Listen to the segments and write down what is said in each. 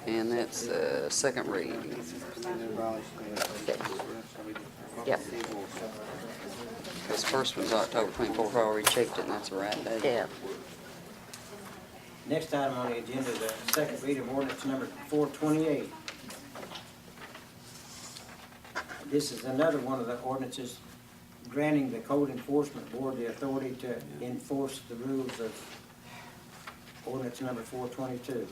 And that's second reading. Yep. This first one's October 24th. I already checked it, and that's the right date. Yeah. Next item on the agenda is the second reading of ordinance number 428. This is another one of the ordinances granting the Code Enforcement Board the authority to enforce the rules of ordinance number 422.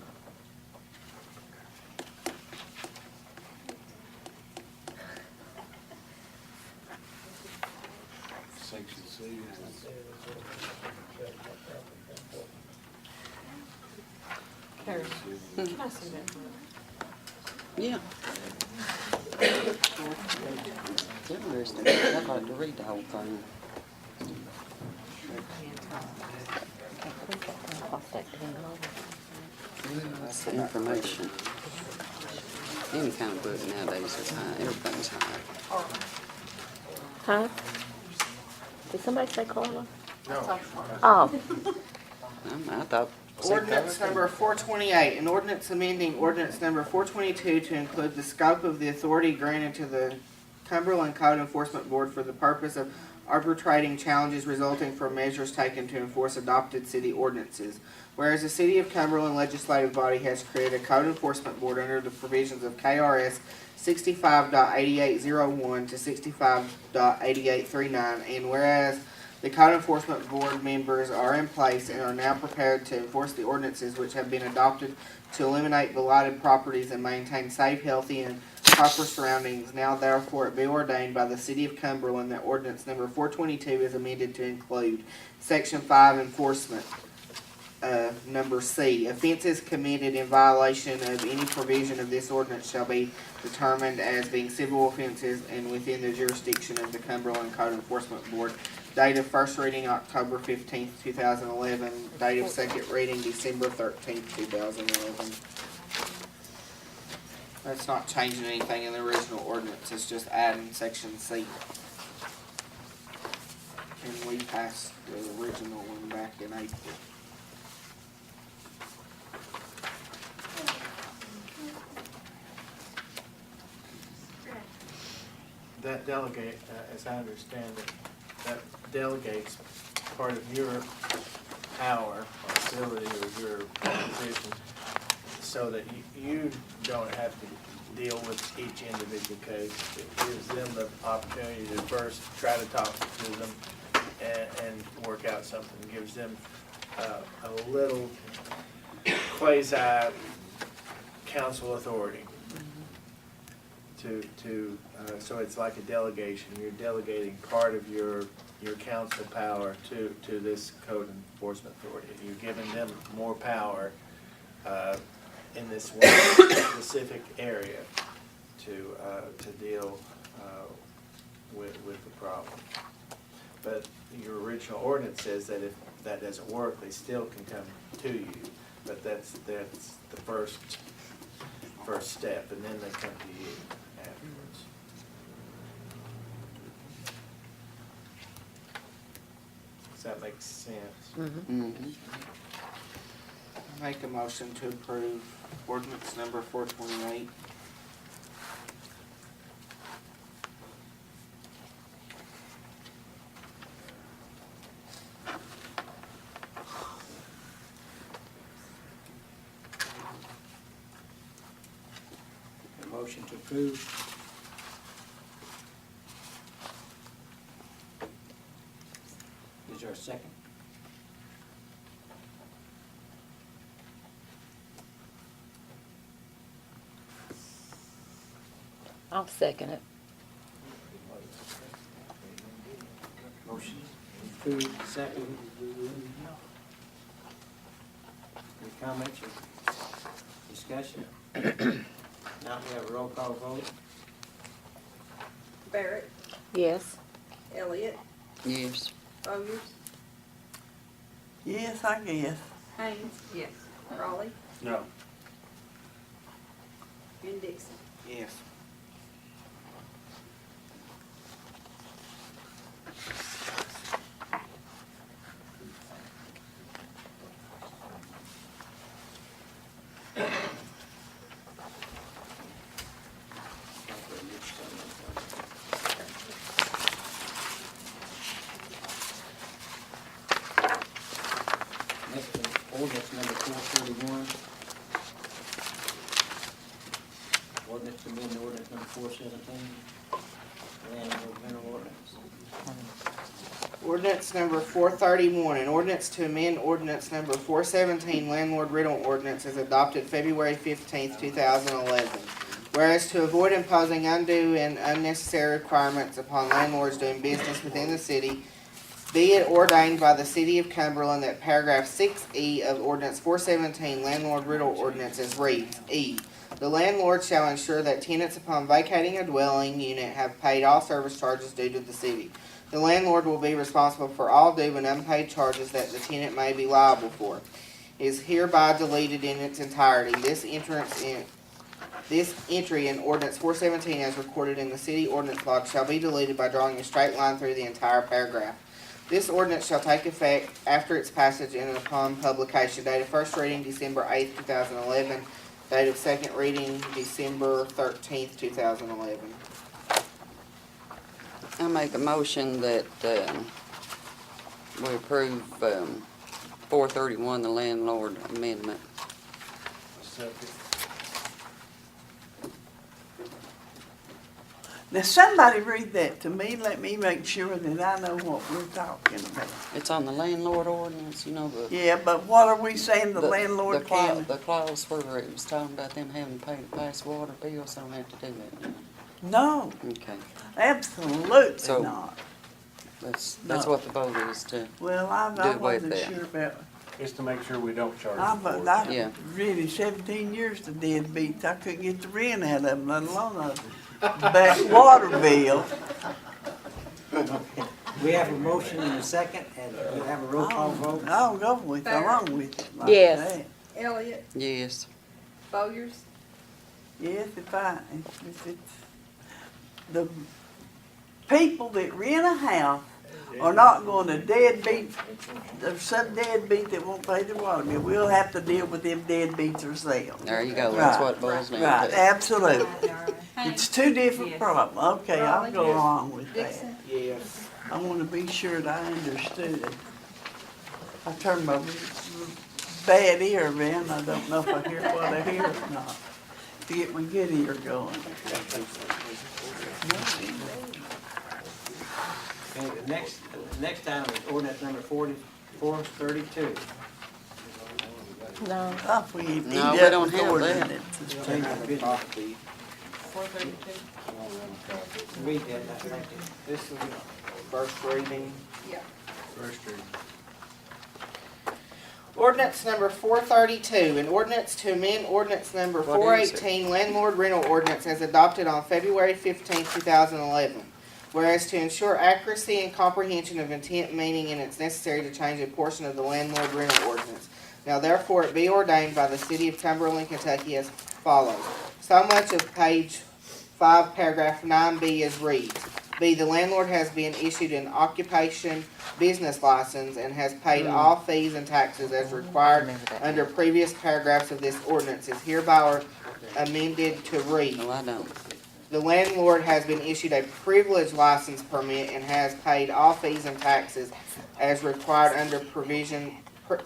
Section C. Karen, can I see that? Yeah. Interesting. I'd like to read the whole thing. That's the information. Any kind of book nowadays is high. Everything's high. Huh? Did somebody say Carla? No. Oh, I thought. Ordinance number 428, an ordinance amending ordinance number 422 to include the scope of the authority granted to the Cumberland Code Enforcement Board for the purpose of arbitrating challenges resulting from measures taken to enforce adopted city ordinances. Whereas the City of Cumberland Legislative Body has created a Code Enforcement Board under the provisions of KRS 65.8801 to 65.8839, and whereas the Code Enforcement Board members are in place and are now prepared to enforce the ordinances which have been adopted to eliminate blighted properties and maintain safe, healthy, and proper surroundings. Now therefore it be ordained by the City of Cumberland that ordinance number 422 is amended to include Section 5 Enforcement. Number C, offenses committed in violation of any provision of this ordinance shall be determined as being civil offenses and within the jurisdiction of the Cumberland Code Enforcement Board. Date of first reading October 15th, 2011. Date of second reading December 13th, 2011. That's not changing anything in the original ordinance, it's just adding section C. And we passed the original one back in April. That delegate, as I understand it, that delegates part of your power or ability or your position so that you don't have to deal with each individual case. It gives them the opportunity to first try to talk to them and work out something. It gives them a little quasi-council authority. So it's like a delegation. You're delegating part of your council power to this code enforcement authority. You're giving them more power in this one specific area to deal with the problem. But your original ordinance says that if that doesn't work, they still can come to you. But that's the first step, and then they come to you afterwards. Does that make sense? Mm-hmm. Make a motion to approve ordinance number 428. A motion to approve. Is there a second? I'll second it. Motion approved, second. Any comments or discussion? Now we have a roll call vote. Barrett, Yes. Elliott, Yes. Bowers, Yes, I guess. Haynes. Yes. Raleigh No. and Dixon. Yes. ordinance number 431. Ordinance to amend ordinance number 417. Landlord rental ordinance. Ordinance number 431, an ordinance to amend ordinance number 417 landlord rental ordinance as adopted February 15th, 2011. Whereas to avoid imposing undue and unnecessary requirements upon landlords doing business within the city, be it ordained by the City of Cumberland that paragraph 6E of ordinance 417 landlord rental ordinance as reads, E. The landlord shall ensure that tenants upon vacating a dwelling unit have paid all service charges due to the city. The landlord will be responsible for all due and unpaid charges that the tenant may be liable for. It is hereby deleted in its entirety. This entry in ordinance 417 as recorded in the city ordinance log shall be deleted by drawing a straight line through the entire paragraph. This ordinance shall take effect after its passage and upon publication. Date of first reading December 8th, 2011. Date of second reading December 13th, 2011. I make a motion that, we approve, 431, the landlord amendment. Second. Now, somebody read that to me, let me make sure that I know what we're talking about. It's on the landlord ordinance, you know, the. Yeah, but what are we saying the landlord can? The clause where it was talking about them having to pay to pass water bills, they don't have to do that, you know. No, Okay, absolutely So- not. that's No. what the vote is to, Well, I do away with wasn't that. sure about, It's to make sure we don't charge them for it. Yeah. really 17 years to deadbeats, I couldn't get the rent out of them, let alone a back water bill. We have a motion and a second, and we have a roll call vote. I'll go with, along with it like Yes. that. Elliot, yes. Boyers, Yes, if it's, the people that rent a house are not gonna deadbeat, there's some deadbeat that won't pay their water bill. We'll have to deal with them deadbeats ourselves. There you go, that's Right. what it boils down Right, to. absolutely. It's two different Yes. problems. Okay, I'll go along with that. Dixon, Yes. I wanna be sure that I understood it. I turned my bad ear around, I don't know if I hear what I hear or not. To get my good ear going. Okay, the next item is ordinance number 432. No. Oh, we ain't No, beat we up don't with have that. ordinances. Change of business. 432. Read that, I think. This is first reading. Yeah. First reading. Ordinance number 432, an ordinance to amend ordinance number What is it? 418 landlord rental ordinance as adopted on February 15th, 2011. Whereas to ensure accuracy and comprehension of intent, meaning, and it's necessary to change a portion of the landlord rental ordinance. Now therefore it be ordained by the City of Cumberland, Kentucky as follows. So much of page 5, paragraph 9B is reads. B, the landlord has been issued an occupation business license and has paid all fees and taxes as required under previous paragraphs of this ordinance is hereby amended to read. No, I don't. The landlord has been issued a privilege license permit and has paid all fees and taxes as required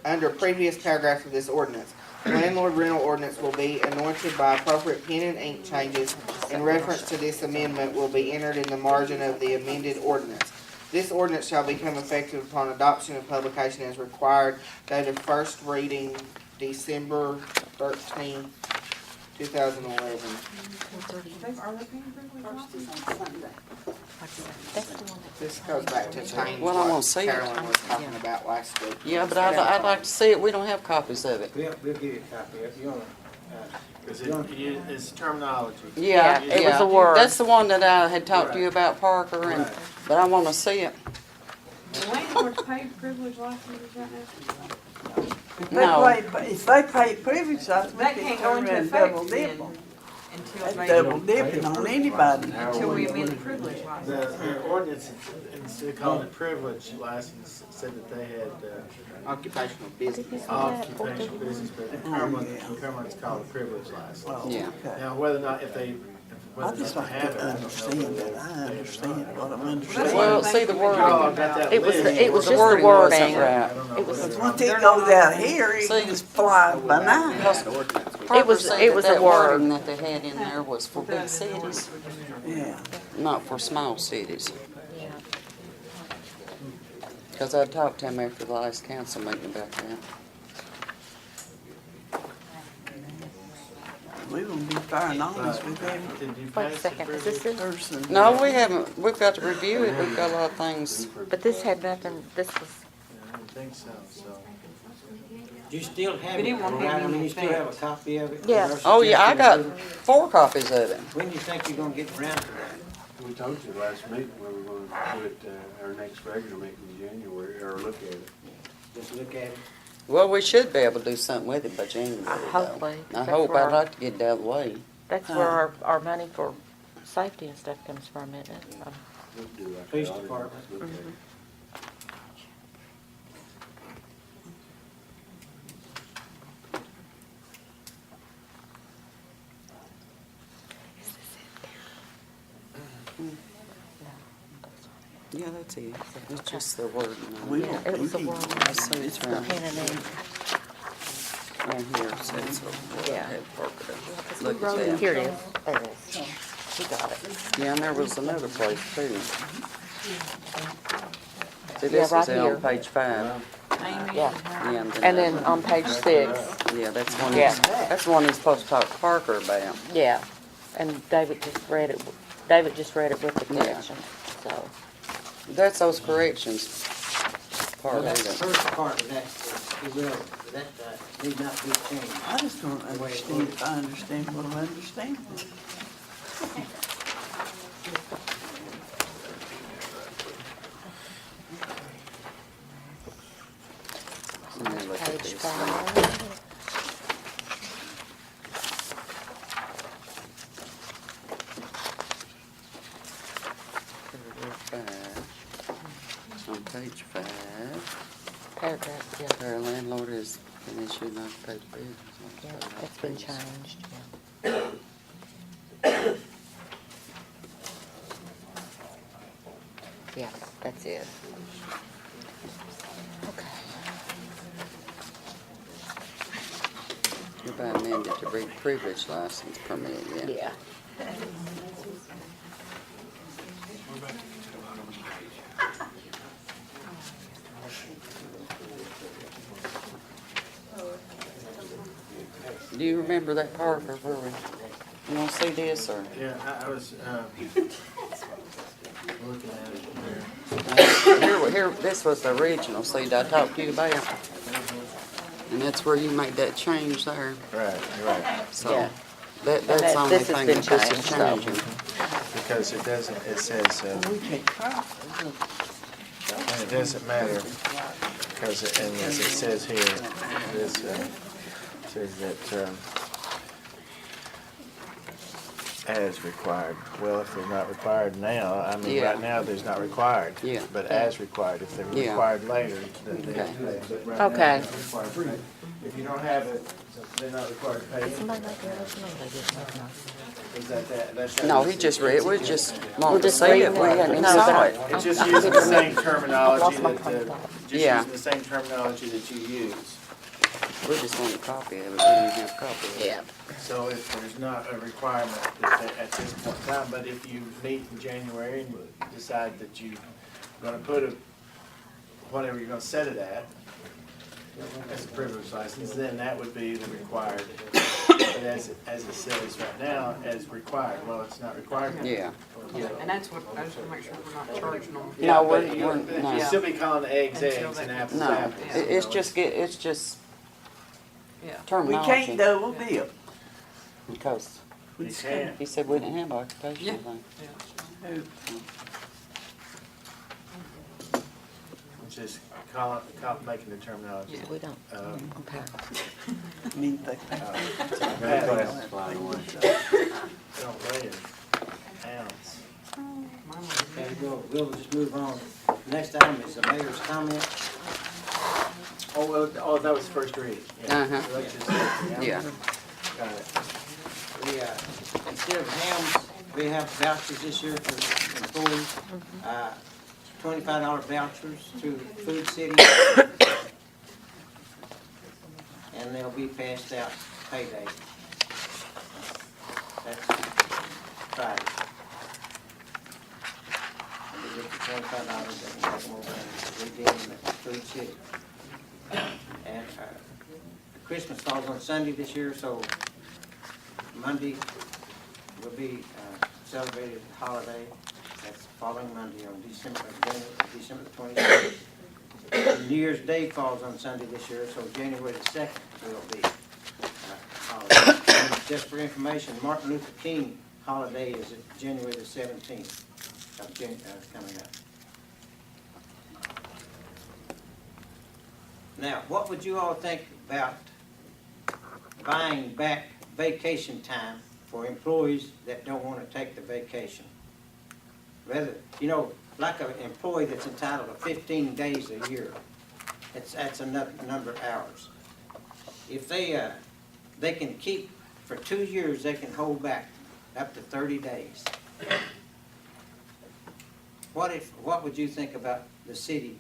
under previous paragraphs of this ordinance. The landlord rental ordinance will be anointed by appropriate pen and ink changes in reference to this amendment will be entered in the margin of the amended ordinance. This ordinance shall become effective upon adoption and publication as required. Date of first reading December 13th, 2011. Are they paying privilege This goes back to change Well, I wanna what see it. Carolyn was talking about last week. Yeah, but I'd like to see it, we don't have copies of it. We'll give you a copy of it. You wanna, Because it's terminology. Yeah, Yeah, it was a word. That's the one that I had talked to you about, Parker, and, Right. but I wanna see it. The landlord's paid privilege licenses right now? No. If they pay privilege license, we That can can't go turn into around and effect double then dip them. until That's they, double dipping on anybody. until we amend the privilege The, license. the ordinance, instead of calling it privilege license, said that they had, Occupational business. occupational business, but in Cumberland, it's called a privilege license. Oh, Yeah. okay. Now, whether or not, if I just like to understand that, I understand what I'm understanding. Well, see the You all wording. got that It was, list. it was just the wording wording. wasn't right. It was, Once it goes out here, it See, just flies by night. Parker was- said it was that a word. wording that they had in there was for big cities, Yeah. not for small cities. yeah. Because I talked to him after the last council meeting about that. We gonna be fair and honest with every Did you Wait a pass second, is this it? person. No, we haven't, we've got to review it, we've got a lot of things. But this had nothing, this was, I don't think so, so. Do you still have But it, it won't have right? I mean, any you still have a effect. copy of it? Yeah. Oh, yeah, I got 4 copies of it. When do you think you're gonna get around to that? We told you last meeting where we're gonna do it, our next regular meeting in January, or look at it. Just look at it. Well, we should be able to do something with it by January, though. hopefully. I That's hope, where I'd like to get it out of the way. That's where our money for safety and stuff comes from, isn't it? We'll do like Police the audit, department. look at it. Yeah, that's it. It's just the word. We Yeah, don't it was a need word. I see it's For right. pen and ink. Right here it says so. Yeah. Look at that. Here it is. There it is. We got it. Yeah, and there was another place too. See, Yeah, this right was here. on page 5. Amy. Yeah. Yeah, And then on page 6, yeah, that's one. Yeah. That's one he's supposed to talk to Parker about. yeah. And David just read it with the Yeah. correction, so. That's those corrections. Part Well, of that's the it. first part of that is irrelevant. That need not be changed. I just don't understand if I understand what I understand. Let me look at Page this. 5. On page 5, Paragraph, yeah. our landlord has been issued not to pay the bills. Yeah, that's been changed, yeah. Yeah, that's it. Okay. You're about amended to read privilege license permit, yeah. Yeah. Do you remember that Parker, where we, you wanna see this, or? Yeah, I was, looking at it here. Here, this was the original, see, that I talked to you about. And that's where you made that change there, Right, you're right. so. Yeah. That's that- the only this has thing been that this is changed, so. changing. Because it doesn't, it says, We take pride. and it doesn't matter, because, and as it says here, this, says that, as required. Well, if they're not required now, I mean, Yeah. right now, there's not required. Yeah. But as required, if they're Yeah. required later, then they Okay. have to pay. But right now, Okay. they're required. If you don't have it, they're not required to pay Did it. somebody make a motion or they didn't? Is that, that's. No, he just read, we just We're wanted to just see it, reading we it. hadn't even No, saw but it. It's just using the same terminology lost my that, train of thought. just Yeah. using the same terminology that you use. We just want a copy of it, we didn't have a copy of it. Yeah. So if there's not a requirement at this point in time, but if you meet in January and you decide that you're gonna put a, whatever you're gonna set it at, as a privilege license, then that would be the required. But as it says right now, as required, well, it's not required. Yeah. And that's what, I just wanna make sure we're not charging them. Yeah, No, but we're- you're, no. you'd still be calling eggs Until eggs they- and apples No, apples. it's you know, just, it's just Yeah. We terminology. can't double dip. Because We You just can't. he said we didn't have occupation, Yeah. I think. can't. It's just making the terminology. Yeah. We don't, okay. I mean, they That class is flying away. Don't weigh an ounce. Okay, we'll just move on. Next item is the mayor's comment. Oh, well, oh, that was first reading. Yeah. Uh-huh. So let's just- Yeah. Got it. We, instead of Ham's we have vouchers this year for employees. $25 vouchers through Food City. And they'll be passed out payday. That's Friday. And we get the $25, they can take them over and redeem them at Food City. And Christmas falls on Sunday this year, so Monday will be celebrated holiday. That's following Monday on December the 26th. New Year's Day falls on Sunday this year, so January the 2nd will be holiday. And just for information, Martin Luther King holiday is January the 17th coming up. Now, what would you all think about buying back vacation time for employees that don't want to take the vacation? Rather, like an employee that's entitled to 15 days a year, that's a number of hours. If they can keep, for 2 years, they can hold back up to 30 days. What would you think about the city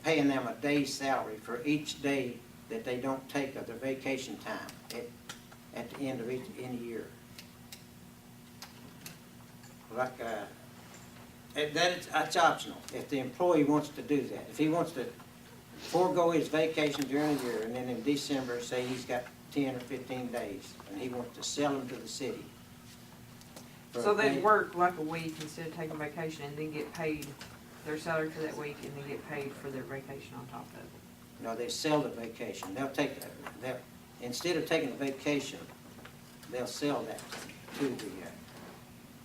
paying them a day's salary for each day that they don't take of their vacation time at the end of any year? Like, that's optional, if the employee wants to do that. If he wants to forego his vacation during the year, and then in December, say he's got 10 or 15 days, and he wants to sell them to the city. So they'd work like a week instead of taking vacation and then get paid their salary for that week and then get paid for their vacation on top of it. No, they sell the vacation. Instead of taking the vacation, they'll sell that to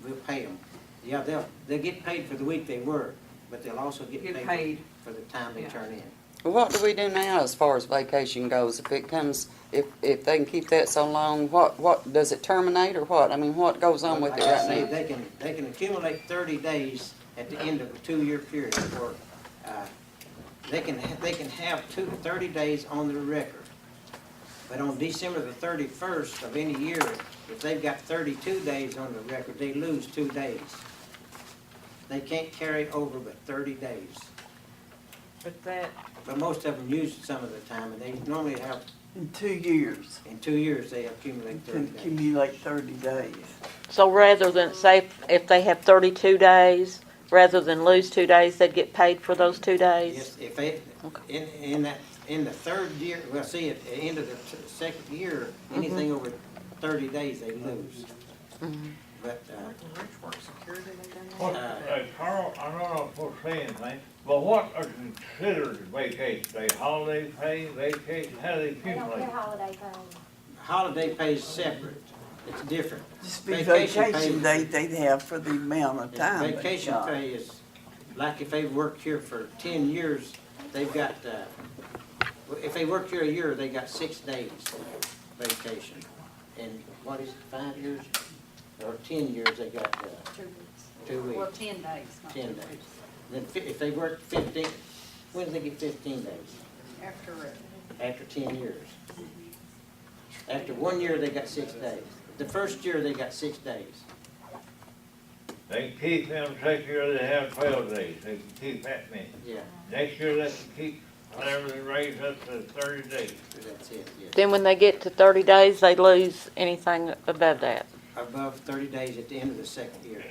we'll pay them. Yeah, they'll get paid for the week they work, but they'll also get paid for the time they turn in. What do we do now as far as vacation goes? If they can keep that so long, what does it terminate or what? I mean, what goes on with it right now? They can accumulate 30 days at the end of a 2-year period, or they can have 30 days on their record. But on December the 31st of any year, if they've got 32 days on the record, they lose 2 days. They can't carry over but 30 days. But most of them use it some of the time, and they normally have, In 2 years, in 2 years, they accumulate you 30 can days. accumulate 30 days. So rather than, say, if they have 32 days, rather than lose 2 days, they'd get paid for those 2 days? Yes, if they, Okay. in the third year, well, see, at the end of the second year, anything over 30 days, they lose. But, Carl, I don't know if we're saying things, but what are considered vacation? They holiday pay, vacation, how do they They don't accumulate? get holiday pay. holiday pay is separate. It's different. Just be Vacation pay- vacation day they'd have for the amount of time they Vacation got. pay is, like if they've worked here for 10 years, they've got, if they worked here a year, they got 6 days vacation. And what is it, 5 years? Or 10 years, they got 2 weeks. Well, 10 days. not 10 2 days. weeks. Then if they work 15, when do they get 15 days? After it. After 10 years. After 1 year, they got 6 days. The first year, they got 6 days. They can keep them, second year they have 12 days, they can keep that many. Yeah, Next year they can keep whatever they raise up to 30 days. that's it, yeah. Then when they get to 30 days, they lose anything above that? Above 30 days at the end of the second year.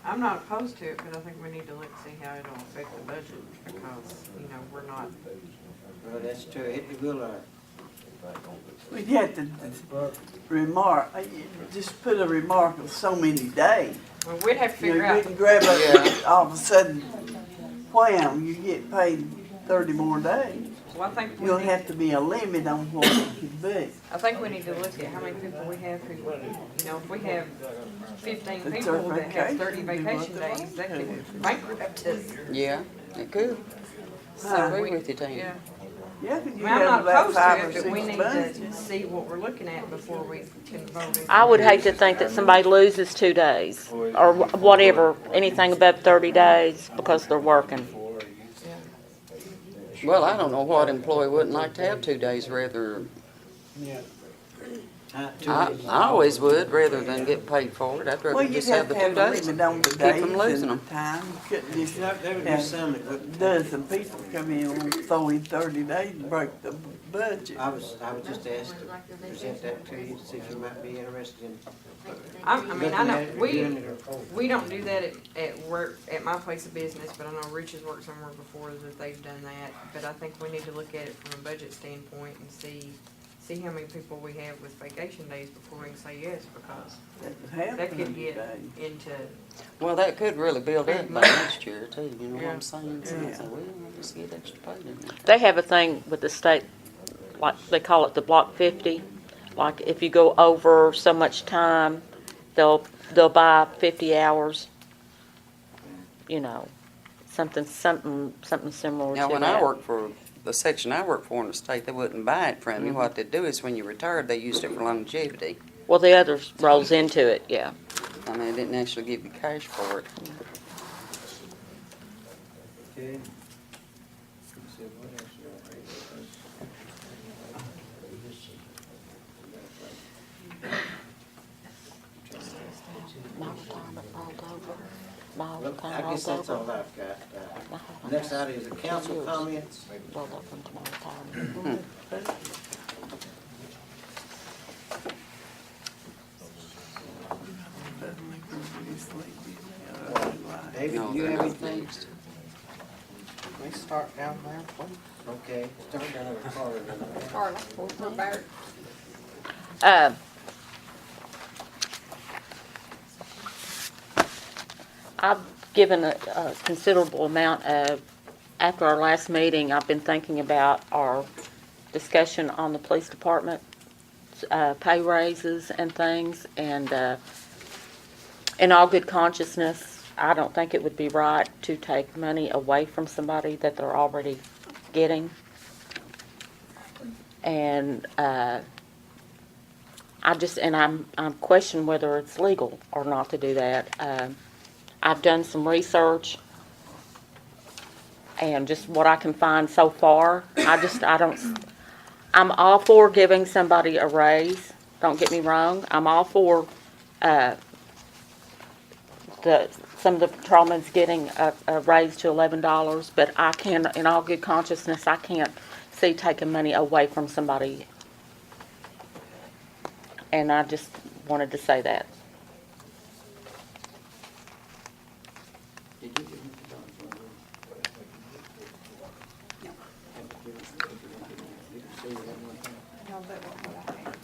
I'm not opposed to it, but I think we need to look and see how it'll affect the budget because, we're not, Well, that's true. It will, We'd have to just put a remark of so many days. well, we'd have to You figure know, you out. can grab it, all of a sudden, wham, you get paid 30 more days. Well, I think we You'll need, have to be a limit on what it could be. I think we need to look at how many people we have who, if we have 15 It's people our that have 30 vacation, vacation we want days, the that could bankrupt us. Yeah, it could. I agree with you, Tina. Yeah. Yeah, but I you mean, I'm have not about opposed 5 to or it, 6 but we need to bunches. see what we're looking at before we can vote. I would hate to think that somebody loses 2 days or whatever, anything above 30 days because they're working. Well, I don't know what employee wouldn't like to have 2 days rather. I always would, rather than get paid for it. I'd Well, rather you'd just have have the to have 2 a days. limit on the Keep days from losing and them. time. You couldn't just There would be have some that wouldn't take dozen people come in and throw in 30 days to break the budget. I was just asked to present that to you, to see if you might be interested in I mean, I looking know, at it or doing it or. we don't do that at work, at my place of business, but I know Rich has worked somewhere before that they've done that. But I think we need to look at it from a budget standpoint and see how many people we have with vacation days before we can say yes, because that could get into, Well, that could really build up by next year too, you know what I'm saying? So Yeah. it's like, well, I'll just get extra paid in there. They have a thing with the state, like they call it the Block 50. Like if you go over so much time, they'll buy 50 hours. You know, something similar to Now, when that. I worked for, the section I worked for in the state, they wouldn't buy it from you. What they'd do is when you retired, they used it for longevity. Well, the others rolls into it, yeah. I mean, they didn't actually give you cash for it. Okay. Let's see, what else you got right My retirement rolled over. My there? Well, retirement I guess rolled that's all over. I've got. Next item is the council comments. Rolled over into my retirement. David, No, do you they're have not anything? fixed. We start down there, please. Okay, start down over Carter. Carla, or Barrett. I've given a considerable amount of, after our last meeting, I've been thinking about our discussion on the police department, pay raises and things, and in all good consciousness, I don't think it would be right to take money away from somebody that they're already getting. And I'm questioning whether it's legal or not to do that. I've done some research, and just what I can find so far, I'm all for giving somebody a raise, don't get me wrong. I'm all for, some of the patrolmen's getting a raise to $11, but I can, in all good consciousness, I can't see taking money away from somebody. And I just wanted to say that. Did you give him the dollars? No. You can see that one. No, that wasn't what I had.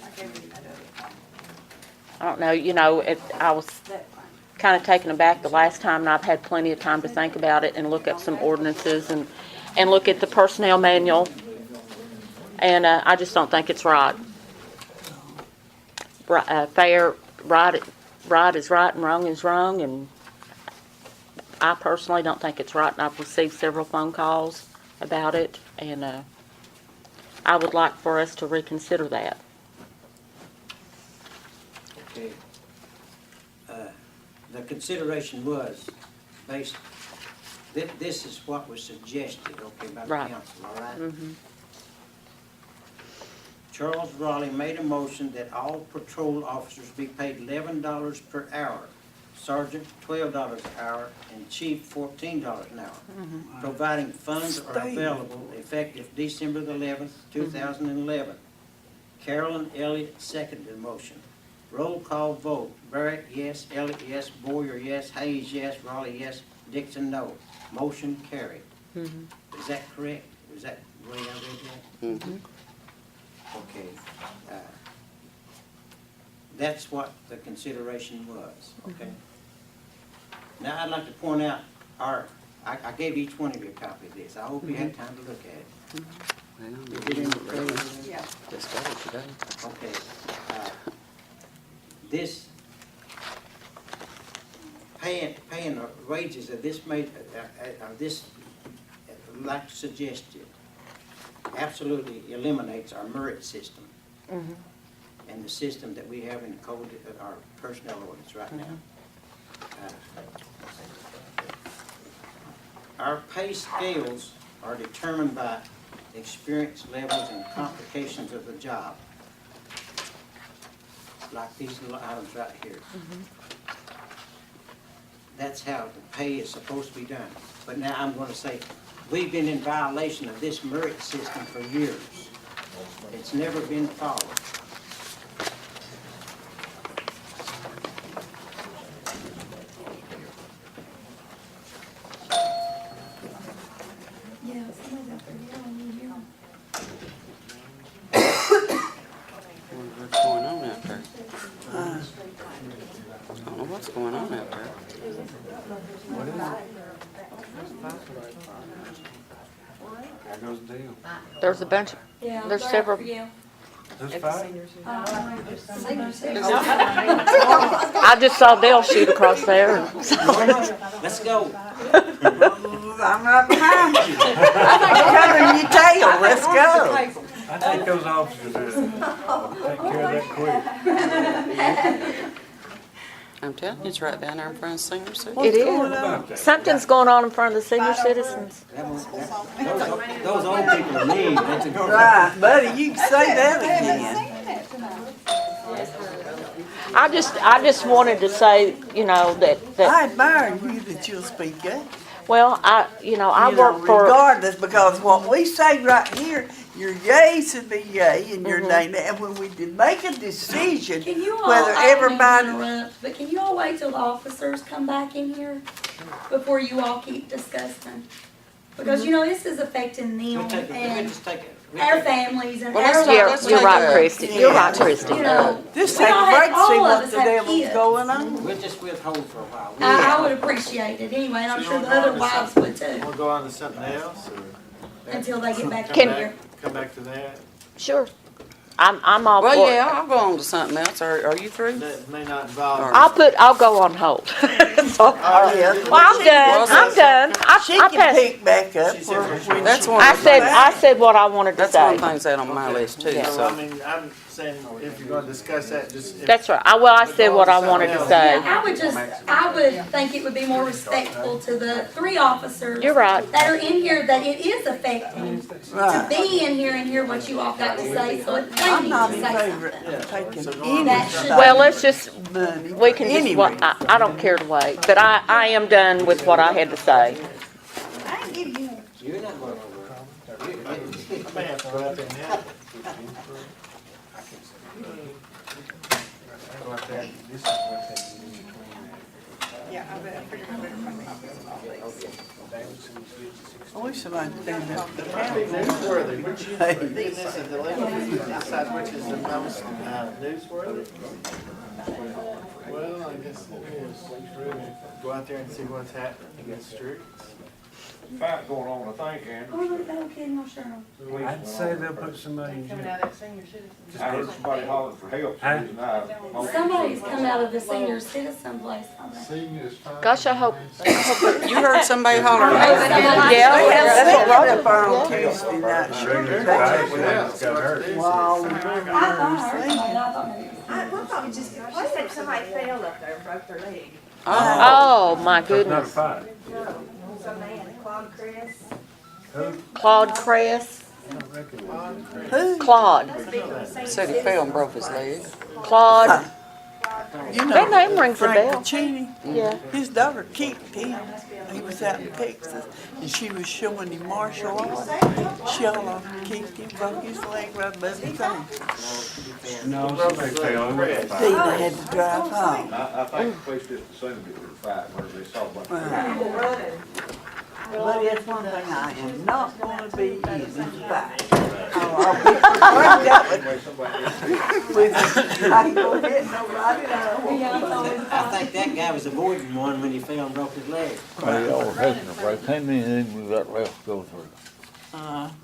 I gave him that other I don't know, you know, I was that one. kind of taken aback the last time, and I've had plenty of time to think about it and look up some ordinances and look at the personnel manual. And I just don't think it's right. Fair, right is right and wrong is wrong, and I personally don't think it's right, and I've received several phone calls about it, and I would like for us to reconsider that. Okay. The consideration was based, this is what was suggested, okay, by the Right. council, all right? Mhm. Charles Raleigh made a motion that all patrol officers be paid $11 per hour, sergeant $12 an hour, and chief $14 an hour, providing funds are available effective December the 11th, 2011. Carolyn Elliott seconded the motion. Roll call vote. Barrett, yes. Elliott, yes. Boyer, yes. Hayes, yes. Raleigh, yes. Dixon, no. Motion carried. Mhm. Is that correct? Is that the way I read that? Mhm. Okay. That's what the consideration was, okay? Now, I'd like to point out I gave each one of you a copy of this. I hope you had time to look at it. Well, You did any reading? Yeah. just got it today. Okay. This, paying the wages of this like suggested, absolutely eliminates our merit system Mhm. and the system that we have in the code, our personnel ordinance right now. Our pay scales are determined by experience levels and complications of the job. like these little items right here. That's how the pay is supposed to be done. But now I'm gonna say, we've been in violation of this merit system for years. It's never been followed. Yeah, somebody's out there yelling, you hear 'em. What's going on out there? I don't know what's going on out there. There goes the deal. There's a bunch, Yeah. There's they're several- out for you. Who's five? Senior citizen. I just saw Dale shoot across there. Let's go. I'm right behind you. Covering your tail, let's go. I think those officers will take care of that quick. I'm telling you, it's right down there in front of Senior Center. What's It going is. on? Something's going on in front of the senior citizens. Those old people are mean. That's a Right, buddy, you can say that again. I just wanted to say, you know, that, I admire you that you'll speak up. well, I You work know, for, regardless, because what we say right here, your yay should be yay and your nay nay. And when we did make a decision, Can you all, whether I don't mean to everybody, interrupt, but can you all wait till the officers come back in here before you all keep discussing? Because, you know, this is affecting them We'll and just take it. our families and Well, our let's you're, let's you're take right, a- Christie, you're right, Christie. You know, just we take all a break have, to see all of what us the have devil's kids. going on. We'll just withhold for a while. I would appreciate it anyway, and I'm sure the other wives would too, Wanna go on to something else, or until they get back Can- in here. come back to that? Sure. I'm all for Well, it. yeah, I'll go on to something else. Are you through? That may not involve. I'll go on hold. So- Oh, yeah. Well, I'm done, I'm done. She I can passed. pick back up. She said where that we- That's one. I said what I wanted to That's one say. of the things that on my list too. Yeah. So, I So mean, I'm saying, if you're gonna discuss that, just. if- That's right. I said what I wanted to say. I would think it would be more respectful to the 3 officers You're right. that are in here that it is affecting, to Right. be in here and hear what you all got to say, so they I'm need not to in say favor something. of taking So go any on. That should- Well, let's just, money. we can just, Anyway. I don't care to wait, but I am done with what I had to say. You're not going over. I may have to go out there and help. Go out there, this is what they do in between I wish somebody would stand up. Newsworthy, which you, being this is the legal, decide which is the most newsworthy? Well, I guess it is. Go out there and see what's happening against streets. Fight going on, I think, Oh, Andrew. look at that old kid in Sherman. I'd say they'll put somebody in jail. I heard somebody hollering for help. so Huh? he's not- Somebody's come out of the senior citizen place on that. Gosh, I hope, you heard somebody holler. yeah, They have that's set what it Robert, up on Tuesday night, sure. Got hurt. Wow. I thought I heard somebody, and I thought maybe it was. We'll probably just, she said somebody fell up there and broke their leg. Oh, oh, my So it's not a goodness. fight. No, some man, Claude Chris. Claude Cress, I don't recognize him. Who? Claude, said he fell and broke his leg. Claude, You know, that name rings a Frank bell. Puccini, Yeah. his daughter kicked him. He was out in Texas, and she was showing him martial arts. She all kicked him, broke his leg right above his thumb. No, somebody fell. It wasn't a fight. Steve had to drive home. I think the police just assumed it was a fight, where they saw a bunch of People running. But that's one thing I am not gonna be in is fight. I'll be right that with, I ain't gonna hit nobody, no. I think that guy was avoiding one when he fell and broke his leg. They all hesitant, right? Ain't anything we got left to go through.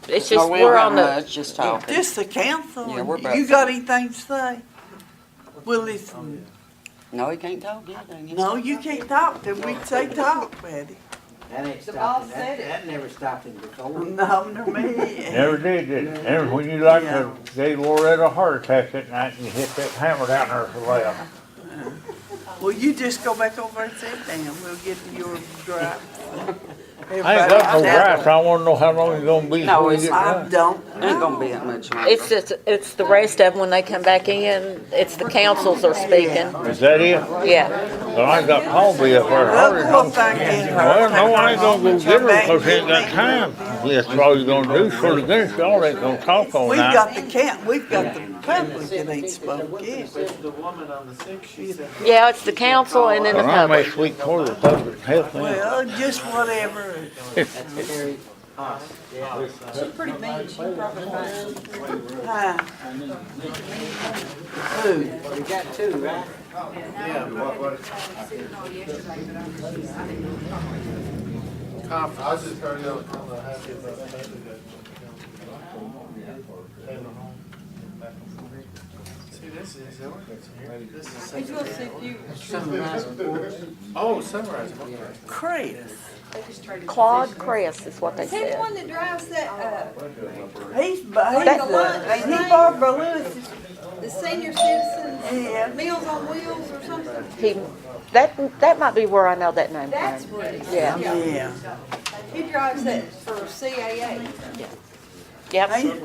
It's No, just, we we're don't on have the, much, just talking. Just the council, Yeah, we're about- you got anything to say? Well, listen, No, he can't talk yet. no, you can't talk till we say talk, Betty. That ain't The boss stopping, said it. that never stopped him before. No, no, me. Never did, did it? And when you like to, gave Loretta a heart attack that night, and you hit that hammer down there for laugh. Well, you just go back over and sit down, we'll get to your drive. I ain't got no grass, I wanna know how long you're gonna be No, before you it's- get I done. don't Ain't gonna know. be that much longer. It's just, it's the rest of them when they come back in, it's the councils are speaking. Is that it? Yeah. Well, I got Colby up there. Well, hurry, poor don't- thing is Well, no, I ain't gonna go Come get her back because he ain't and got get me. time. That's all you're gonna do, sort of against y'all ain't gonna talk all We've night. got the we've got the public that ain't spoke yet. The woman on the sixth, she said, Yeah, it's the council and then the Well, I may public. sweet for the public health. then. Well, just whatever. She's pretty mean, she probably fine. Hi. Who? We got two, right? yeah, what? Conference. I was just heard you. See, this is the ordinance here. This is He's gonna see if you. Summarize reports. Oh, summarize. Okay. Chris. Claude Cress is what they Is he the said. one that drives that, He's That- he Barbara Lewis's. the senior citizens Yeah. Meals on Wheels or something? That might be where I know that name That's from. what it is. Yeah. Yeah. He drives that for CAA. Yep, Ain't,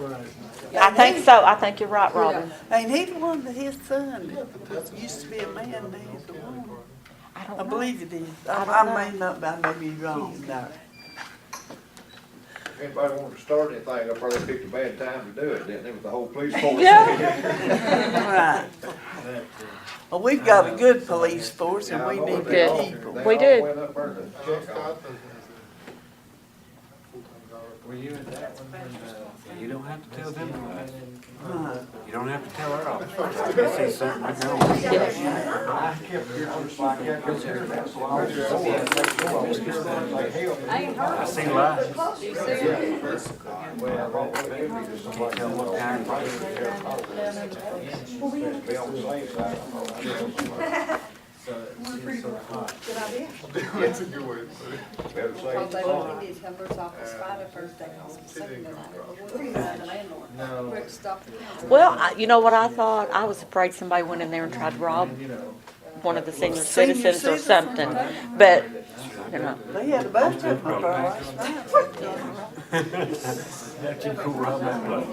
I think so. I think you're right, Robin. ain't he the one that his son that used to be a man now he's a woman? I I don't know. believe it is. I don't I know. may not, I may be wrong. No. If anybody wanted to start anything, I probably picked a bad time to do it, didn't it, with the whole police force? Right. Well, we've got a good police force and we need to Good. keep them. They We all do. went up there to check on it. Were you at that one? You don't have to tell them. Huh. You don't have to tell her off. They say something, I know. I see lies. Can't tell what kind. That's a good way to put it. Better say it's on. Well, you know what I thought? I was afraid somebody went in there and tried to rob one of the senior citizens or something. But, you know, They had a bunch of them up there last night. That's too cool around that place.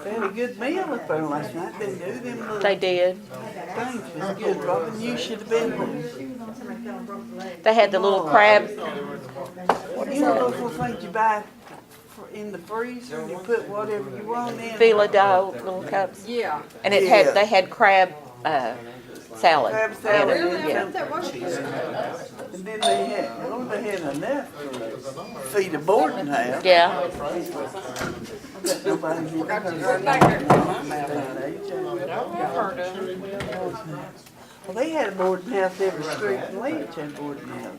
They had a good meal up there last night, didn't they? Them little they did. things was good, Robin. You should have been there. They had the little crab. You know those little things you buy in the freezer and you put whatever you want in? Fila dough, little cups. Yeah. And it Yeah. had, they had crab, salad. Crab in it, salad. Really? I yeah. thought that was. And then they had, oh, they had enough to feed a boarding house. Yeah, I bet nobody did. Well, they had a boarding house every street in Leach had a boarding house.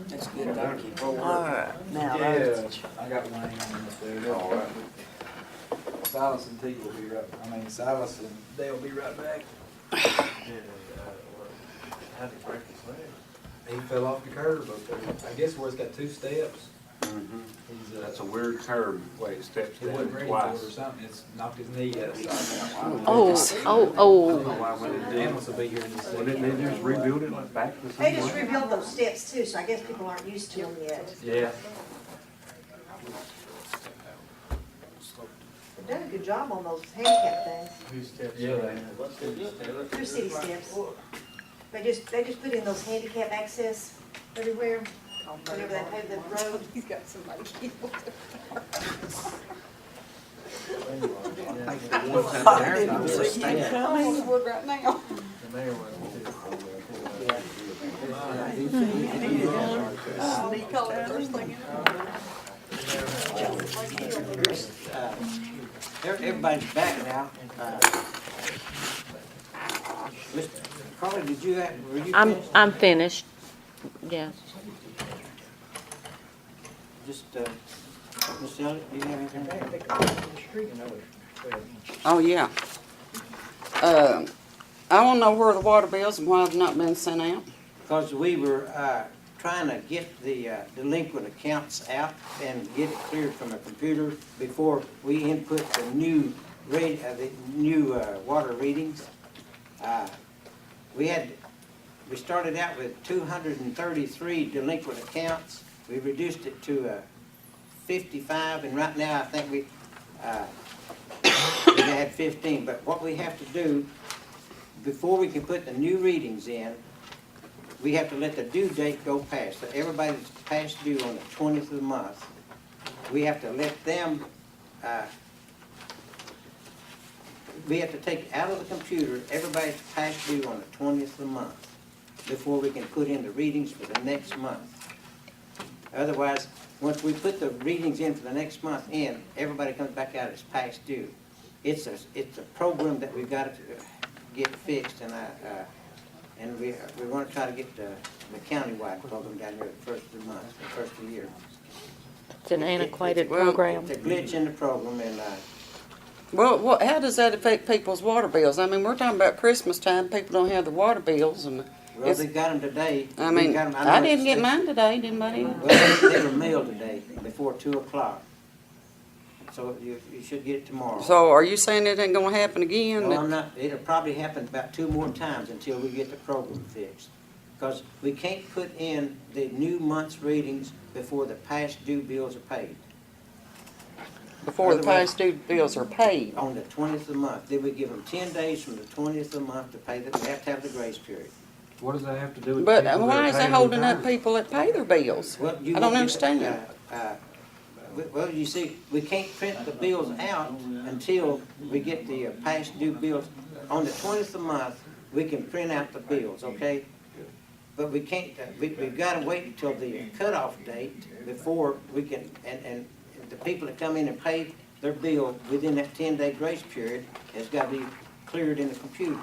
That's good, thank you. All right, now that's. I got Wayne on this there. All right. Silas and T will be right, Silas and they'll be right back. How'd he break his leg? He fell off the curb up there. I guess where it's got two steps. He's, That's a weird curve, way it steps he wasn't down ready for it or twice. something. It's knocked his knee upside down. oh, oh, Why wouldn't it do? Ambulance will be here in just a Well, second. didn't they just rebuild it like back to the They same just way? rebuilt those steps too, so I guess people aren't used to them yet. Yeah. They've done a good job on those handicap things. Whose steps? Yeah, they They're city steps. They just put in those handicap access everywhere, whenever they pave the road. He's got somebody killed. I didn't see him I'm coming. on the wood right now. The mayor wasn't Sneak Call it out. first thing Everybody's back now. Mr. Carly, were you finished? I'm finished. Yeah. Just, Ms. Shelley, do you have anything? Oh, yeah. I don't know where the water bills and why they've not been sent out. Because we were trying to get the delinquent accounts out and get it cleared from the computer before we input the new water readings. We had we started out with 233 delinquent accounts. We reduced it to 55, and right now I think we had 15. But what we have to do, before we can put the new readings in, we have to let the due date go past. So everybody that's past due on the 20th of the month, we have to let them, we have to take out of the computer everybody's past due on the 20th of the month before we can put in the readings for the next month. Otherwise, once we put the readings in for the next month in, everybody comes back out as past due. It's a program that we've got to get fixed, and we want to try to get the countywide program down here at the first of the month, the first of the year. It's an antiquated well, program. It's a glitch in the program, and Well, how does that affect people's water bills? I mean, we're talking about Christmas time, people don't have their water bills, and well, they got them today. I We mean, got 'em- know I didn't it's- get mine today, did anybody? Well, they were mailed today before 2 o'clock. So you should get it tomorrow. So are you saying it ain't gonna happen again? No, I'm not. It'll probably happen about 2 more times until we get the program fixed. Because we can't put in the new month's readings before the past due bills are paid. Before the past due bills are paid? On the 20th of the month. Then we give them 10 days from the 20th of the month to pay them. We have to have the grace period. What does that have to do with? But people why are is that paying holding on up time? people that pay their bills? Well, you I don't won't understand. well, you see, we can't print the bills out until we get the past due bills. On the 20th of the month, we can print out the bills, okay? But we can't, we've got to wait until the cutoff date before we can, and the people that come in and pay their bill within that 10-day grace period has got to be cleared in the computer.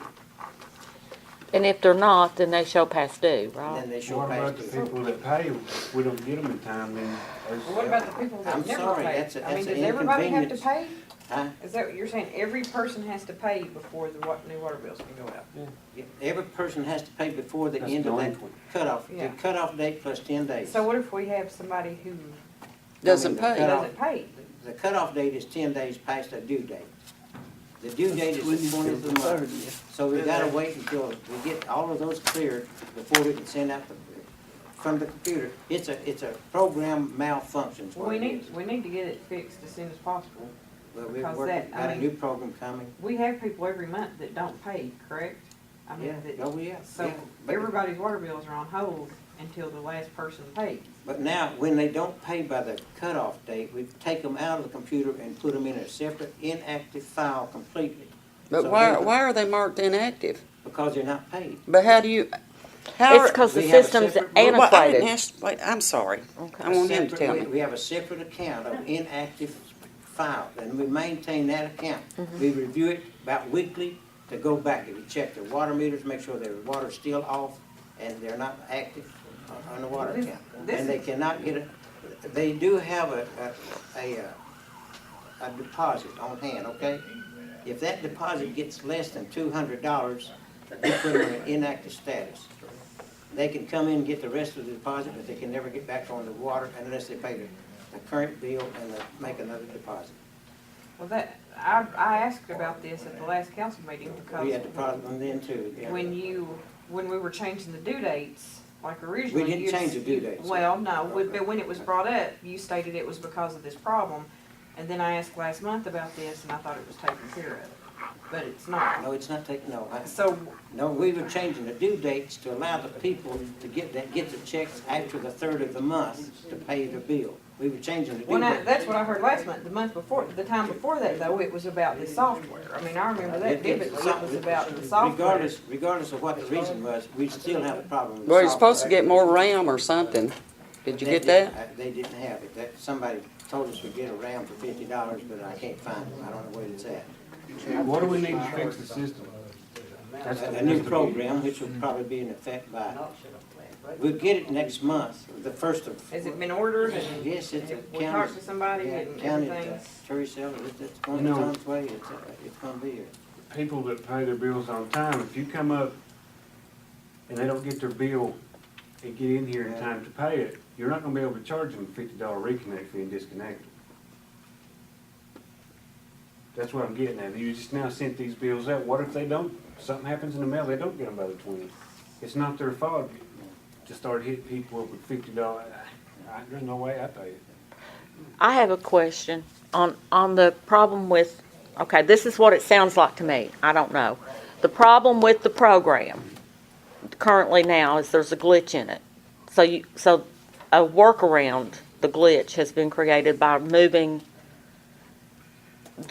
And if they're not, then they show past due, And right? then they show What about past the due. people that pay, if we don't get them in time, then? Well, what about the people I'm that never sorry, pay? that's a- I mean, that's does an everybody have to inconvenience. pay? Huh? Is that what you're saying? Every person has to pay before the new water bills can go out? Every person has to pay before the That's end of that delinquent. cutoff, the Yeah. cutoff date plus 10 days. So what if we have somebody who Doesn't the pay. cutoff- doesn't pay? The cutoff date is 10 days past the due date. The due date is the 20th of the month. So we gotta wait until we get all of those cleared before we can send out from the computer. It's a program malfunction. is Well, what it is. we need to get it fixed as soon as possible. Well, we've because worked, that- I got a mean- new program coming. We have people every month that don't pay, correct? I mean, Yeah, that- oh, yeah. So yeah. But- everybody's water bills are on hold until the last person pays. But now, when they don't pay by the cutoff date, we take them out of the computer and put them in a separate inactive file completely. But So why, they're- why are they marked inactive? Because they're not paid. But how do you, how? It's because the We have a system's separate- Well, I didn't antiquated. ask, wait, I'm sorry. Okay. I want him to Separate- tell we- me. We have a separate account of inactive file, and we maintain that account. Mm-hmm. We review it about weekly to go back, and we check their water meters, make sure their water's still off, and they're not active on the water account. This And they is- cannot get they do have a deposit on hand, okay? If that deposit gets less than $200, we put them in inactive status. They can come in and get the rest of the deposit, but they can never get back on the water unless they pay the current bill and make another deposit. Well, I asked about this at the last council meeting We had because the problem then too. yeah. when we were changing the due dates, like originally. We didn't you'd- change the due dates. Well, no, but when it was brought up, you stated it was because of this problem. And then I asked last month about this and I thought it was taken care of, but it's not. No, it's not taking, So, no, we were changing the due dates to allow the people to get the checks after the 3rd of the month to pay the bill. We were changing the due well, now, date. that's what I heard last month. The month before, the time before that though, it was about the software. I mean, I remember that vividly. It was about the software. Regardless of what the reason was, we still have a problem with the Well, you're supposed to software. get more RAM or something. Did you get that? They didn't have it. Somebody told us we'd get a RAM for $50, but I can't find it. I don't know where it's at. What do we need to fix the system? That's A new program, which will probably be in effect we'll get it next month, the 1st of. Has it been ordered and Yes, it's a we county. talked to somebody Yeah, and county, everything's? Teresa, it's going on its way. It's going to be here. People that pay their bills on time, if you come up and they don't get their bill and get in here in time to pay it, you're not gonna be able to charge them a $50 reconnect fee and disconnect them. That's what I'm getting at. You just now sent these bills out. What if they don't, something happens in the mail, they don't get them by the 20th? it's not their fault to start hitting people up with $50. There's no way I pay it. I have a question on the problem with, okay, this is what it sounds like to me. I don't know. The problem with the program currently now is there's a glitch in it. So a workaround the glitch has been created by moving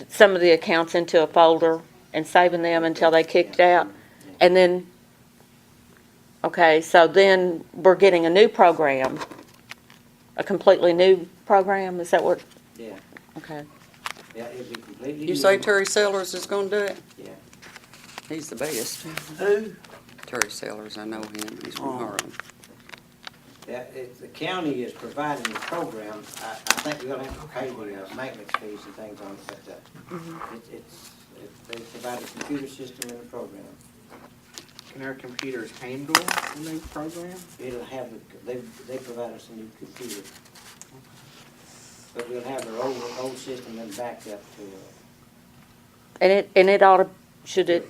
some of the accounts into a folder and saving them until they kicked out. And then, okay, so then we're getting a new program, a completely new program, is that what? Yeah, Okay. yeah, it'd be completely. You say new. Terry Sellers is gonna do it? Yeah. He's the best. Who? Terry Sellers, I know him, he's from Oh. Harlem. Yeah, the county is providing the program. I think we'll have to pay the maintenance fees and things on it, but they provide a computer system in the program. Can our computers handle the new program? It'll have, they provide us a new computer. But we'll have our old system then backed up to, And it ought to, should it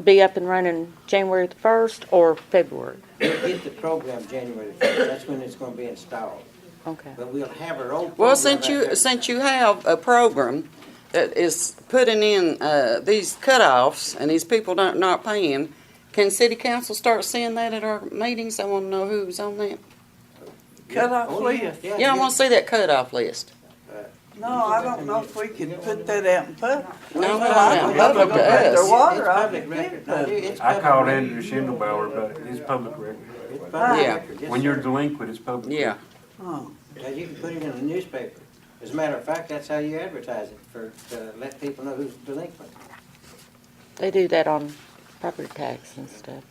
be up and running January the 1st or February? we'll get the program January 1st. That's when it's gonna be installed. Okay. But we'll have our old program. Well, back up. since you have a program that is putting in, these cutoffs and these people not paying, can city council start seeing that at our meetings? I wanna know who's on that. Cut off Oh, yeah, list. Yeah, I wanna see that cutoff list. No, I don't know if we could put that out in public. No, Well, no, I no, don't know if public they're to gonna put us. their water It's off. public record. No, it's I public called record. Andrew Schindelbauer, but it's public record. It's public Yeah. record, yes, When you're sir. delinquent, it's public Yeah. record. Oh, Yeah, you can put it in the newspaper. As a matter of fact, that's how you advertise it, to let people know who's delinquent. They do that on property tax and stuff,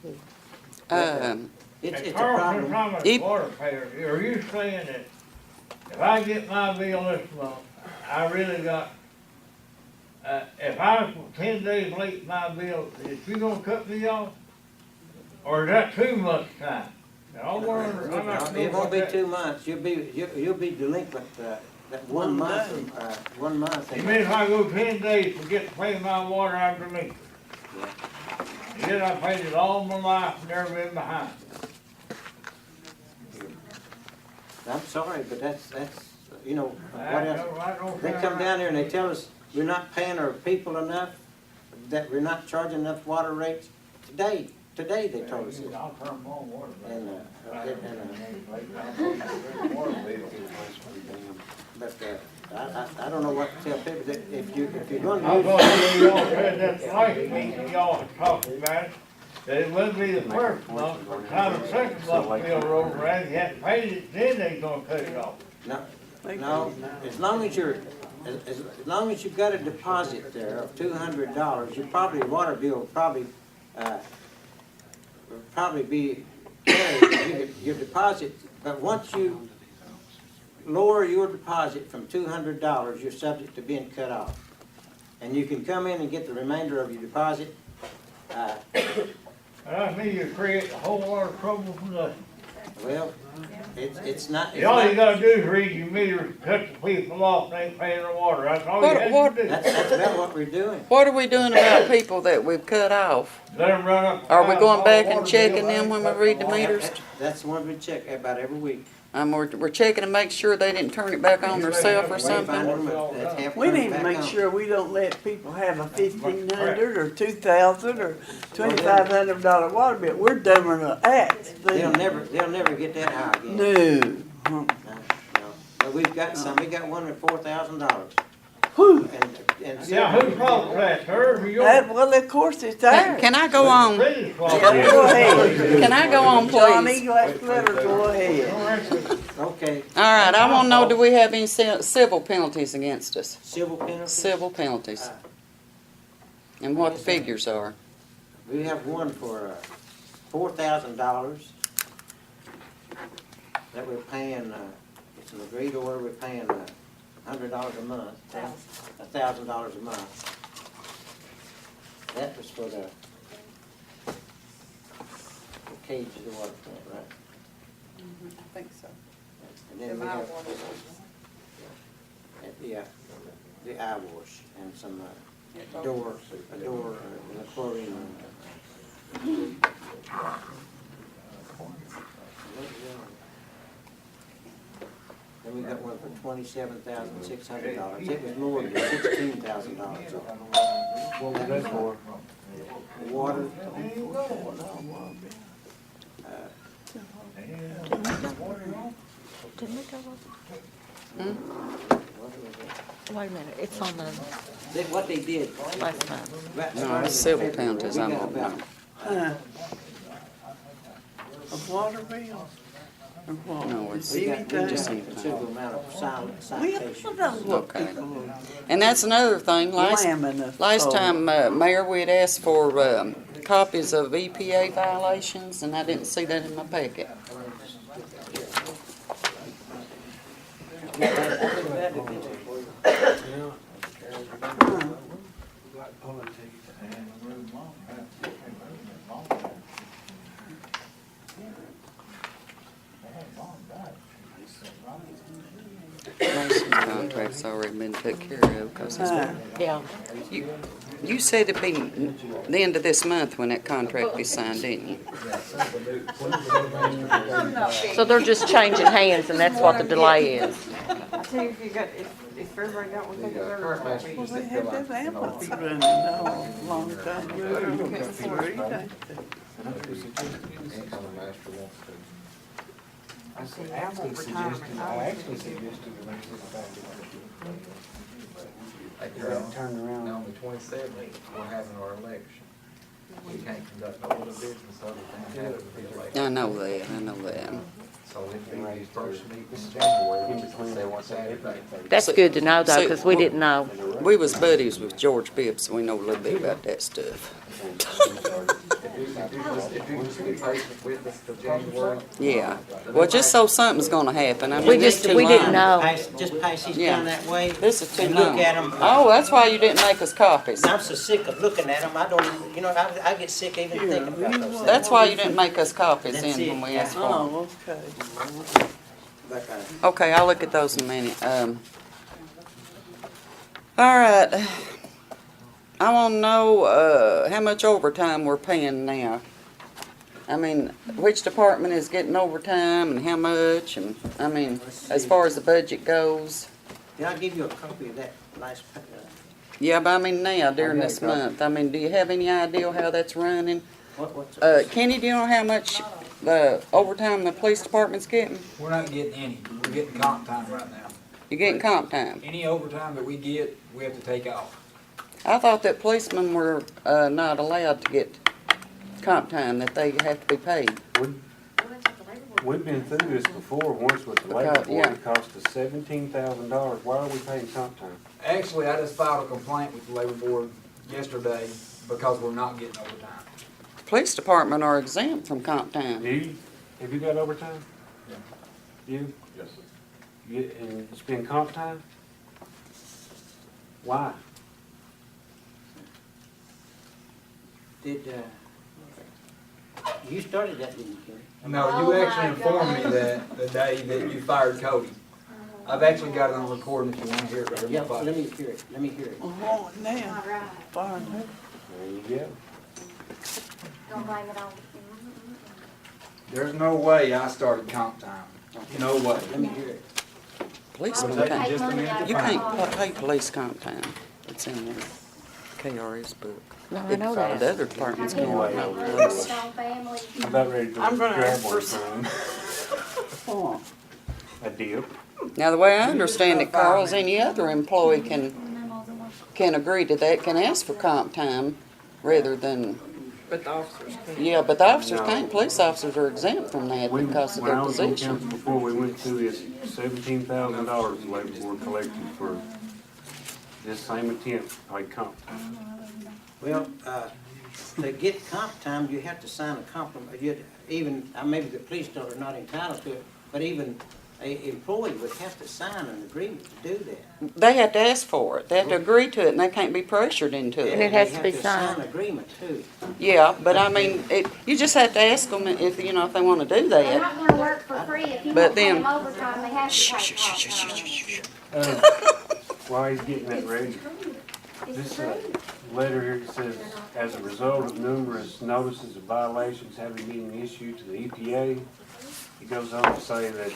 too. It's a Carl, problem. from a If- water payer, are you saying that if I get my bill this month, I really got, if I was 10 days late my bill, is you gonna cut me off? Or is that 2 months' time? Now, I'm not It sure won't what be that. 2 months. You'll be delinquent, that 1 month, 1 month. You mean if I go 10 days to get to pay my water, I'm delinquent? And then I paid it all my life, never been behind. I'm sorry, but that's, you know, what I else? don't They care come about- down there and they tell us we're not paying our people enough, that we're not charging enough water rates. Today they told us it. I'll turn my own water back. But, I don't know what to tell people, that if you're gonna I use. thought y'all said that last meeting y'all was talking about it, that it wouldn't be the first month, or time the second month bill rolled around, you had to pay it, then they gonna cut it off. No, as long as you're, as long as you've got a deposit there of $200, your water bill will probably be, your deposit, but once you lower your deposit from $200, you're subject to being cut off. And you can come in and get the remainder of your deposit, That means you create a whole lot of trouble for nothing. well, it's not. All you gotta do is read your meter, cut the people off, they ain't paying their water, that's all you have to do. That's about what we're doing. What are we doing about people that we've cut off? Let them run up. Are we going back and water checking bill, them when we ain't read the paying meters? That's the one we check about every week. We're checking to make sure they didn't turn it back on themselves or We something. find them that have we turned need to back make on. sure we don't let people have a $1,500 or $2,000 or $2,500 water bill. We're doing an act. They'll never get that high again. No. No. But we got one at $4,000. Whew. And Yeah, whose fault is that, hers or yours? Well, of course it's ours. Can I go on? City's fault. Go ahead. Can I go on, Johnny, please? let her go ahead. Okay, All right, I want to know, do we have any civil penalties against us? civil penalties. Civil penalties. And what the figures are. We have one for $4,000 that we're paying, it's an agreed order, we're paying $100 a month, $1,000 a month. That was for the cage of the water plant, right? I think so. And then we have, yeah, the eye wash and some a door, and a chlorine. Then we got one for $27,600. It was lower than $16,000. What was that for? Water, Didn't we go over? Wait a minute, it's on the what they did. last time. No, it's civil penalties, I don't know. A water bill? Or what? No, it's We got Anything? just a anything. considerable amount of We citations. don't know what Okay. people And that's another thing, are lambing us last for. time, Mayor, we had asked for, copies of EPA violations, and I didn't see that in my packet. Most of the contract's already been took care of, because it's Yeah. you said it'd be the end of this month when that contract be signed, didn't you? So they're just changing hands, and that's what the delay is. I tell you, if you got, if everybody got what they deserve. Well, they had them ambulance running a long time ago. I actually suggested Turn around. on the 27th, we're having our election. We can't conduct no other business other than that of the election. I know that. So it'd be the first meeting in January, which is the one Saturday. That's good to know, though, because we didn't know. We was buddies with George Bibb, so we know a little bit about that stuff. If you just be patient with us till January. Yeah. Well, just so something's gonna happen. I mean, We this too didn't long. know. Just pass these Yeah. down that way. This is too And long. look at 'em. Oh, that's why you didn't make us copies. I'm so sick of looking at them, I don't, even I get sick even thinking about those things. That's why you didn't make us copies That's in it, when we yeah. asked for them. Oh, okay. But, Okay, I'll look at those in a minute. All right. I wanna know, how much overtime we're paying now. I mean, which department is getting overtime and how much, and, I mean, as far as the budget goes. Did I give you a copy of that last, Yeah, but I mean now, during this month, I mean, do you have any idea how that's running? what's? Kenny, do you know how much, overtime the police department's getting? We're not getting any. We're getting comp time right now. You're getting comp time. Any overtime that we get, we have to take off. I thought that policemen were, not allowed to get comp time, that they have to be paid. We've been through this before, once with the labor Because- board, yeah. it cost us $17,000. Why are we paying comp time? Actually, I just filed a complaint with the labor board yesterday because we're not getting overtime. Police department are exempt from comp time. Have you got overtime? Yeah. You? Yes, sir. And it's been comp time? Why? Did, you started that, didn't you, Kerry? No, you actually informed me that the day that you fired Cody. I've actually got it on recording if you want to hear it right Yeah, here. let me hear it, let me hear it. Oh, now, find her. There you go. Don't blame it on. There's no way I started comp time. No way. Let me hear it. Policemen It'll take can't, me just a minute to you find can't pay police comp time. It's in the KRS book. No, I know The that. other departments can't Way no over. police. I'm about ready to I'm gonna grab ask one for from Oh, a dip. Now, the way I understand it, Carl, is any other employee can agree to that, can ask for comp time rather than, But the officers can't. yeah, but the officers can't, police officers are exempt from that because of When their I was on position. council before, we went through this, $17,000 the labor board collected for this same attempt to pay comp time. Well, to get comp time, you have to sign a compromise, even, maybe the police are not entitled to it, but even a employee would have to sign an agreement to do that. They have to ask for it, they have to agree to it, and they can't be pressured into And it. it has to be They have to sign signed. an agreement too. Yeah, but I mean, you just have to ask them if, if they wanna do They're that. not gonna work for free. If you But won't pay then- them overtime, they have to Shh, pay shh, shh, shh, comp shh, time. shh, shh. While he's getting that ready, This is This right. letter here says, as a result of numerous notices of violations having been issued to the EPA, it goes on to say that,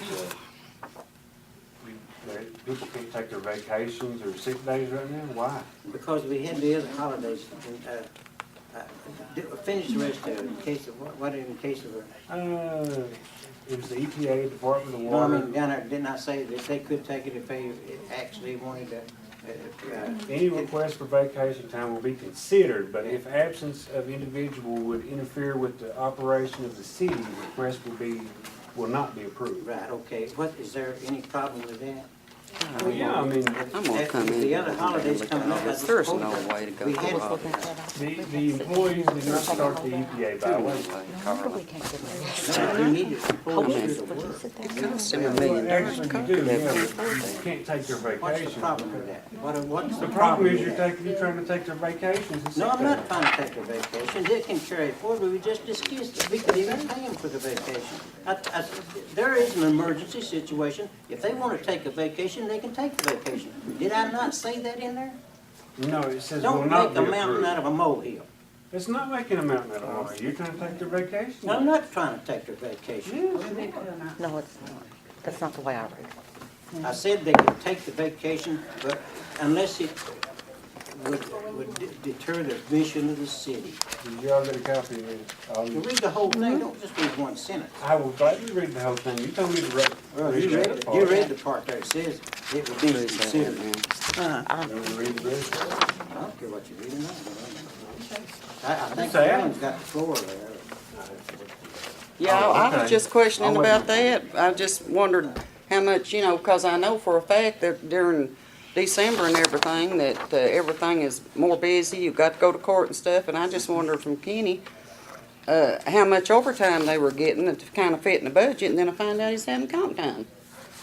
that people can't take their vacations or sick days right now. Why? Because we had the other holidays, finish the rest of it, in case of, in case of, It was the EPA, Department of no, I Water. mean, down there, didn't I say that they could take it if they actually wanted to? Any request for vacation time will be considered, but if absence of individual would interfere with the operation of the city, the request will not be approved. Right, okay, is there any problem with that? Well, yeah, I mean, I'm gonna come in. The other holidays and coming look up, at I this. just There's told no you, way to go we through had- all that. the employees did not start the EPA violation. We needed to pull I mean, through the work. It cost him $1 million to Actually, cover you do, that. yeah, but you can't take their What's the vacations. problem with that? What's The problem is with that? you're trying to take their vacations and sick No, I'm not days. trying to take a vacation. They can carry it forward. We just discussed it. We could even pay them for the vacation. There is an emergency situation. If they want to take a vacation, they can take the vacation. Did I not say that in there? No, it says will Don't not make be a mountain out approved. of a molehill. It's not making a mountain out of a molehill. You're trying to take their vacation. No, I'm not trying to take their vacation. No, it's not. That's not the way I read it. I said they could take the vacation, but unless it would deter the mission of the city. Did y'all get a copy of it? You read the whole thing, don't just read one sentence. I will gladly read the whole thing. You told me to read. Well, you read it. You read the part there. It says it would be considered. Don't read the rest. I don't care what you read or not. I think Say it. Alan's got the floor there. Yeah, I was okay. just questioning I'll wait. about that. I just wondered how much, because I know for a fact that during December and everything, that everything is more busy. You've got to go to court and stuff, and I just wondered from Kenny how much overtime they were getting to kind of fit in the budget, and then I find out he's having comp time.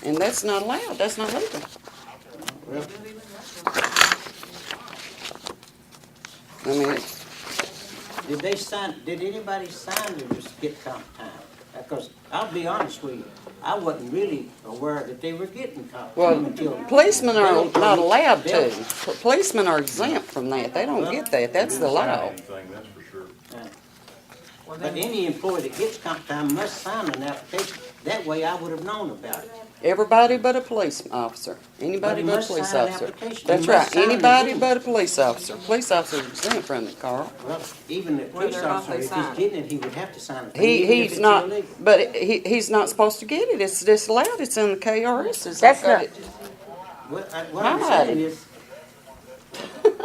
And that's not allowed. That's not legal. Well, I mean, did anybody sign to just get comp time? Because I'll be honest with you, I wasn't really aware that they were getting comp time until. policemen are not allowed to. Policemen are exempt from that. They don't get that. That's the law. Anything, that's for sure. But any employee that gets comp time must sign an application. That way I would have known about it. Everybody but a police officer. Anybody But he but a must police sign an officer. application. That's He must right. sign an Anybody agreement. but a police officer. Police officer is exempt from it, Carl. Well, even the police Whether or not officer, they if sign he's it. getting it, he would have to sign it. even if He's it's not, illegal. but he's not supposed to get it. It's disallowed. It's in the KRS. That's not- What I'm saying is,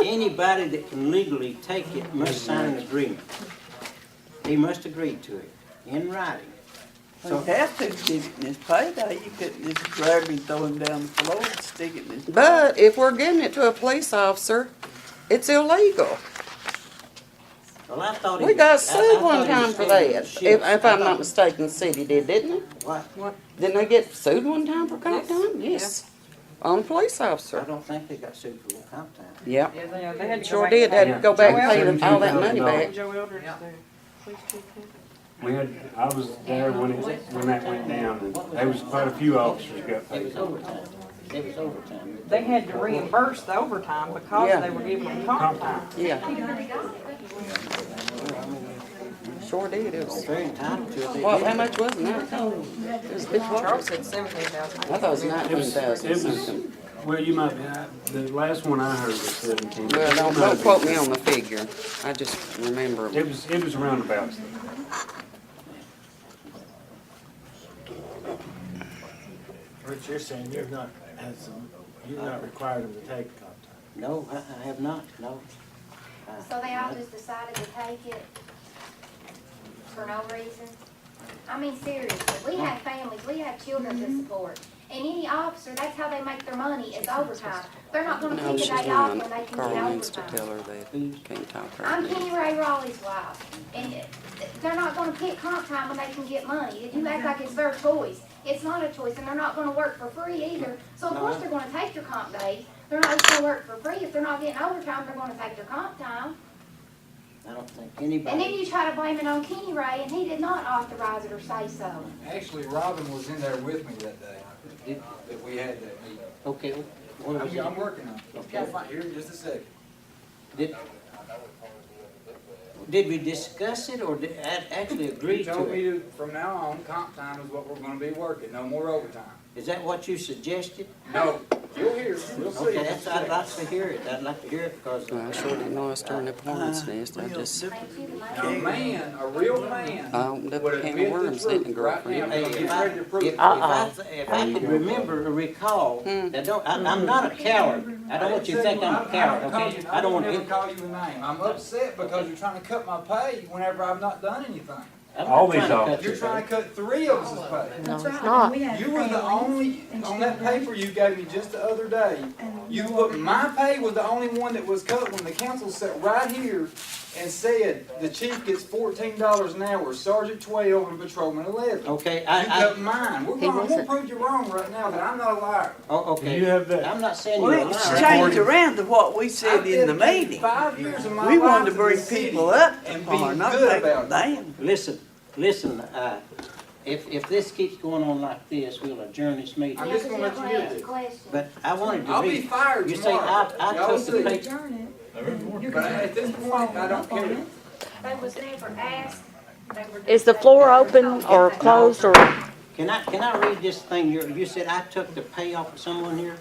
anybody that can legally take it must sign an agreement. He must agree to it, in writing. You have to stick it in his payday. You couldn't just grab him, throw him down the floor and stick it in his payday. But if we're giving it to a police officer, it's illegal. Well, I thought he. We got I sued thought one he time was for scheduled that. to shift. If I I'm thought- not mistaken, the city did, didn't it? What? Didn't they get sued one time for comp time? Yes. On a police I officer. don't think they got sued for comp time. Yep. Yeah, they had to Sure go did. back. Had to go back and pay them all that money back. Joe Eldridge, the police chief. I was there when that went down, and there was quite a few officers got It paid. was overtime. It was overtime. They had to reimburse the overtime because Yeah. they were giving them comp time. Yeah. Sure did. It was. Very entitled to it. They Well, did. how much was it? It was a big Charles one. said 17,000. I thought it was It 19,000 was, something. well, you might be, the last one I heard was 17. Well, don't quote me on the figure. I just remember. It was roundabouts. Rich, you're saying you're not required them to take comp time. No, I have not, no. So they all just decided to take it for no reason? I mean, seriously, we have families, we have children to support. And any officer, that's how they make their money, is overtime. They're not gonna No, pick a she's day off not. when they can Carl get needs to overtime. tell her that you can't talk right I'm now. Kenny Ray Raleigh's wife, and they're not gonna pick comp time when they can get money. You act like it's their choice. It's not a choice, and they're not gonna work for free either. So of course they're gonna take their comp days. They're not just gonna work for free. If they're not getting overtime, they're gonna take their comp time. I don't think And then anybody, you try to blame it on Kenny Ray, and he did not authorize it or say so. Actually, Robin was in there with me that day, that we had that meeting. okay, what was it? I'm working on it. Okay. Here in just a second. Did we discuss it or did actually agree You to told me it? to, from now on, comp time is what we're gonna be working, no more overtime. Is that what you suggested? No, you'll hear, you'll see. Okay, that's, I'd like to hear it. I'd like to hear it because I sure didn't know I was during the hornet's nest. I just, Now, a man, a real man, I opened up would a can of admit the worms, truth didn't it, right now, girlfriend? Hey, because if he's I, ready to prove if, it. if I can remember or recall, I'm not a coward. I don't want you to think I'm a coward, okay? I don't want to to. call you a name. I'm upset because you're trying to cut my pay whenever I've not done anything. I'm All not these trying to cut officers. you, You're trying baby. to cut 3 of us' pay. No, That's it's right. not. We have You were the families only, and on that children. paper you gave me just the other day, you put, my pay was the only one that was cut when the council sat right here and said, the chief gets $14 an hour, sergeant 12, and patrolman 11. Okay, You I, cut mine. We're He gonna wasn't- prove you wrong right now, that I'm not a liar. oh, Do you okay. have that? I'm not saying Well, you're a it's liar. changed around to what we said I've in the dedicated meeting. 5 years of my We life wanted to bring this city people up and to be par, not good take about them it. down. Listen, if this keeps going on like this, we'll adjourn this meeting. I'm just gonna let you hear ask a this. question. But I wanted to I'll be read. fired You say tomorrow. I Y'all took the see. pay. Adjourn it. You're But gonna at this point, I don't care. They was never asked. They were. Is the floor open or closed or? Can I read this thing? You said I took the pay off of someone here?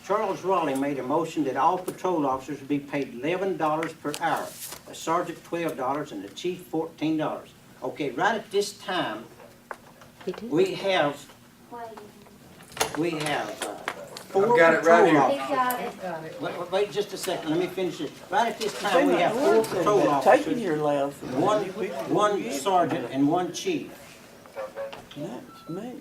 Charles Raleigh made a motion that all patrol officers be paid $11 per hour, a sergeant $12, and the chief $14. Okay, right at this time, He did. we have, Wait, four I've got it right patrol here. officers. he got it. Wait just a second, let me finish this. Right at this time, we They're have not 4 working patrol about taking officers, your laws. one sergeant and 1 chief. That's me.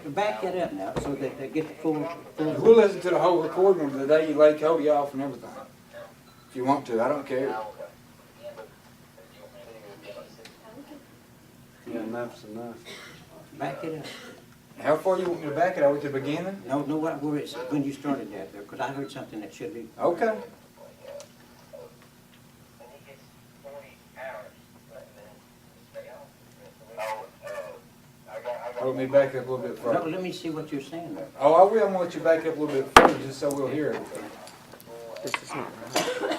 Back that up now, so that they get the full. We'll listen to the whole recording of the day you lay Cody off and everything. If you want to, I don't care. Yeah, enough's enough. Back it up. How far you want me to back it? Are we to the beginning? No, where it's, when you started that there, because I heard something that should be. Okay. Want me to back up a little bit No, further? let me see what you're saying there. Oh, I will. I'm gonna let you back up a little bit further, just so we'll hear everything. This is not right.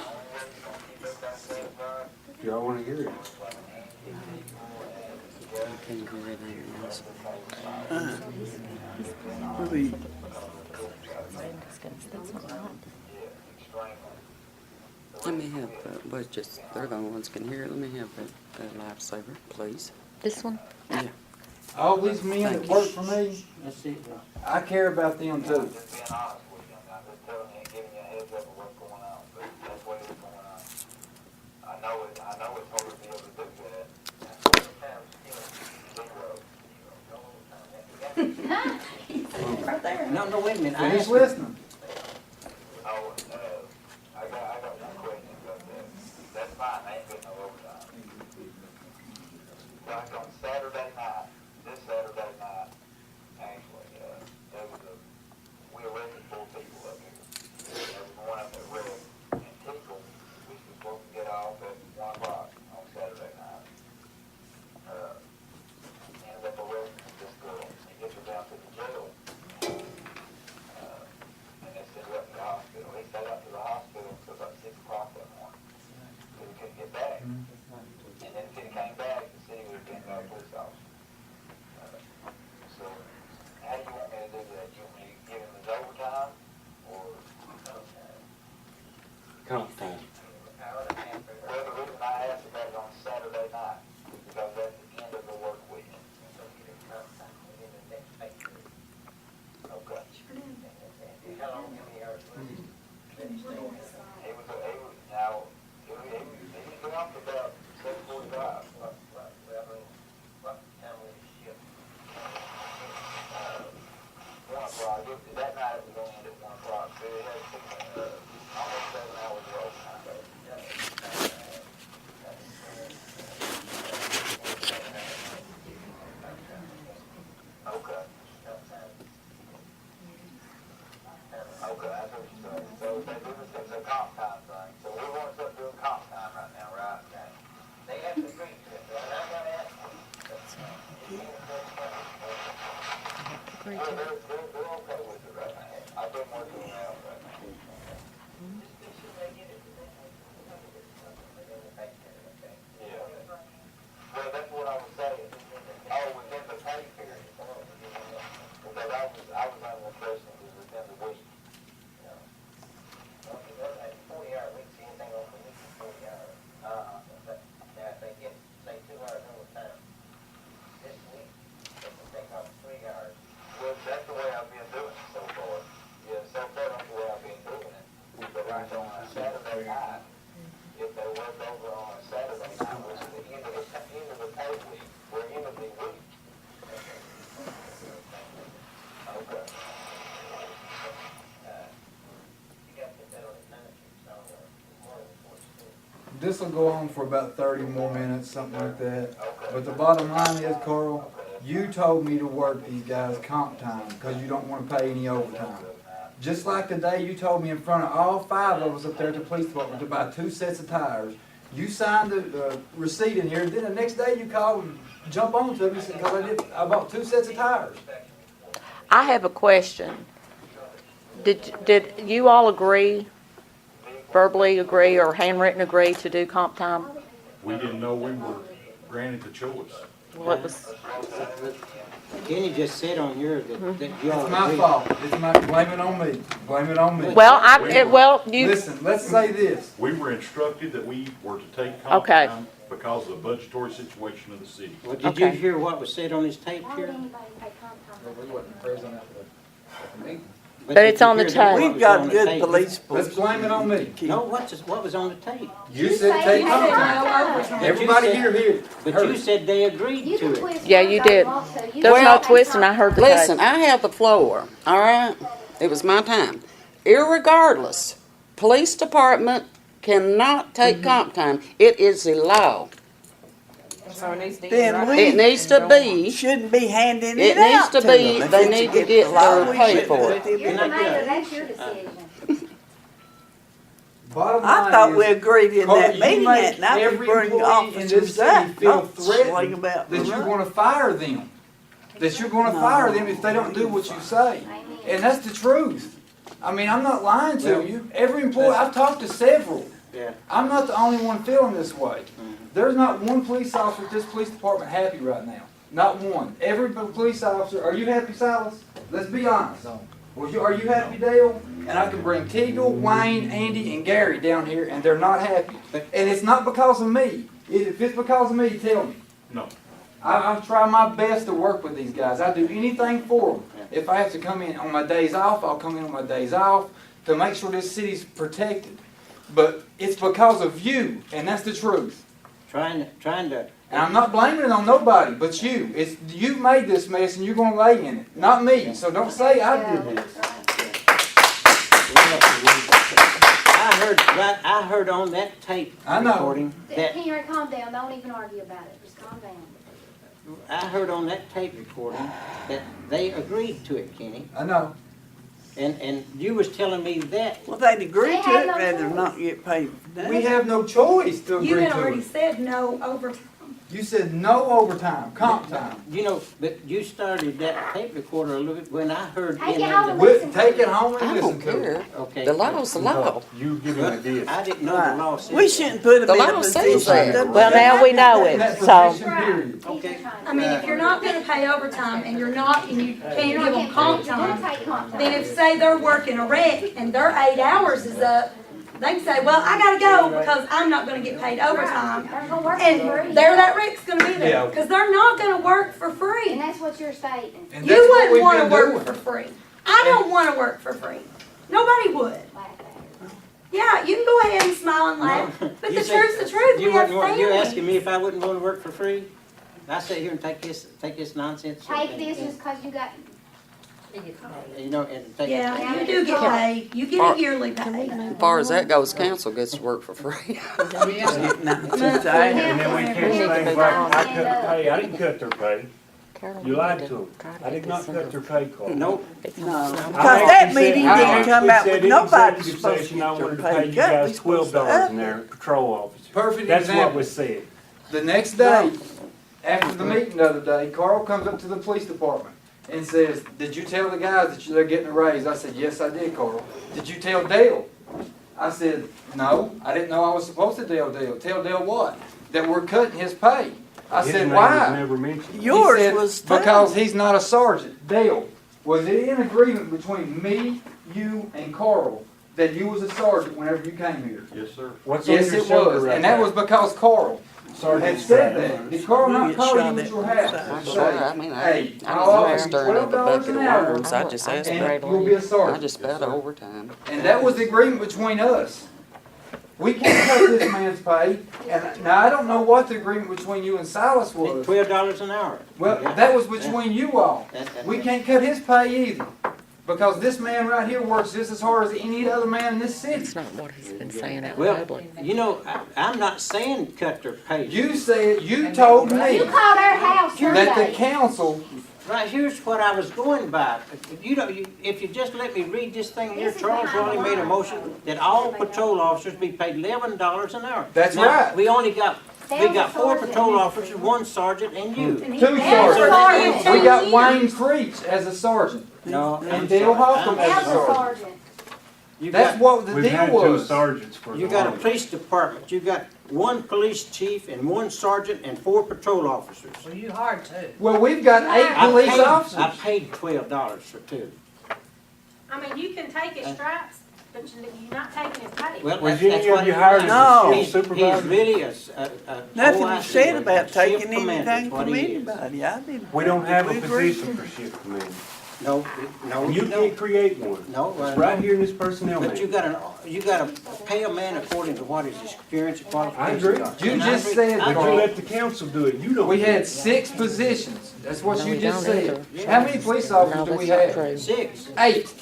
If y'all wanna hear it. I can't hear it there. We Let me have, well, just, they're the only ones can hear it. Let me have that lifesaver, please. This one? Yeah. All these men that Thank you. work for me, Let's see. I care about them too. Right there. No, wait a minute. I Finish asked you- listening. Like on Saturday night, this Saturday night, actually, there was we arrested 4 people up here. There was one of them that read in Tickle, which was supposed to get off at 1 o'clock on Saturday night. Ended up arresting this girl, and gets her down to the jail. And they sent her up to the hospital. They stayed up to the hospital until about 6 o'clock that morning. So we couldn't get back. And then if he came back, the city would have been by a police officer. So, how do you want me to do that? You want me to give him his overtime, or? Comp time. Well, the reason I asked about it on Saturday night is because that's the end of the work week. Okay. How long did he have? He got off about 7:45. That night it was going to end at 1 o'clock, so it had almost 7 hours of overtime. they're okay with it right now. I've been working around right now. Yeah. Well, that's what I was saying. Oh, within the pay period. Because I was under the impression it was within the week. Yeah. 40-hour weeks, anything over the week is 40 hours. Now, if they get, say, 2 hours overtime this week, they can take off 3 hours. Well, that's the way I've been doing it so far. Yeah, so far that's the way I've been doing it. But like on a Saturday night, if they work over on a Saturday night, which is the end of the pay week, or end of the week. Okay. You got to put that on the time sheet, so more than 42. This will go on for about 30 more minutes, something like that. But the bottom line is, Carl, you told me to work these guys comp time because you don't want to pay any overtime. Just like the day you told me in front of all 5 of us up there at the police department to buy 2 sets of tires. You signed the receipt in here, then the next day you called and jump on to me because I bought 2 sets of tires. I have a question. Did you all agree, verbally agree or handwritten agree to do comp time? We didn't know we were granted the choice. Well, it was, Kenny just said on yours that you all It's my agreed. fault. It's my, blame it on me. Blame it on me. well, you, Listen, let's say this. We were instructed that we were to take comp Okay. time because of the budgetary situation of the city. Well, did you Okay. hear what was said on his tape Why here? would anybody pay comp time? We wasn't present at the meeting. But it's did you on the hear that tape. what We've was got on the good tape? police Let's force. blame it on me. No, what was on the tape? You said take you comp said time. no. Everybody said- here, here. But heard you it. said they agreed You to can it. twist Yeah, words you out did. also. You There's can no pay twisting. comp I heard the time. Listen, I have the floor, all right? It was my time. Irregardless, police department cannot take comp time. It is a law. So it needs to. Then right we- It needs to be, Shouldn't be handing it it needs out to to be, them. If they it's need to against get the law, their we pay shouldn't for put it. them You're in the a mayor, jail. that's your decision. Bottom I line thought is, we agreed in Carl, that you meeting make that night to every bring employee in this officers city up, feel not swing threatened about that the you're law. gonna fire them. That you're gonna fire them if they don't do what you say. And that's the truth. I mean, I'm not lying to you. Every employee, I've talked to several. Yeah. I'm not the only one feeling this way. There's not one police officer at this police department happy right now. Not one. Every police officer, are you happy, Silas? Let's be honest. Are you happy, Dale? And I can bring Teagle, Wayne, Andy, and Gary down here, and they're not happy. And it's not because of me. If it's because of me, tell me. No. I try my best to work with these guys. I do anything for them. If I have to come in on my days off, I'll come in on my days off to make sure this city's protected. But it's because of you, and that's the truth. Trying to. And I'm not blaming it on nobody but you. It's you made this mess, and you're going to lay in it, not me. So don't say I did this. I heard on that tape I know. recording that Henry, calm down, don't even argue about it, just calm down. I heard on that tape recording that they agreed to it, Kenny. I know. And you was telling me that. Well, they'd agree They to had it no rather than choice. not get paid for that. We have no choice to You agree had to already it. said no overtime. You said no overtime, comp time. You know, but you started that tape recorder a little bit when I heard Take him it in home the- and We'll listen to take it it. home and I listen don't to it. care. Okay. The law's the law. You give him a this. I didn't know the law Right. said We that. shouldn't put them The in a law says position. that. to- Well, now we know In that it, so. position, period. Okay. I mean, if you're not gonna pay overtime and you're not, and you can't give them comp You're gonna time, take comp time. then if, say, they're working a wreck and their 8 hours is up, they can say, well, I gotta go because I'm not gonna get paid overtime. They're gonna work for free. And there that wreck's gonna be Yeah. there, because they're not gonna work for And free. that's what you're stating. And You that's what wouldn't we've wanna been work doing. for free. I don't wanna work for free. Nobody would. Yeah, you can go ahead and smile and laugh, but You the said- truth's the truth, we You have wouldn't want, you asking families. me if I wouldn't want to work for free? I sit here and take this nonsense. Take this just cause you got, You know, and take. Yeah, you do get paid, you get a yearly pay. As far as that goes, council gets to work for free. And then we catch things like, I cut the pay, I didn't cut their pay. You lied to them. I did not cut their pay, Carl. Nope. No, I because that actually said- meeting I didn't come actually out said with in nobody's executive supposed to session, get I their wanted to pay pay you cut. We guys supposed to $12 up in it. there, patrol officer. Perfect That's what example. was said. The next day, after the meeting the other day, Carl comes up to the police department. and says, did you tell the guys that they're getting a raise? I said, yes, I did, Carl. Did you tell Dale? I said, no, I didn't know I was supposed to tell Dale. Tell Dale what? That we're cutting his pay. I His said, name was why? never mentioned. Yours He said, was too. because he's not a sergeant. Dale, was it in agreement between me, you, and Carl that you was a sergeant whenever you came here? Yes, sir. What's on Yes, your it shoulder was, right and that there? was because Carl had Sergeant said Strap. that. Did Carl not call you at your house? I'm Say, sure, I mean, hey, I I'll offer was you stirring up a $12 bucket an of hour, worms, I just asked and about, you'll be a I sergeant. just about overtime. And that was the agreement between us. We can't cut this man's pay, and now I don't know what the agreement between you and Silas was. $12 an hour. Well, that was between you all. We can't cut his pay either, because this man right here works just as hard as any other man in this city. It's not what he's been saying out in Well, public. you know, I'm not saying cut their pay. You said, you told me You called our house that the Sunday. council, Right, here's what I was going by. If you just let me read this thing here, Charles Raleigh made a motion that all patrol officers be paid $11 an hour. That's Now, right. we got 4 patrol officers, 1 sergeant, and you. 2 sergeants. We got Wayne Creech as a sergeant, No, and Dale Holcomb as a As a sergeant. sergeant. You That's got, what the We've deal had 2 was. sergeants for you the got a longest. police department. You got 1 police chief and 1 sergeant and 4 patrol officers. Well, you hard too. Well, we've got 8 police I officers. paid $12 for 2. I mean, you can take his stripes, but you're not taking his pay. Well, Was that's any what of you he hired is. as No. a He's shift supervisor? really a Nothing OIC, was said about shift taking commander is anything what from he is. anybody. I didn't. We don't have a we agree. position for shift commander. No, You you can't don't. create one. No, It's right here in this personnel But you manual. gotta pay a man according to what his experience and qualifications agree. are. You And I just agree. said, I But you agree. let the council do it. You don't. we do had it. 6 positions. That's what No, you we just don't said. either. How many police officers No, do we that's not have? true. 6. 8.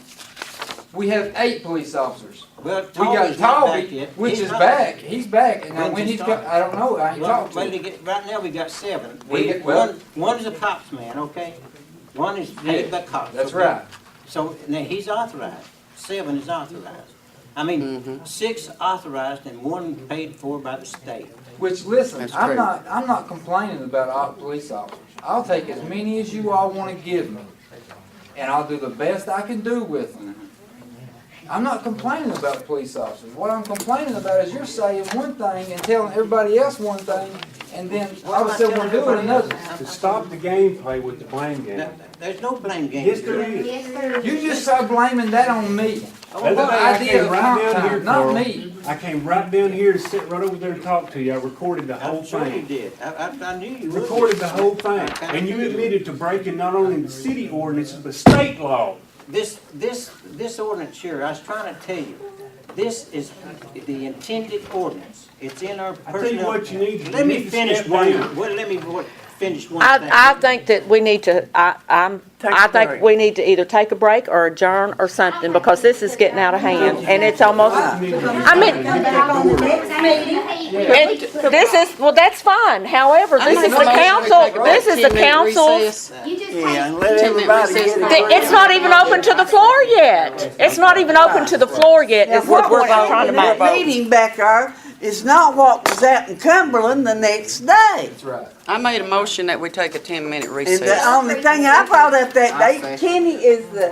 We have 8 police officers. Well, We got Toby's not back Toby, yet. which He's is not- back. He's back. And now When's when he he's start? got, I don't know. I ain't Well, talked to well, him. right now we got 7. We get- well- One is a cops man, okay? One is paid by cops. That's okay? right. So, now, he's authorized. 7 is authorized. I mean, 6 authorized and 1 paid for by the state. Which, listen, That's I'm true. not complaining about all police officers. I'll take as many as you all wanna give me. And I'll do the best I can do with them. I'm not complaining about police officers. What I'm complaining about is you're saying one thing and telling everybody else one thing, and then all of a sudden we're doing another. To stop the gameplay with the blame game. There's no blame game. Yes, there is. Yes, sir. You just start blaming that on me. The other What day I idea came of right comp down here, time, not Carl. me. I came right down here and sit right over there and talk to you. I recorded the whole I'm sure you thing. did. I knew you would. Recorded the whole thing. And you admitted to breaking not only the city ordinances, but state law. This ordinance here, I was trying to tell you, this is the intended ordinance. It's in our I tell you personnel. what you need to do. Let You me need to finish step one, down. finish one thing. I think that we need to, I think we need to either take a break or adjourn or something, because this is getting out of hand, and it's almost, I mean, and this is, well, that's fine, however, this is the council, this is the council's, You just Yeah, and take, let everybody get it. it's not even open to the floor yet. It's not even open to the floor yet, Now, is what what we're was trying to in that make. meeting back there is not what was out in Cumberland the next day. That's right. I made a motion that we take a 10-minute And recess. the only thing I brought up that day, Kenny is Do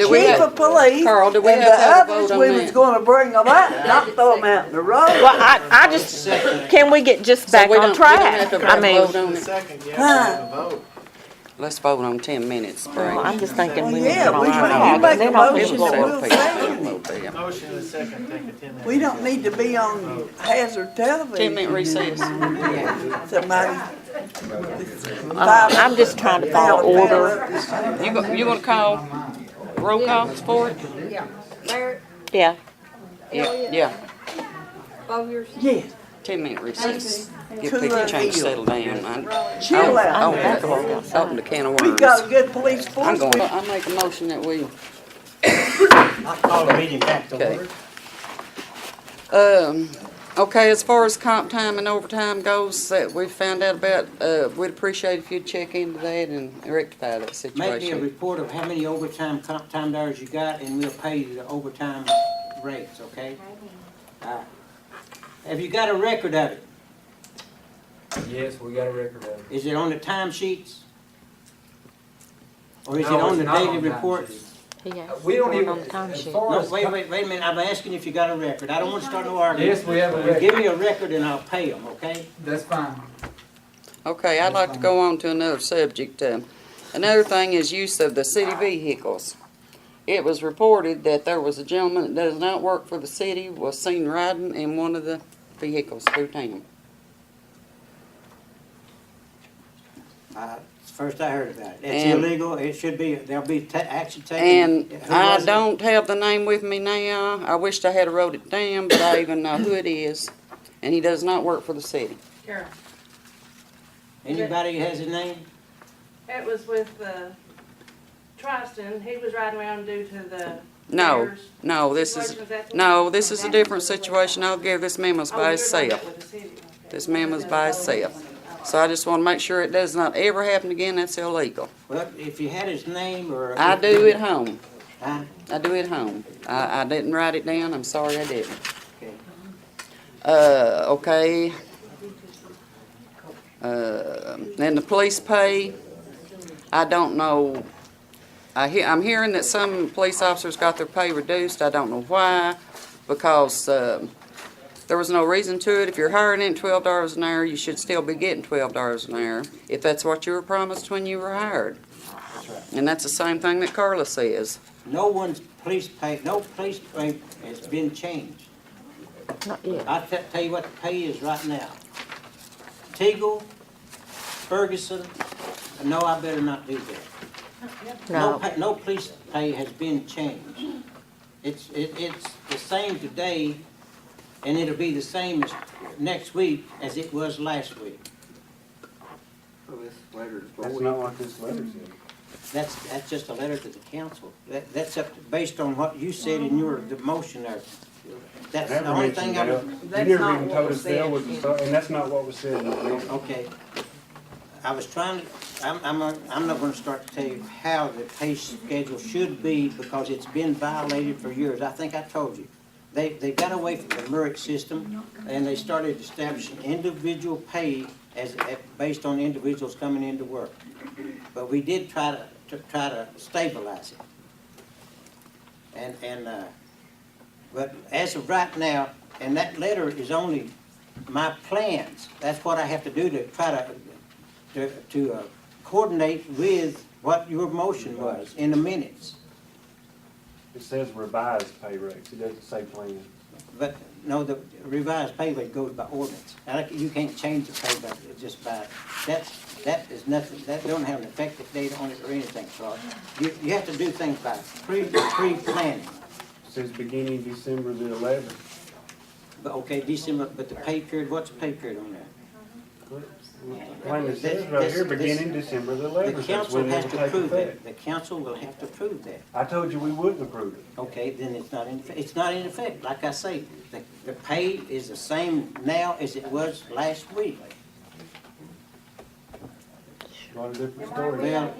we chief have- of police, Carl, do we and have to have the a others, vote on we that? was gonna bring them up, not throw them out in the road. Well, I just, can we get just So back we on don't- we don't track? have to I mean, vote on it. Second, you have to have a vote. Let's vote on 10 minutes break. well, I'm just thinking Well, we need to yeah, get on we track. make- you make and then a open the motion floor. that we'll second Motion. Motion and a second, take a 10-minute. We don't need to be on hazard television. 10-minute recess. Somebody. I'm just trying to follow order. You gonna call roll calls for it? Larry, Yeah. Yeah, Bowyers, Yes, 10-minute recess. Give Cool people a out chance to heel. settle down. chill out. Open the can of worms. We've got a good police force. I'm going, I make a motion that we, I call the meeting back to okay. order. Okay, as far as comp time and overtime goes, that we found out about, we'd appreciate if you'd check into that and rectify that Make me a situation. report of how many overtime comp time hours you got, and we'll pay you the overtime rates, okay? Have you got a record of it? Yes, we got a record of it. Is it on the time sheets? Or is it No, on it's the not daily on time report? sheet. He has We don't to even, work on the time as sheet. far No, as. wait a minute, I'm asking if you got a record. I don't want to start no argument. Yes, we have a Give record. me a record and I'll pay them, okay? That's fine. Okay, I'd like to go on to another subject. Another thing is use of the city vehicles. It was reported that there was a gentleman that does not work for the city was seen riding in one of the vehicles through town. It's the first I heard about it. It's And- illegal. It should be, there'll be action taken. And Who I was it? don't have the name with me now. I wished I had wrote it down, but I even know who it is. And he does not work for the city. Carol. Anybody has his name? It was with, Tristan, he was riding around due to the. No, mayor's no, this is, situation. Was that the no, one? this is a different situation. I'll give this man was Oh, by you're talking himself. with the city, okay. This man was by himself. So I just want to make sure it does not ever happen again. That's illegal. Well, if you had his name or. I do at home. Huh? I do at home. I didn't write it down. I'm sorry I didn't. Okay. Okay. And the police pay, I don't know. I'm hearing that some police officers got their pay reduced. I don't know why, because there was no reason to it. If you're hiring in $12 an hour, you should still be getting $12 an hour, if that's what you were promised when you were hired. That's right. And that's the same thing that Carla says. No police pay has been changed. Not yet. I'll tell you what the pay is right now. Teagle, Ferguson, no, I better not do that. No. No police pay has been changed. It's the same today, and it'll be the same as next week as it was last week. That's not what this letter said. That's just a letter to the council. That's based on what you said in the motion there. That's the Never only mentioned thing Dale. I'm, You That's never not even what told was us Dale was, said. and that's not what was said in the letter. okay. I was trying to, I'm not gonna start to tell you how the pay schedule should be because it's been violated for years. I think I told you. They got away from the merit system and they started establishing individual pay based on individuals coming into work. But we did try to stabilize it. But as of right now, and that letter is only my plans. That's what I have to do to try to coordinate with what your motion was in the minutes. It says revised pay rates, it doesn't say plan. But, no, the revised pay rate goes by ordinance. You can't change the pay by, just by, that is nothing, that don't have an effective date on it or anything, Charles. You have to do things by pre-planning. It says beginning December the 11th. But, okay, December, but the pay period, what's the pay period on that? Plan it says right here, beginning December the The 11th. That's council when has it'll to take prove effect. that. The council will have to prove that. I told you we wouldn't approve it. Okay, then it's not in effect. Like I say, the pay is the same now as it was last week. Not a different story. Well,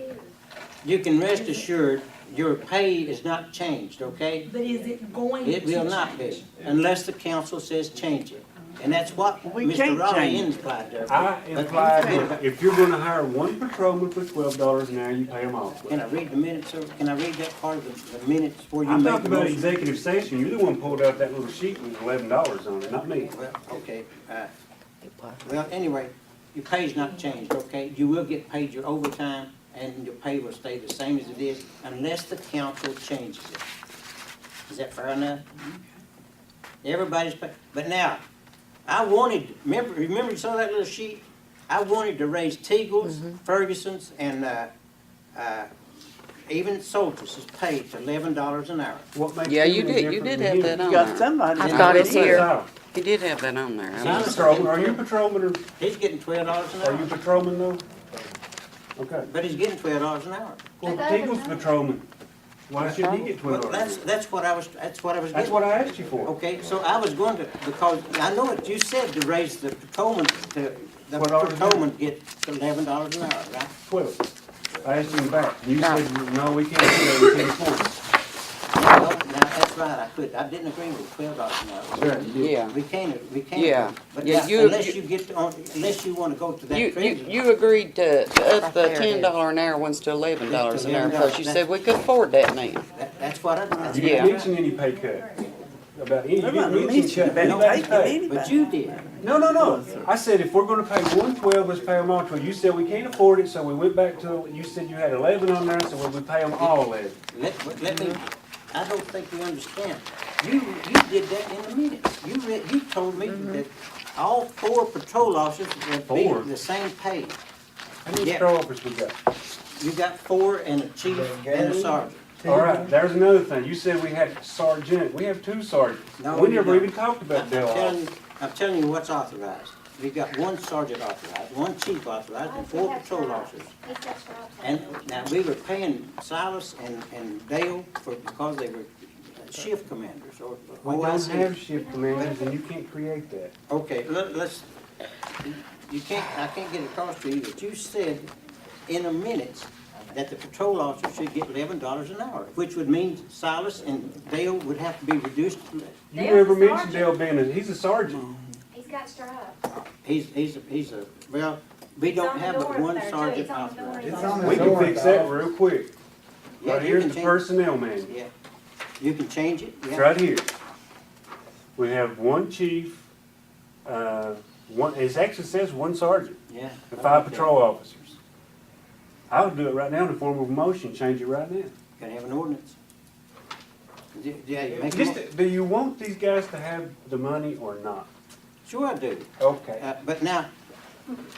you can rest assured, your pay is not changed, okay? But is it going to It will not be, unless the council says change it. And that's what We Mr. can't Raleigh change it. implied there. I But- implied that if you're gonna hire one patrolman for $12 an hour, you pay them all. Can I read the minutes, sir? Can I read that part of the minutes before you I'm make talking the about motion? executive session, you're the one pulled out that little sheet with $11 on it, not me. Well, okay, well, anyway, your pay's not changed, okay? You will get paid your overtime, and your pay will stay the same as it is, unless the council changes it. Is that fair enough? Everybody's pay, but now, I wanted, remember you saw that little sheet? I wanted to raise Teagle's, Ferguson's, and, even Soldiers' pay to $11 an hour. What makes Yeah, them you any did. You different did than have that you? on You got there. somebody. I've got it What's here. that? He did have that on there. You patrolman, are you patrolman or, He's getting $12 an are you hour, patrolman though? Okay. but he's getting $12 an hour. Well, Teagle's patrolman, why should he get Well, $12? that's what I was That's getting. what I asked you for. Okay, so I was going to, because I know what you said to raise the patrolman, the What are patrolman get $11 an hour, right? 12. I asked him back, you said, no, we can't do that, we can't afford it. Well, now, that's right, I didn't agree with $12 an hour. Sure, you did. Yeah. We can't. Yeah. But Yeah, now, you- unless you get, unless you wanna go to that You treasurer. agreed to up the Right there it is. $10 an hour ones to $11 an hour, $11. because you said we could afford that now. That's what I. You Yeah. didn't mention any pay cut. About any, you They're didn't not mention mentioning cutting about anybody's taking pay. anybody. But you did. No. I said if we're gonna pay 112, let's pay them all 12. You said we can't afford it, so we went back to, you said you had 11 on there, so we pay them all 11. Let me, I don't think you understand. You did that in a minute. You told me that all 4 patrol officers would be 4? the same pay. How many Yeah. patrol officers we got? You got 4 and a chief and a sergeant. All right, there's another thing. You said we had sergeant. We have 2 sergeants. No, We you never don't. even talked about I'm Dale. telling you what's authorized. We got 1 sergeant authorized, 1 chief authorized, and 4 patrol officers. He's got stripes. And now, we were paying Silas and Dale because they were shift commanders, or We what I don't said. have shift commanders, and you can't create that. Okay, let's, I can't get across to you that you said in a minute that the patrol officer should get $11 an hour, which would mean Silas and Dale would have to be reduced. You Dale's never a mentioned sergeant. Dale being he's a sergeant. He's got stripes. He's a, well, we It's on don't the have door but one there, too. sergeant It's on the door. authorized. It's on the We can door, fix that dog. real quick. Yeah, Right you here's can the change- personnel manual. Yeah, you can change it, It's yeah. right here. We have 1 chief, it actually says 1 sergeant, Yeah. and 5 patrol officers. I would do it right now in the form of a motion, change it right now. Can have an ordinance. Yeah, you make Just, it. do you want these guys to have the money or not? Sure I do. Okay. But now,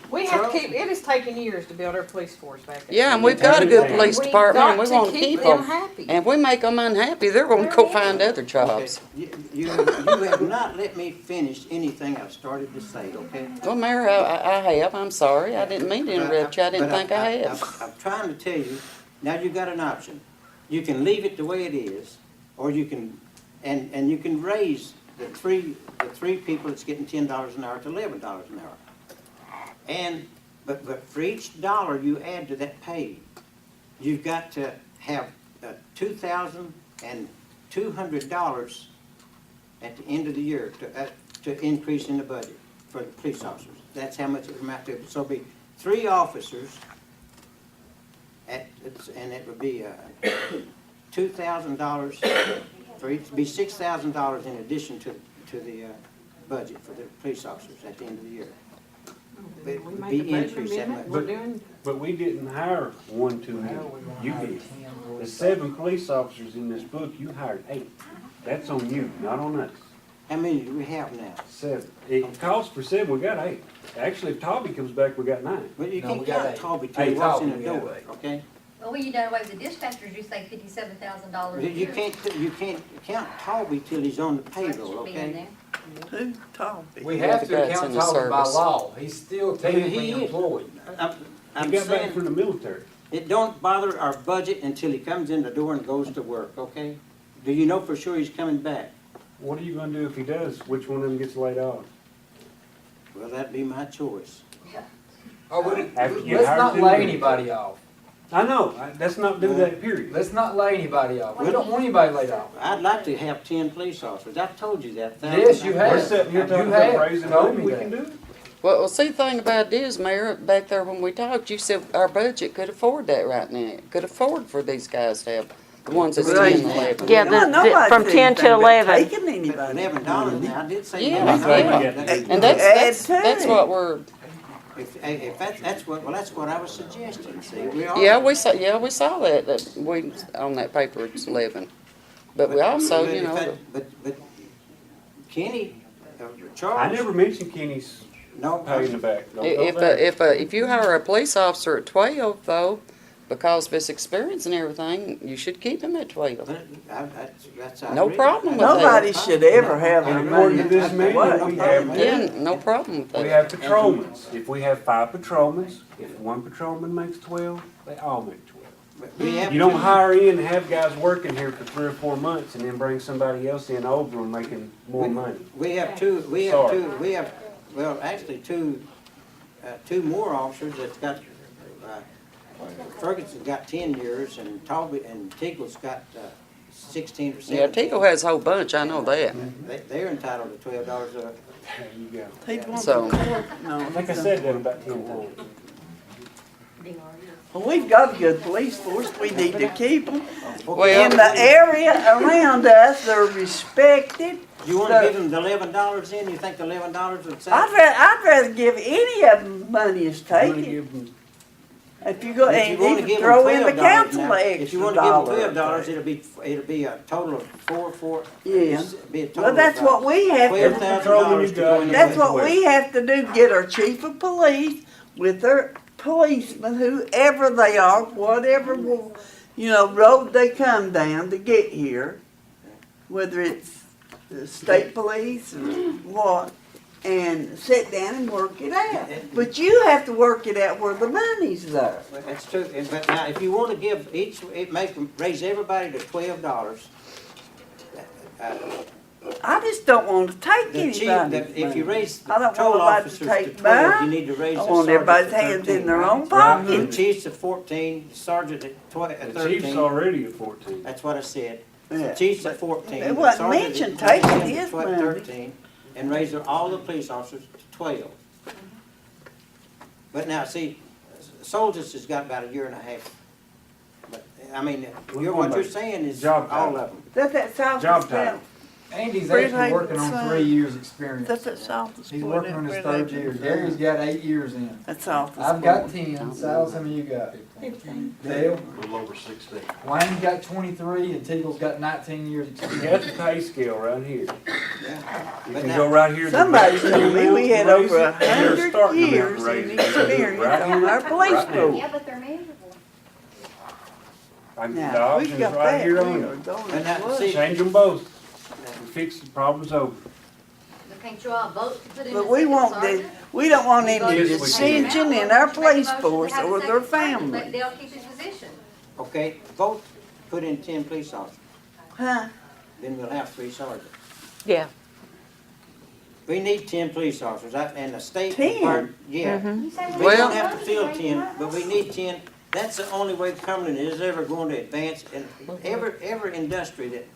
We have to keep, it has taken years to build our police force back up. Yeah, and we've got a good police We've department, and we got to want to keep them. happy. And if we make them unhappy, they're gonna go find other okay, jobs. you have not let me finish anything I've started to say, okay? Well, Mayor, I have, I'm sorry, I didn't mean to interrupt you, I didn't But think I had. I'm trying to tell you, now you've got an option. You can leave it the way it is, or you can, and you can raise the three people that's getting $10 an hour to $11 an hour. And, but for each dollar you add to that pay, you've got to have $2,200 at the end of the year to increase in the budget for the police officers. That's how much it would amount to. So it'd be 3 officers and it would be $2,000 for each, be $6,000 in addition to the budget for the police officers at the end of the year. We It would make be a budget increased that amendment, much. we're doing, But we didn't hire 1 too many. You did. The 7 police officers in this book, you hired 8. That's on you, not on us. How many do we have now? 7. It calls for 7, we got 8. Actually, if Toby comes back, we got 9. Well, you No, can't we got count 8. Toby till he walks in the door, okay? Well, when you done away with the dispatchers, you say $57,000 a You year. can't count Toby till he's on the payroll, Should be in okay? there. Who told me? We have to That's account in the Toby by service. law. He's still technically He is. employed. I'm He got back saying, from the military. it don't bother our budget until he comes in the door and goes to work, okay? Do you know for sure he's coming back? What are you gonna do if he does? Which one of them gets laid off? Well, that'd be my choice. Oh, After you let's hire not 2 lay men. anybody off. I know, let's not do that, period. Let's not lay anybody off. We don't want anybody laid off. I'd like to have 10 police officers. I've told you that. Yes, you have. We're sitting here You talking have about raising told money, me we that. can do it. Well, see, the thing about it is, Mayor, back there when we talked, you said our budget could afford that right now. Could afford for these guys to have, the ones that's Right. 10 and 11. Yeah, Nobody from said 10 to anything about 11. Taking anybody. $11 now, I did say Yeah, $11. And Add that's to what it. we're, If that's what I was suggesting, see, we are. yeah, we saw that we, on that paper, it's 11. But we also, but you if know, that- But Kenny, Charles. I never mentioned Kenny's No, pay in the back. Don't go there. if you hire a police officer at 12 though, because of his experience and everything, you should keep him at 12. That's. No agree. problem with that. Nobody should ever have a And according to this money. manual, we have Yeah, no problem with We that. have patrolmen. If we have 5 patrolmen, if 1 patrolman makes 12, they all make 12. But we have You don't two- hire in and have guys working here for 3 or 4 months and then bring somebody else in over them making more money. We have actually two more officers that's got, Ferguson's got 10 years and Talbot and Tiggle's got 16 or Yeah, 17. Tico has a whole bunch, I know that. They're entitled to $12 a, There you go. He'd want So- the court, no. I think I said that about 10 times. Well, we've got a good police force, we need to keep them. Well, In the area around us, they're respected. you wanna give them the $11 in, you think the $11 would say? I'd rather give any of them money as I'm gonna taken. give them- If you go, If and you wanna even give throw them in the $12 council now, an if you extra wanna give them dollar. $12, it'll be a total of four. Yeah. it'd be a total Well, that's of, what we have to, $12,000 to go in the that's budget. what we have to do, get our chief of police with their policemen, whoever they are, whatever, road they come down to get here, whether it's the state police or what, and sit down and work it out. But you have to work it out where the money's there. Well, that's true, but now, if you wanna give raise everybody to $12, I just don't want to take the chief, anybody's if you money. raise the I don't patrol want nobody to officers to take 12, you mine. need to raise I the want sergeant everybody's to hands in 13. their own The pocket. chief's at 14, the sergeant at The 13. chief's already at 14. That's what I said. Yeah, The chief's at but 14. it the wasn't sergeant mentioned at taking 13, his 12, money. 13, and raise all the police officers to 12. But now, see, soldiers has got about a year and a half. But, I mean, what you're saying is Job all title. of them. That's that South Job Point. title. Andy's Freehaven actually working on Sun. 3 years' experience. That's at South Point. He's working on his third year. Gary's got 8 years in. That's South. I've got 10. Sal, how many you got? 15. Dale? A little over 16. Wayne's got 23 and Teagle's got 19 years experience. That's the pay scale right here. Yeah. You But can now- go right here. to Somebody the told me we had raise over it, and they're 100 starting amount years raise in it. experience Right on here. our police Right now. force. Yeah, but they're miserable. I'm Now, Dodge we've is got right that, here we on are it. going And now, to see- Change them both. And fix the problems over. But can't you all vote to put in a But we second want the, sergeant? we don't want any Yes, we can. dissension in our Make a police motion to force have a or their second sergeant, Let family. Dale keep his position. Okay, vote, put in 10 police officers, Huh? then we'll have 3 sergeants. Yeah. We need 10 police officers, and the state 10? department, yeah. You say We Well- don't have to fill 10, but we need 10. That's the only way Cumberland is ever going to advance, and every industry that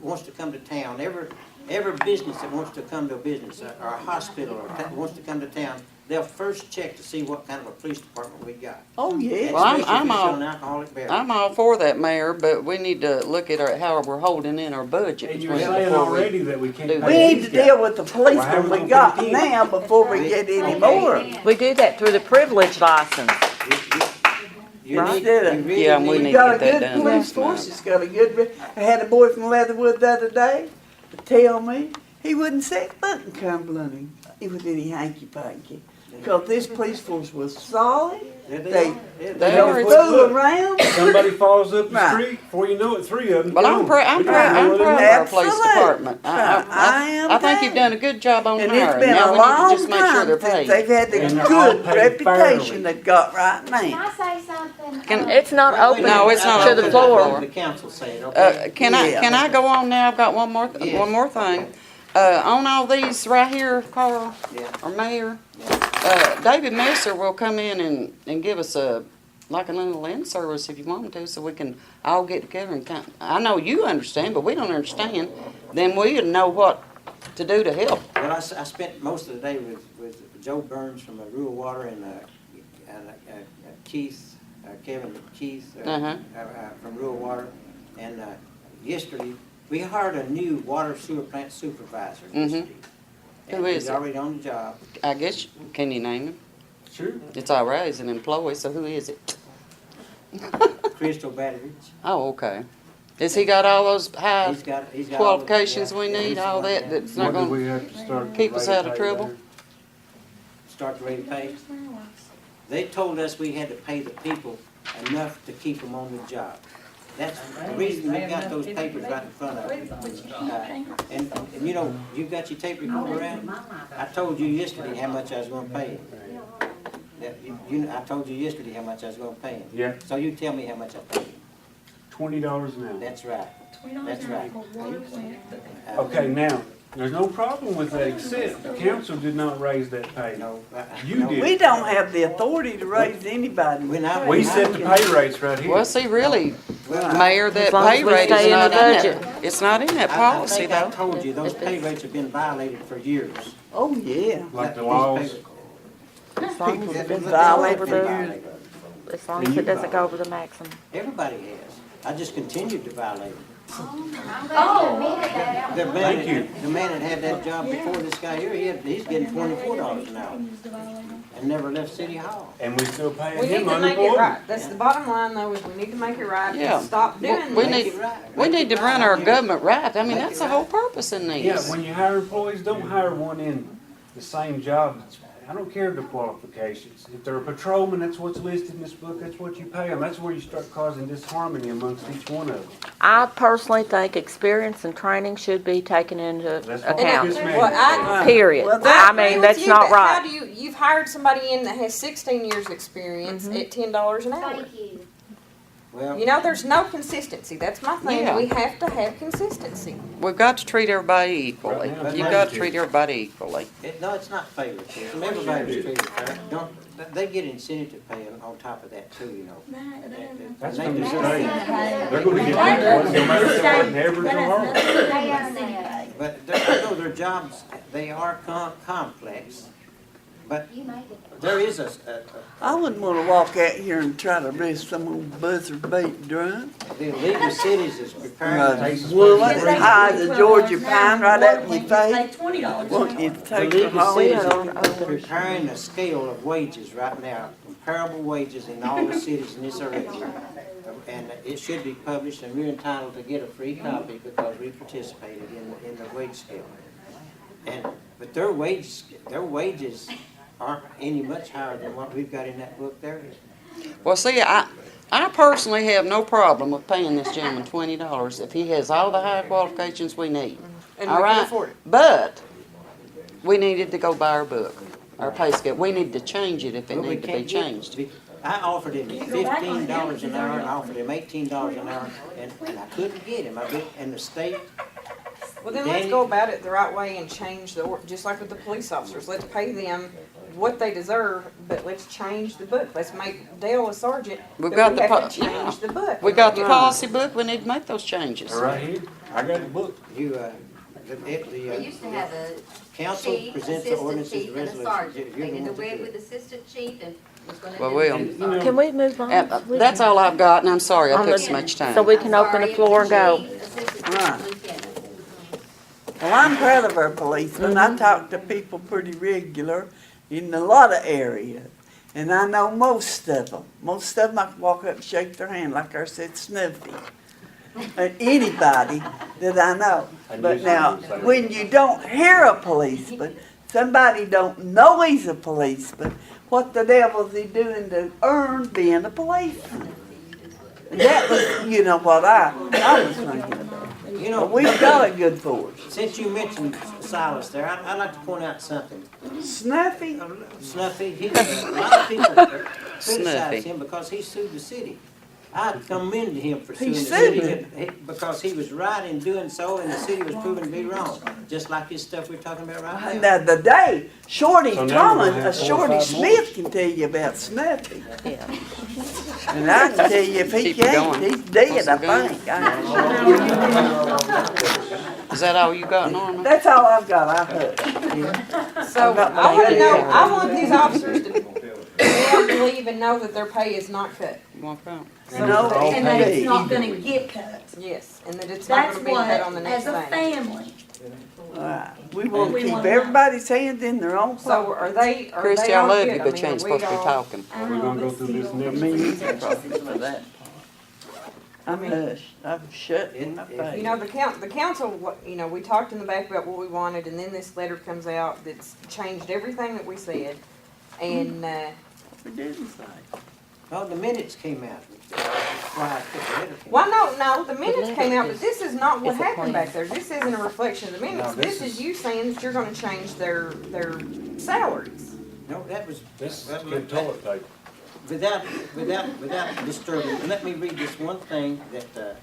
wants to come to town, every business that wants to come to a business, or a hospital, or wants to come to town, they'll first check to see what kind of a police department we got. Oh, yeah. Well, I'm Especially if it's all- an alcoholic beverage. I'm all for that, Mayor, but we need to look at how we're holding in our budget. And you're between saying before we- already that we can't do pay We need these to guys. deal with the policemen we got now before we get any more. We do that through the privilege license. You Right. need, you really Yeah, and we need. need We to got a get that good done police next force, month. it's got a good, I had a boy from Leatherwood the other day tell me he wouldn't set foot in Cumberland with any hanky-panky. Because this police force was solid, Yeah, they yeah, they don't are. fool around. Somebody falls up the Right. street, before you know it, 3 of them But I'm gone. proud, I'm We proud, don't I'm know proud of whether- our police Absolutely. department. I am I think too. you've done a good job on And it's hiring. been Now a we need to long just make sure time they're since paid. they've had the And they're all good paid reputation fairly. they've got right Can now. I say something? Can- It's not open No, it's not to the open. floor. The council said, okay? Can I go on now? I've got one more Yes. thing. On all these right here, Carl, Yeah. or Mayor, David Messer will come in and give us a little in-service if you want him to, so we can all get together and I know you understand, but we don't understand. Then we know what to do to help. Well, I spent most of the day with Joe Burns from Rural Water and Keith, Kevin Keith from Rural Water. And yesterday, we hired a new water sewer plant supervisor yesterday. Who And is he's it? already on the job. I guess, can you name him? Sure. It's all right, he's an employee, so who is it? Crystal Batteridge. Oh, okay. Has he got all those high He's got all the- qualifications yeah, we yeah, need, he's all got that, that's not What do gonna we have to start? keep us rate out of pay trouble? there? Start the rate of pay. They told us we had to pay the people enough to keep them on the job. That's the reason we got those papers right in front of us. And you know, you got your tape recorder around? I told you yesterday how much I was gonna pay him. I told you yesterday how much I was gonna pay him. Yeah, So you tell me how much I paid him. $20 an hour. That's right. That's right. Okay, now, there's no problem with that, except the council did not raise that pay. No. You no, did. We don't have the authauthority to raise anybody. When I- We set the pay rates right here. Well, see, really, Mayor, that As long as pay we rate is stay in the not in budget. that, it's not in that policy I think I though. told you, those pay rates have been violated for years. Oh, yeah. Like the These laws. As long as it doesn't go Violate over for the, years. as long as it doesn't go over the maximum. Everybody has. I just continued to violate it. I'm glad you admitted that. The man, the man that had that job before this guy here, he's getting $24 an hour and never left City Hall. And we still paying We need him to make it unemployment. right. That's the bottom line though, is we need to make it right Yeah. and stop doing We this. need, we need to run our government right. I mean, that's the whole purpose in Yeah, this. when you hire employees, don't hire one in the same job. I don't care the qualifications. If they're a patrolman, that's what's listed in this book, that's what you pay them. That's where you start causing disharmony amongst each one of them. I personally think experience and training should be taken into That's what account, this man. Well, period. Well, I agree mean, with that's you, not but How right. do you've hired somebody in that has 16 years experience at $10 an hour? Thank you. Well, You know, there's no consistency. That's my thing. Yeah. We have to have consistency. We've got to treat everybody equally. Right now, You've got to treat everybody equally. no, it's not favoritism. Everybody's treated fair. They get incentive pay on top of that too, you know. That's They from the deserve state. it. They're gonna get that one, no matter if they're working average or hard. They understand. But I know their jobs, they are complex, but You made it. there is I wouldn't wanna walk out here and try to arrest some old buzzard bait drunk. the League of Cities is preparing to take Woolin, high the Georgia pine right up in your face. $20. Want you to The take League it of home. Cities is preparing a scale of wages right now, comparable wages in all the cities in this area. And it should be published, and we're entitled to get a free copy because we participated in the wage scale. But their wages aren't any much higher than what we've got in that book there. Well, see, I personally have no problem with paying this gentleman $20 if he has all the high qualifications we need. And All we can right, afford it. but we needed to go by our book, our pay scale. We need to change it if it But we needs to be can't get- changed. I offered him $15 an hour, and I offered him $18 an hour, and I couldn't get him. And the state, Well, then let's go about it the right way and change just like with the police officers. Let's pay them what they deserve, but let's change the book. Let's make Dale a sergeant, We've but got we the have to yeah. change the book. We got the policy book, we need to make those changes. They're right here. I got the book. They used to have a council chief, presents the assistant ordinances chief, and and a resolutions. sergeant. You're They the did one to away do with it. assistant chief and was gonna Well, do we'll- the sergeant. Can we move on? That's all I've got, and I'm sorry I On took the- so much So time. we can open the floor and go. Right. Well, I'm proud of our policemen. I talk to people pretty regular in a lot of areas. And I know most of them. Most of them I can walk up and shake their hand like I said Snuffy. Anybody that I know. But now, when you don't hear a policeman, somebody don't know he's a policeman, what the devil is he doing to earn being a policeman? That was, you know, what I was thinking about. You know, We've got a good force. since you mentioned Silas there, I'd like to point out something. Snuffy? Snuffy, a lot of people criticize Snuffy. him because he sued the city. I commend him for He suing the sued city because he was right in doing so, and the city was proven to be wrong. Just like this stuff we're talking about right now. And the day, Shorty So now we're Thomas, gonna have 4 or Shorty 5 Smith can tell you about Snuffy. Yeah. And I can tell you if he Keep it can't, going. he's dead, I going. think. Is that all you got, Norma? That's all I've got, I heard. So I want to know, I want these officers to believe and know that their pay is not cut. Walk out. So No, that- And that it's not gonna get cut. Yes, and that it's not That's gonna be what, cut on the next as a thing. family, We want to We keep wanna know. everybody's hands in their own So pocket. are they Christy, I all love good? you, I but mean, you are ain't we supposed to be all- talking. I We're know, gonna go but through still. this I next mean, week. you can probably for that. I'm hushed, I'm shut in my face. You know, the council, you know, we talked in the back about what we wanted, and then this letter comes out that's changed everything that we said. And, We didn't say. Oh, the minutes came out. Why I put the letter came well, out. no, the minutes came out, but this is not what It's a happened plan. back there. This isn't a reflection of the minutes. No, this This is you saying that you're gonna change their salaries. No, that was, This that- is good toilet paper. without disturbing, let me read this one thing that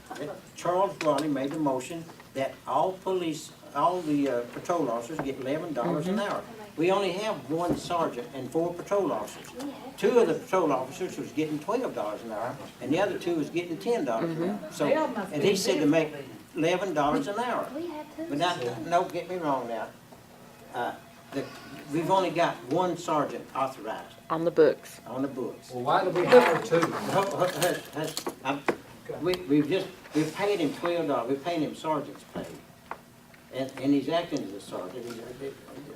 Charles Raleigh made the motion that all police all the patrol officers get $11 an hour. We only have one sergeant and 4 patrol officers. 2 of the patrol officers was getting $12 an hour, and the other 2 was getting $10 an hour. So, and he said to make $11 an hour. But now, no, get me wrong now. We've only got one sergeant authorized On the books. on the books. Well, why do we hire two? We've paid him $12, we've paid him sergeant's pay. And he's acting as a sergeant.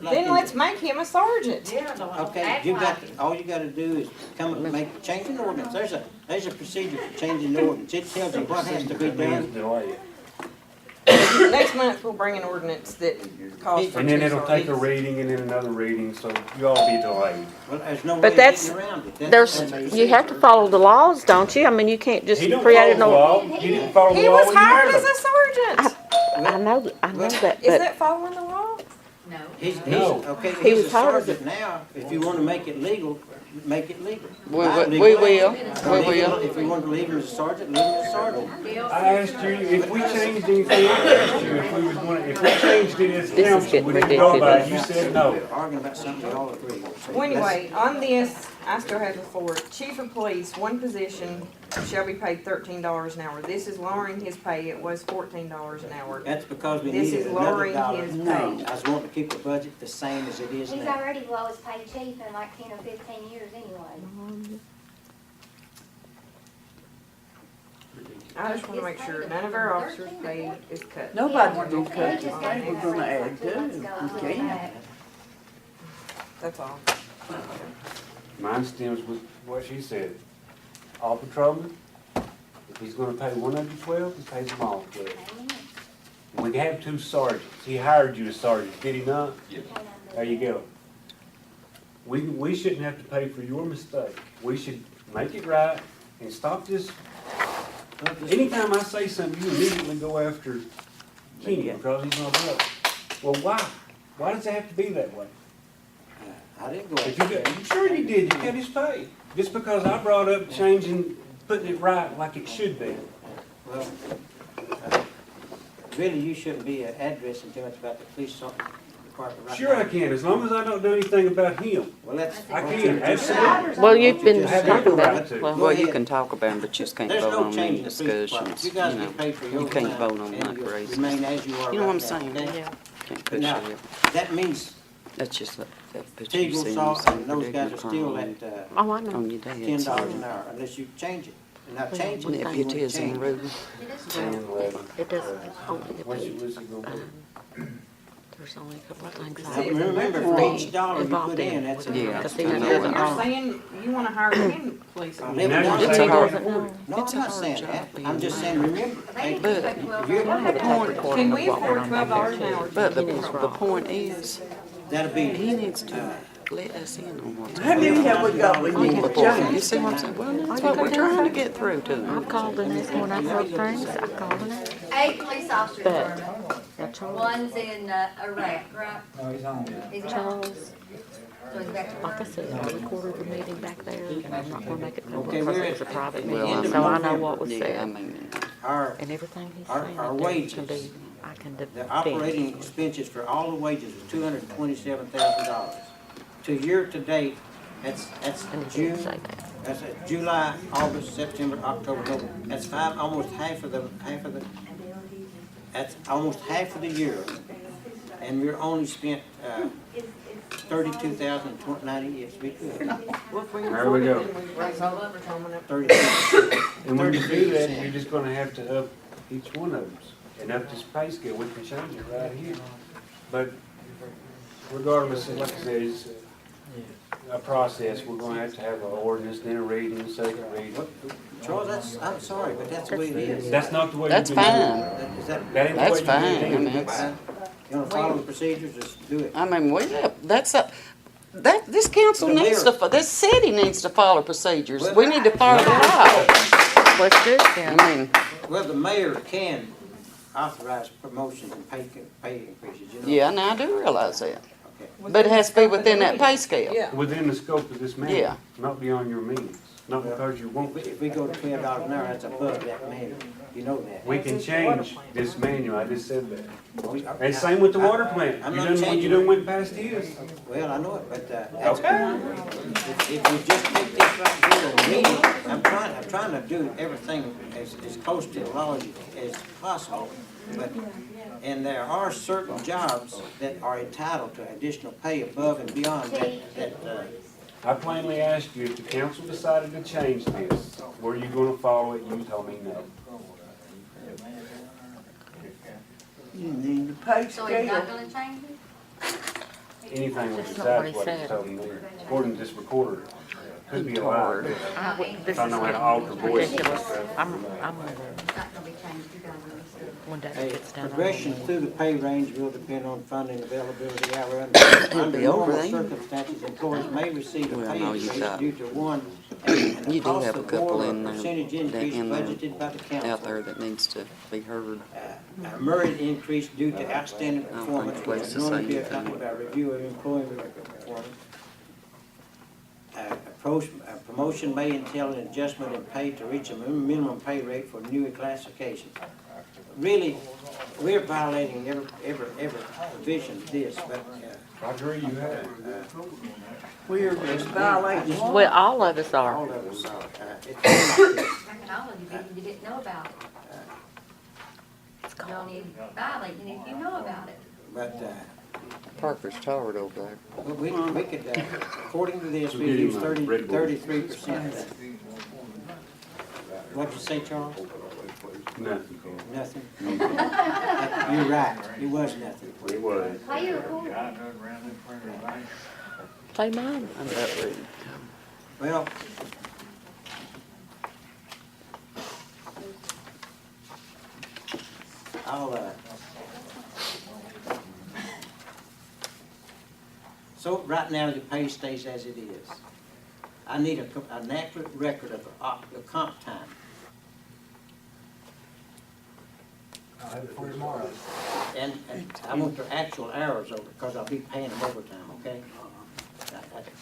Then let's make him a sergeant. Okay, all you gotta do is come and change an ordinance. There's a procedure for changing the ordinance. It tells you what has to be done. Next month, we'll bring an ordinance that calls for And then two it'll take a sergeants. reading and then another reading, so you all be delayed. Well, there's no way But of that's, getting around it. you have to follow the laws, don't you? I mean, you can't just He don't create follow an the law. law. He didn't follow the He law was when you hired hired as him. a sergeant. I know that, Is but that following the law? No. No. Okay, He he's was a hired as sergeant now. If you wanna make it legal, make it legal. We Not will. legal. We will. If you want to leave him as a sergeant, leave him as a sergeant. I asked you if we changed anything, I asked you if we was gonna, if we changed it as This is council, getting would it go by? You ridiculous. said no. We're arguing about something we all agree with. Well, anyway, on this, I still have before, chief of police, one position shall be paid $13 an hour. This is lowering his pay. It was $14 an hour. That's because we This needed is another lowering dollar. his I pay. was wanting to keep the budget the same as it is He's now. already the lowest paid chief in like 10 or 15 years anyway. I just wanna make sure none of our officers' pay is cut. Nobody's gonna He cut just the got pay, we're gonna add to it, 2 months ago. we can. That's all. Mine stems with what she said. All patrolmen, if he's gonna pay one under 12, he pays them all 12. We have 2 sergeants. He hired you as sergeant, did he not? Yes. There you go. We shouldn't have to pay for your mistake. We should make it right and stop this. Anytime I say something, you immediately go after Kenny because he's not up. Well, why? Why does it have to be that way? I didn't go If you after got, sure you did, you cut his pay. Just because I brought up changing, putting it right like it should be. Well, really, you shouldn't be addressing too much about the police department right Sure now. I can, as long as I don't do anything about him. Well, that's. I can, absolutely. well, you've been I have talking every about right it. to. Well, Well, you can talk about them, but you just can't There's vote no on change them in the police department. discussions. You guys You know, get paid for your you can't time, vote on and like you'll raises. remain as you are You know what I'm right now, saying? okay? yeah. Can't But put now, you, that means that's just that put you Teagle, in Saw, the same and those guys are predicament still on, at, Oh, I know. on your dad's. $10 an hour unless you change it. And now change it When if it you gets want to his in change it. rule. 10, 11. It doesn't, only What's it gonna be? there's only a couple of things Now, I remember, for each dollar you involved put in, in. that's a. Yeah. Because he I doesn't know have it. an You're hour. saying you wanna hire 10 police Now, officers. Now you're I'm saying not- doesn't know. No, I'm It's a not hard saying job that. being I'm just a saying, remember, hey, But if you're Can we afford $12 an hour? But the point is, that'll be. he needs to let us in on what's How many have we got we need to before. You change? see what I'm saying? Well, that's what we're trying to get through to them. I've called and asked when I've heard things, I've called and asked. 8 police officers, But- Vernon. Now, Charles, One's in Iraq, right? No, he's home. He's in Charles, So he's back to like I said, I recorded the meeting back there, and I'm not gonna make it public Okay, because we're it was a at private the Well, meeting, end of so I know November. what was Yeah, I said. mean, Our, And everything he's Our- saying, our I can wages. be, I can the defend. operating expenses for all the wages was $227,000. To year to date, that's And he June, didn't say that. that's July, August, September, October, November. That's almost half of the, that's almost half of the year. And we're only spent, 32,090, yes, we could. There we go. Raise all the overtime up. 32. And when you do that, you're just gonna have to up each one of them and up this pay scale. We can change it right here. But regardless, like I said, it's a process. We're gonna have to have an ordinance, then a reading, a second reading. Charles, I'm sorry, but that's the way it is. That's not the way that's you've been doing fine. it. Is that, That ain't the That's way you've been fine. I doing mean, it. it's, you wanna follow the procedures, just do it. I mean, this council The needs mayor- to, this city needs to follow procedures. We need to follow the law. Let's do it then. I mean, Well, the mayor can authorize promotions and pay increases, you know? yeah, now I do realize that. Okay. But it has to be within that pay scale. Yeah. Within the scope of this matter. Yeah. Not beyond your means. Not because you won't. If we go to $12 an hour, that's above that measure. You know that. We can change this manual, I just said that. Well, And same with the water plant. I'm You not done, changing you done it. went past his. Well, I know it, but, that's, Okay. if you just take this right here and read it, I'm trying to do everything as close to the law as possible. But, and there are certain jobs that are entitled to additional pay above and beyond that, I plainly asked you if the council decided to change this, were you gonna follow it? You told me no. You need the pay So you're not scale. gonna change it? Anything we That's not decide what is he what you said. told me. According to this recorder, could be a lie. Retard. If I know how to alter voice and Ridiculous. stuff. I'm It's not gonna be changed, you guys understand. when Dad a gets down. progression through the pay range will depend on funding availability. However, under be over normal there. circumstances, employees may receive a Well, I pay know you increase got- due to one, an You do across have the a couple board in there, percentage increase in there, budgeted by the council. out there that needs to be heard. A merit increase due to outstanding I don't performance, think which Wes is is normally be saying accompanied by anything. review of employee performance. A promotion may entail an adjustment in pay to reach a minimum pay rate for new classifications. Really, we're violating every provision of this, but, I agree, you have. We're violating law. Well, all of us all are. of us are, it's, Reckon all of you didn't know about it. Y'all need violating if you know about it. but, Parker's tired over there. we could, according to this, we We'll get use him a Red Bull. 33%. What'd you say, Charles? Nothing. Nothing? You're right, it was nothing. It was. Play your recorder. Play mine. I'm about ready. Well, so right now, the pay stays as it is. I need an accurate record of the comp time. I'll have it for you tomorrow. And I want the actual hours over, because I'll be paying them overtime, okay?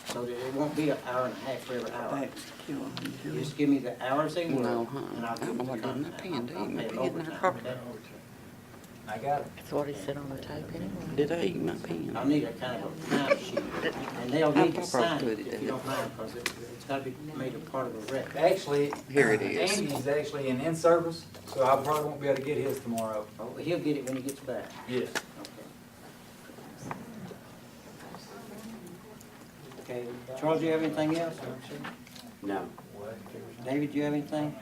So that it won't be an hour and a half for every hour. That's killing me, You Julie. just give me the hours they work, No, huh? and I'll I give don't you know the what done comp that time. pen, do I'll you? pay it Maybe hitting her overtime, property. okay? I got it. That's what he said on the tape anyway. Did I eat my pen? I'll need a kind of a time sheet, and they'll I'll need to sign probably it put it if you don't mind, because it's gotta be made a part of a record. Actually, Here it is. Andy's actually in service, so I probably won't be able to get his tomorrow. Oh, he'll get it when he gets back. Yes. Okay, Charles, do you have anything else? No. David, do you have anything?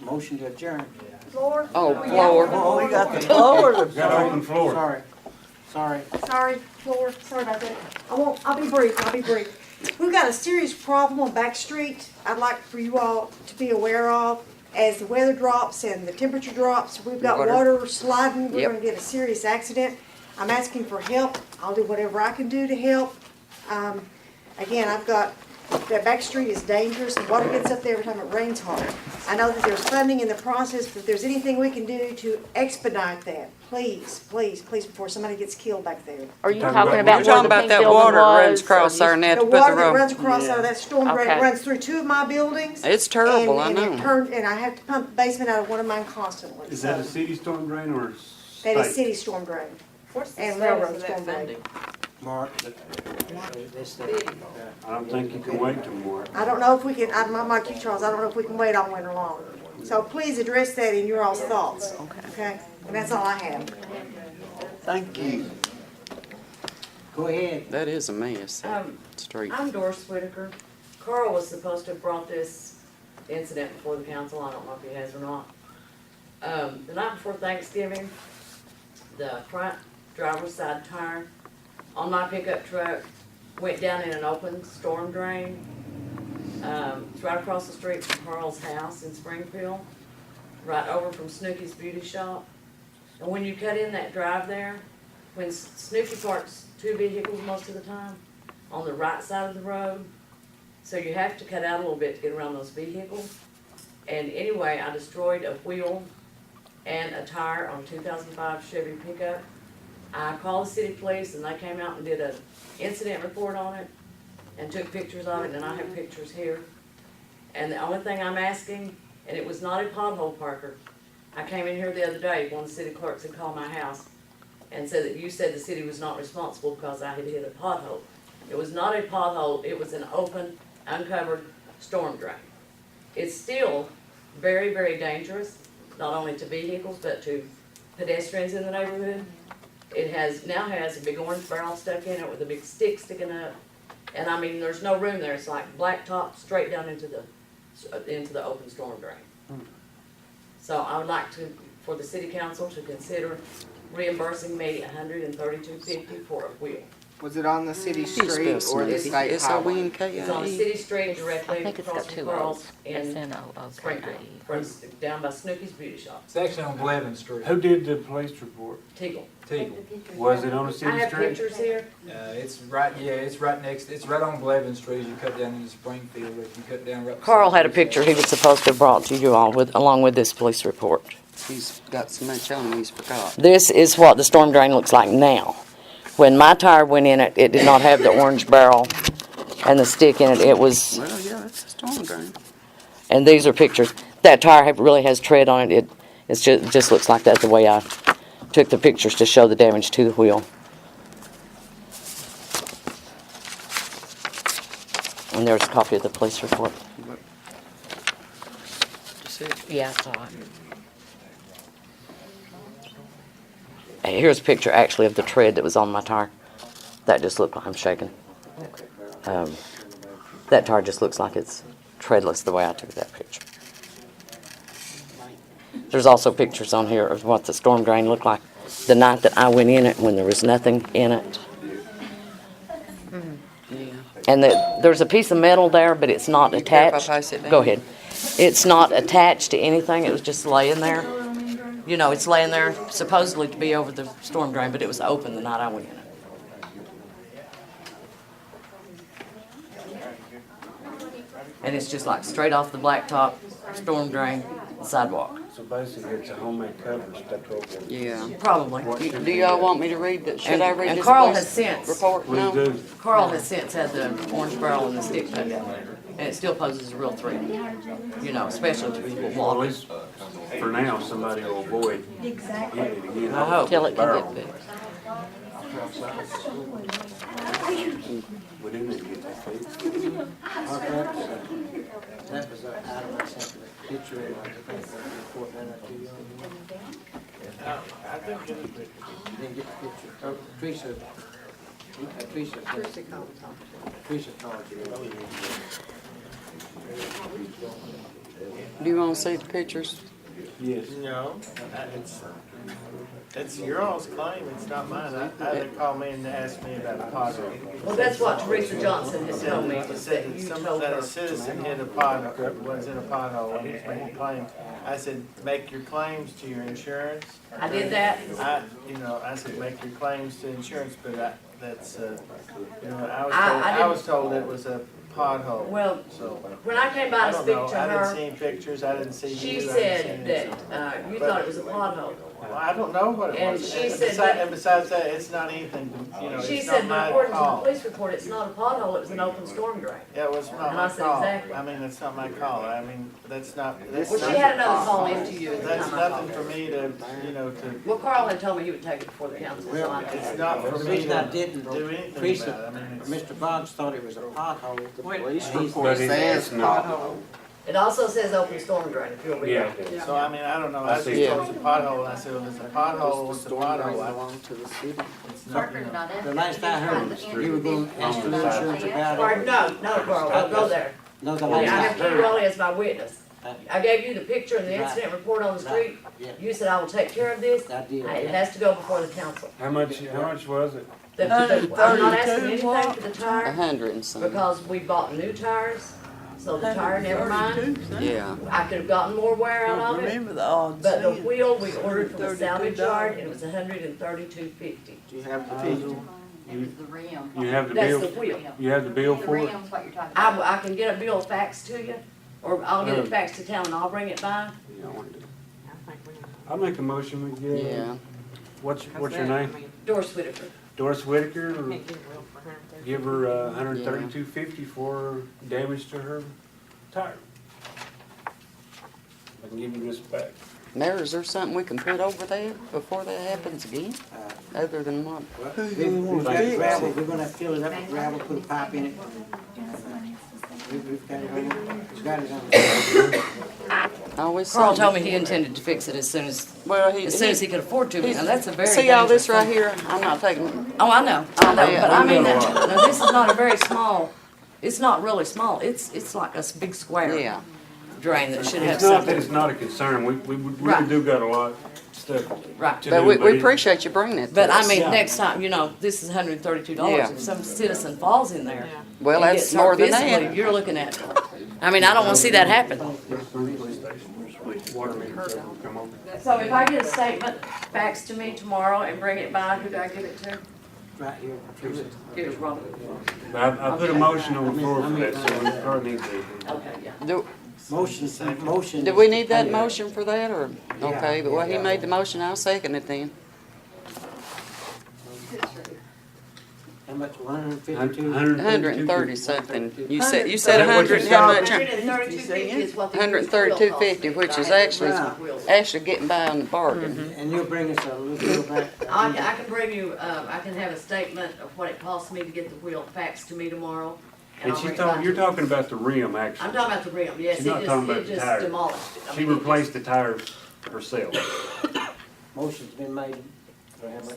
Motion to adjourn. Floor? Oh, floor. Oh, we got the floor. Got open floor. Sorry. Sorry, floor, sorry about that. I'll be brief. We've got a serious problem on Back Street I'd like for you all to be aware of. As the weather drops and the temperature drops, we've got water sliding, we're Yep. gonna get a serious accident. I'm asking for help, I'll do whatever I can do to help. Again, that Back Street is dangerous, the water gets up there every time it rains hard. I know that there's funding in the process, but if there's anything we can do to expedite that, please, before somebody gets killed back there. Are you Talking talking about- about You're talking where the about pink that building water that runs was, across or there and they have The to put the water that road. runs across out of that storm drain, Okay. runs through two of my buildings. It's terrible, I and it know. turned, and I have to pump the basement out of one of mine constantly. Is that a So, city storm drain or state? that is city storm drain. What's the And status railroad of that storm drain. funding? Mark, I don't think you can wait till March. I don't know if we can, I'm like you, Charles, I don't know if we can wait all winter long. So please address that in your all's thoughts, okay? And that's all I have. Thank you. go ahead. That is a mess, that street. I'm Doris Whitaker. Carl was supposed to have brought this incident before the council, I don't know if he has or not. The night before Thanksgiving, the front driver's side tire on my pickup truck went down in an open storm drain. It's right across the street from Carl's house in Springfield, right over from Snooky's Beauty Shop. And when you cut in that drive there, when Snooky parks two vehicles most of the time on the right side of the road, so you have to cut out a little bit to get around those vehicles. And anyway, I destroyed a wheel and a tire on a 2005 Chevy pickup. I called the city police and they came out and did an incident report on it and took pictures of it, and I have pictures here. And the only thing I'm asking and it was not a pothole, Parker. I came in here the other day, one of the city clerks had called my house and said that you said the city was not responsible because I had hit a pothole. It was not a pothole, it was an open, uncovered storm drain. It's still very, very dangerous, not only to vehicles, but to pedestrians in the neighborhood. It now has a big orange barrel stuck in it with a big stick sticking up. And I mean, there's no room there, it's like blacktop straight down into the open storm drain. So I would like for the city council to consider reimbursing me $132.50 for a wheel. Was it on the city street or the state highway? It's on the S-O-N-K-I-E. city street I directly think it's across got from 2 Carl's O's. in S-N-O-O-K-I-E. Springfield, down by Snooky's Beauty Shop. It's actually on Blevin Street. Who did the police report? Teagle. Teagle. Was it on the I city have street? pictures here. It's right on Blevin Street as you cut down into Springfield, if you cut down right. Carl had a picture he was supposed to have brought to you all along with this police report. He's got so much on him, he's forgot. This is what the storm drain looks like now. When my tire went in it, it did not have the orange barrel and the stick in it. It was, Well, yeah, that's a storm drain. and these are pictures. That tire really has tread on it. It just looks like that the way I took the pictures to show the damage to the wheel. And there's a copy of the police report. Yeah, I saw it. Hey, here's a picture actually of the tread that was on my tire. That just looked like I'm shaking. That tire just looks like it's treadless the way I took that picture. There's also pictures on here of what the storm drain looked like the night that I went in it when there was nothing in it. And there's a piece of metal there, but it's not You care if I attached. pass it down? Go ahead. It's not attached to anything. It was just laying there. You know, it's laying there supposedly to be over the storm drain, but it was open the night I went in it. And it's just like straight off the blacktop, storm drain, sidewalk. So basically, it's a homemade cover stuck over it. Yeah. Probably. Do y'all want me to read that? Should I read And this Carl police has since- report? We No? do. Carl has since had the orange barrel and the stick put down there. And it still poses a real threat, you know, especially to people Well, at walking. least for now, somebody will avoid hitting it again. I hope. Till it can Barrel. get fixed. We do need to get that fixed. That was an item I sent the picture of, I think, report that to you. I didn't get a picture. You didn't get the picture. Oh, Teresa called you. Do you want to see the pictures? Yes. No, it's your all's claim, it's not mine. They called me and asked me about a pothole. Well, that's what Teresa Johnson has told me, It was said that that you some, told that her. a citizen hit a pothole, was in a pothole, and he's making a claim. I said, make your claims to your insurance. I did that. I said, make your claims to insurance, but that's, I I was told it was a pothole. Well, So, when I came by I to don't speak know, to I didn't her, see any pictures, I didn't see you. she I didn't said see anything. that, you thought it was a pothole. Well, I don't know what it And was. she said that- And besides that, it's not anything, She it's said, not but my according to the call. police report, it's not a pothole, it was an open storm drain. Yeah, it was not And my I said, call. exactly. I mean, it's not my call. I mean, that's not. Well, she had another call into you at the That's time I nothing called. for me to, to. Well, Carl had told me he would take it before the council, so I. It's not for The me reason I to didn't, do anything Teresa, about it. I mean, it's. Mr. Boggs thought it was a pothole. The police Report says pothole. It also says open storm drain, if you'll read it. So, I mean, I don't know. I just see. told it's a pothole, and I said, well, it's a pothole, it's a pothole. belong to the city. It's not, you know. The last I heard, you were going to ask for insurance about Or, it. no, Carl, don't go there. No, the I last I have you heard. only as my witness. I gave you the picture and the incident report on the street. Yeah. You said, I will take care of this. I did. It has to go before the council. How much was it? I'm not asking anything for the tire 100 and some. because we bought new tires, so the tire, never mind. Yeah. I could have gotten more wear out of it, Remember the odds. but the wheel we ordered from the salvage yard and it was $132.50. Do you have the picture? It was the rim. You have the That's bill? the wheel. You have the bill The for it? rim's what you're talking about. I can get a bill faxed to you, or I'll get it faxed to town and I'll bring it by. I'll make a motion we get. Yeah. What's your name? Doris Whitaker. Doris Whitaker, or give her $132.50 for damage to her tire. I can give you this back. Mayor, is there something we can put over there before that happens again, other than what? We've got gravel, we're gonna fill it up with gravel, put a pipe in it. We've got it on, we've got it on. Always Carl something. told me he intended to fix it as soon as Well, he could afford to. Now, that's a very See all this dangerous right here? I'm not taking, Oh, I know, yeah. but I mean, now, this is not a very small, it's not really small, it's like a big square yeah. drain that should have It's not that something. it's not a concern, we really Right. do got a lot of stuff Right. to But do, we it- appreciate you bringing it to But I us. mean, Yeah. next time, you know, this is $132, Yeah. if some citizen falls in there Well, and that's gets more hurt than physically, that. you're looking at, I mean, I don't wanna see that happen. Water meter will come over. So if I get a statement faxed to me tomorrow and bring it by, who do I give it to? Right here. Give it to Robert. But I put a motion on the floor for that, so we probably need to. Okay, yeah. Motion. Do we need that motion for that, or, okay, but well, he made the motion, I'll second it then. How much, 152? 130 something. You said a Is that what hundred, you how said? much? $132.50 is what the wheel cost 132.50, me. which is Right. actually getting by on the bargain. And you'll bring us a little back. I can bring you, I can have a statement of what it costs me to get the wheel faxed to me tomorrow. And I'll she's bring it back talking, you're to you. talking about the rim, actually. I'm talking about the rim, yes, She's not talking about it the just tire. demolished it. I She mean, it replaced the tires herself. Motion's been made. For how much?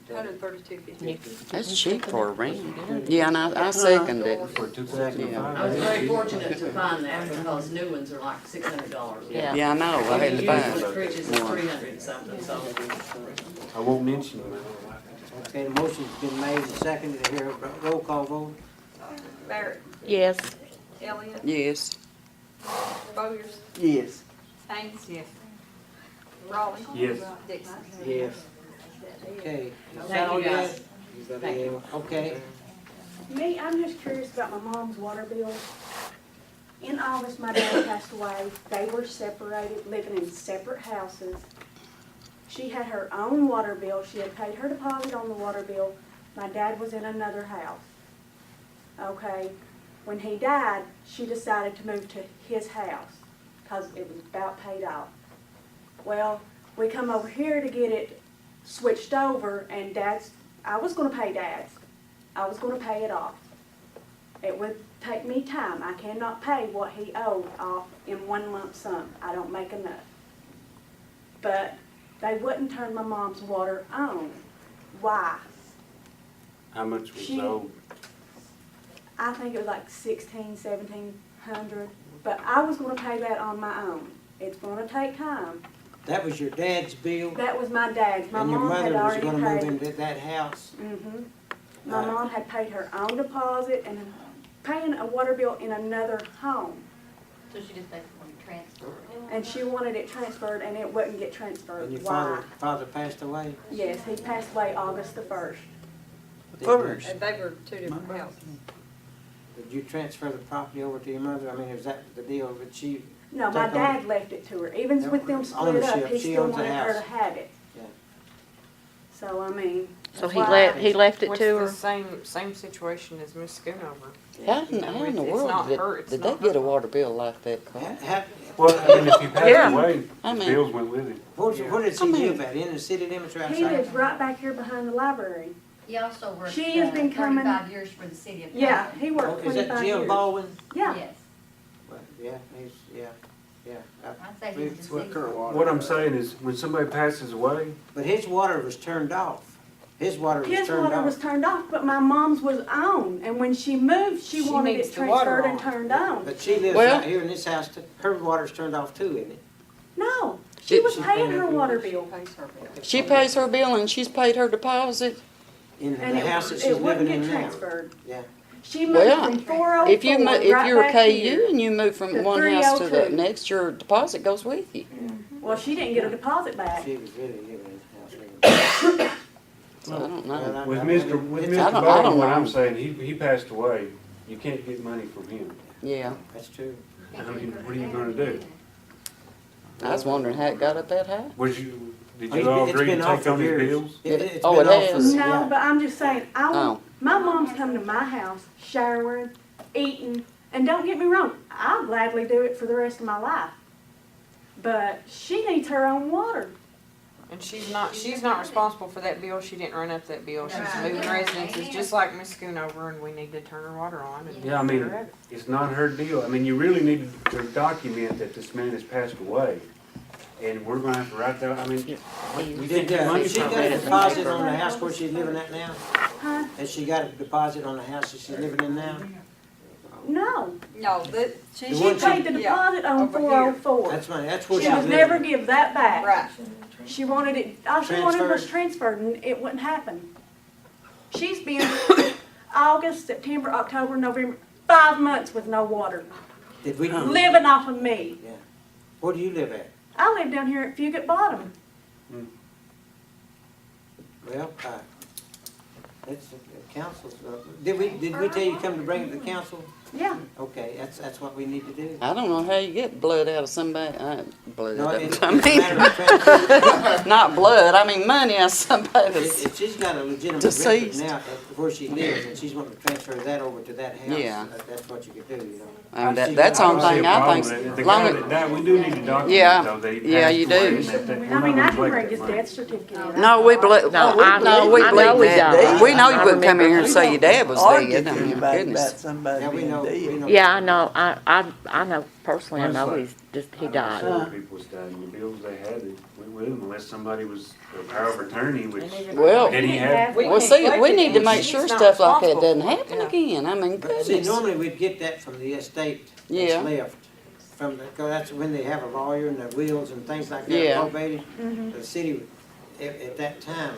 $132.50. That's cheap for a ring. Yeah, and I second it. For 2005. I was very fortunate to find that because new ones are like $600. Yeah. Yeah, I know, I had to buy Usually it. Creech's is 300 and something, so. I won't mention them. Okay, the motion's been made and seconded. Here, roll call vote. Barrett, Yes. Elliott, Yes. Boyers, Yes. Haynes. Yes. Raleigh. Yes. Dixon. Yes. Okay. Is that Thank all you, guys. had? Thank you. Okay. Me, I'm just curious about my mom's water bill. In August, my dad passed away. They were separated, living in separate houses. She had her own water bill. She had paid her deposit on the water bill. My dad was in another house. Okay, when he died, she decided to move to his house because it was about paid off. Well, we come over here to get it switched over, and I was gonna pay Dad's. I was gonna pay it off. It would take me time. I cannot pay what he owed off in one lump sum. I don't make enough. But they wouldn't turn my mom's water on. Why? How much was She- owed? I think it was like 1,700, but I was gonna pay that on my own. It's gonna take time. That was your dad's bill? That was my dad's. My And your mom had mother was already gonna move paid. into that house? Mm-hmm. My mom had paid her own deposit and paying a water bill in another home. So she just basically wanted to transfer it. And she wanted it transferred and it wouldn't get transferred. And your Why? father passed away? Yes, he passed away August the 1st. And they were two different houses. Did you transfer the property over to your mother? I mean, is that the deal that she? No, my took on- dad left it to her. Even with them split up, Ownership, he she still owns the wanted her to house. have it. Yeah. So, I mean. So that's he why- he left it Which to is her? the same situation as Miss Schoonover. How in the It's world not her, it's did they not get a her. water bill like that, Carl? Well, I mean, if he passed Yeah. away, I the mean- bills went with him. Where does he live at? In the city limits or He outside? lives right back here behind the library. He also worked She has been coming- 35 years for the city of Yeah, Cumberland. he Oh, worked is that 25 Jim years. Baldwin? Yeah. Yes. Well, yeah, he's, yeah. I'd say he's It's deceased. What I'm saying is, when somebody passes away, But his water was turned off. His water was His turned water was off. turned off, but my mom's was on, and when she moved, she wanted needs it the water transferred and on. turned on. But she lives Well- out here in this house, her water's turned off too, isn't it? No, she was She paying paid her her water bills. bill. She pays her bill and she's paid her deposit. In And the house that it she's wouldn't living get in now. transferred. Yeah. She moved Well, from 404 if you if right you're a back KU here. and you move from to one house to the 302. next, your deposit goes with you. Well, she didn't get her deposit back. She was really living in his house. So I don't know. Well, with I Mr. mean, With it's- Mr. I don't Baldwin, what know. I'm saying, he passed away. You can't get money from him. Yeah, That's true. I mean, what are you gonna do? I was wondering how it got up that high. Did you all It's agree to been off take for on his years. bills? It's Oh, been it off for- has? No, yeah. but I'm just saying, Oh. my mom's come to my house, showering, eating, and don't get me wrong, I'll gladly do it for the rest of my life. but she needs her own water. And she's not responsible for that bill, she didn't run up that bill, she's moving residences, just like Miss Schoonover, and we need to turn her water on and. Yeah, I let mean, her have it. it's not her deal. I mean, you really need to document that this man has passed away. And we're gonna have to write that, I mean, we Did, can't get money she from got a it. deposit on the house where she's living at now? Huh? Has she got a deposit on the house that she's living in now? No, No, she one paid the deposit on over here. 404. That's where she's She was living. never give that back. Right. She wanted it, all she wanted was transferred, and it wouldn't happen. She's been August, September, October, November, 5 months with no water, Did we? living off of me. Yeah. Where do you live at? I live down here at Fugit Bottom. Well, it's the council's, did we tell you to come to bring it to the council? Yeah. Okay, that's what we need to do. I don't know how you get blood out of somebody, blood No, out it's of, I a matter of mean, not blood, I mean money out of somebody that's, If she's got a legitimate record deceased. now at where she lives, and she's wanting to transfer that over to that house, Yeah. That's what you could do, you know. I mean, that's the only thing I think. The Long guy as- that died, we do need to document Yeah. though, that he Yeah, passed you away do. and that we're I not mean, gonna I can collect bring that his money. death certificate in. No, we believe, No, we I know believe he that. died. We know you I wouldn't come in here and remember. say your dad was Argue dead, I to mean, anybody about goodness. somebody Yeah, we know, being we dead. know. Yeah, I know, I know personally, I know he's just, he died. Some people was dying, the bills they had, we wouldn't unless somebody was a power of attorney, which, Well, and he had, well, see, we need to make sure stuff like that doesn't happen again, I mean, But see, goodness. normally we'd get that from the estate Yeah. that's left. From the, cause that's when they have a lawyer and the wills and things like that Yeah. probated. The city, at that time,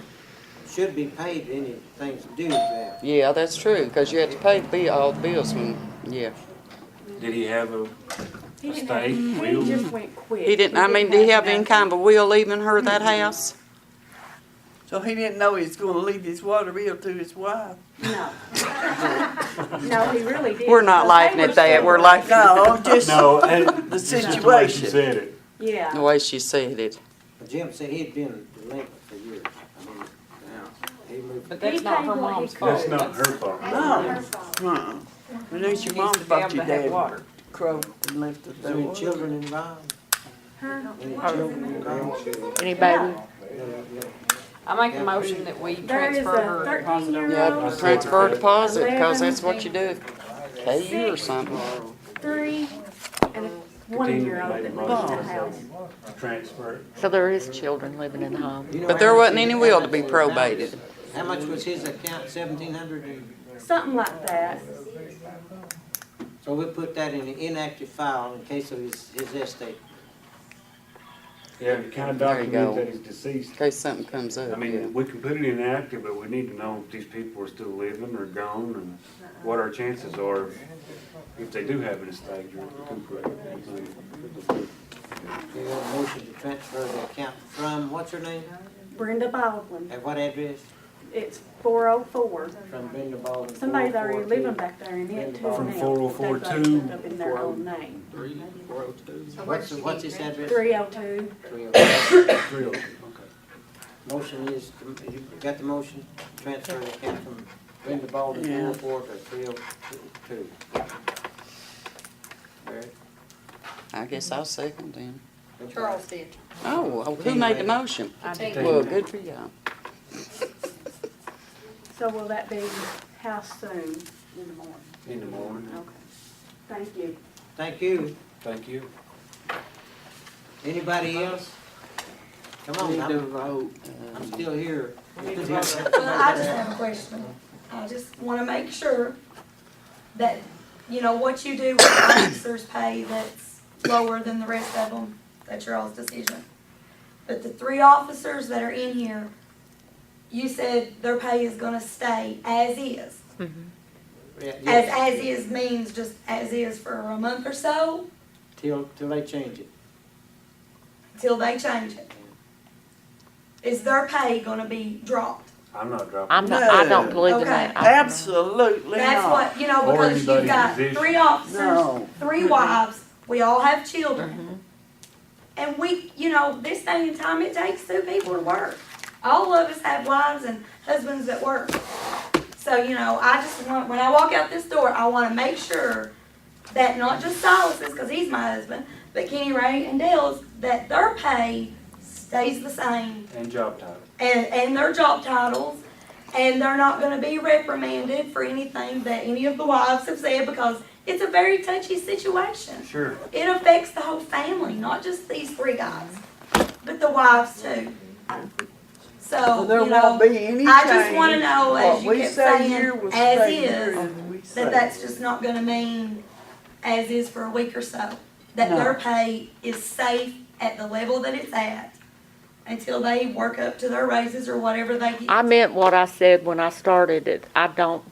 should be paid any things due to that. Yeah, that's true, because you have to pay all the bills when, yeah. did he have a He didn't estate, have, he will? just went quick. He didn't, I mean, did he have any kind of a will leaving her that house? So he didn't know he was gonna leave his water bill to his wife. No. No, he really didn't. We're not laughing at that, we're laughing No, just No, the just the way she situation. said it. Yeah. the way she said it. But Jim said he'd been delinquent for years. I mean, he moved. But that's He not paid her what he mom's could. fault. That's not her fault. No. Uh-uh. At least your She mom needs to be thought able to your have dad water. croaked and left it Is there any there. children involved? Huh? Any children involved? Any baby? I make a motion that we There is transfer a her deposit over. Yeah, 13-year-old, transfer deposit, because 11, that's what you do, KU or something. 3, and a Continue to 1-year-old make that the lives in motion the house. to transfer it. So there is children living in the home. You know But how there much wasn't his any will to account be was? probated. How much was his account, 1,700? Something like that. So we'll put that in the inactive file in case of his estate. Yeah, to kind of There you document go. that he's deceased. In case something comes up, I yeah. mean, we can put it in active, but we need to know if these people are still living or gone and what our chances are if they do have an estate or recuperate. You have a motion to transfer the account from, what's her name? Brenda Baldwin. At what address? It's 404. From Brenda Baldwin. Somebody's already 442. living back there in it too From now. 404 They've got it put up in their own name. What's his address? 302. 302. Okay. Motion is, you got the motion, transfer the account from Brenda Baldwin, Yeah. 404 to 302. Barry? I guess I'll second then. Charles did. Oh, who made the motion? I did. Well, good for y'all. So will that be how soon in the morning? In the morning. Okay. Thank you. Thank you. Thank you. Anybody else? Come on, I'm still here. Well, I just have a question. I just wanna make sure that, you know, what you do with officers' pay that's lower than the rest of them, that's your all's decision. But the 3 officers that are in here, you said their pay is gonna stay as is. As is means just as is for a month or so, Till they change it. till they change it. Is their pay gonna be dropped? I'm not dropping. I'm not, I don't believe in Okay. that. Absolutely That's not. what, you know, Or because you've anybody's got position. 3 officers, No. 3 wives, we all have children. And we, you know, this day and time, it takes 2 people to work. All of us have wives and husbands that work. So, you know, I just want, when I walk out this door, I wanna make sure that not just Silas's, cause he's my husband, but Kenny Ray and Dale's that their pay stays the same And job title. and their job titles, and they're not gonna be reprimanded for anything that any of the wives have said, because it's a very touchy situation. Sure. It affects the whole family, not just these three guys, but the wives too. So, There you know, won't be any I just wanna change. know, What as you we kept say here saying, will as stay here, is, and we say. that that's just not gonna mean as is for a week or so. That No. their pay is safe at the level that it's at until they work up to their raises or whatever they get. I meant what I said when I started it. I don't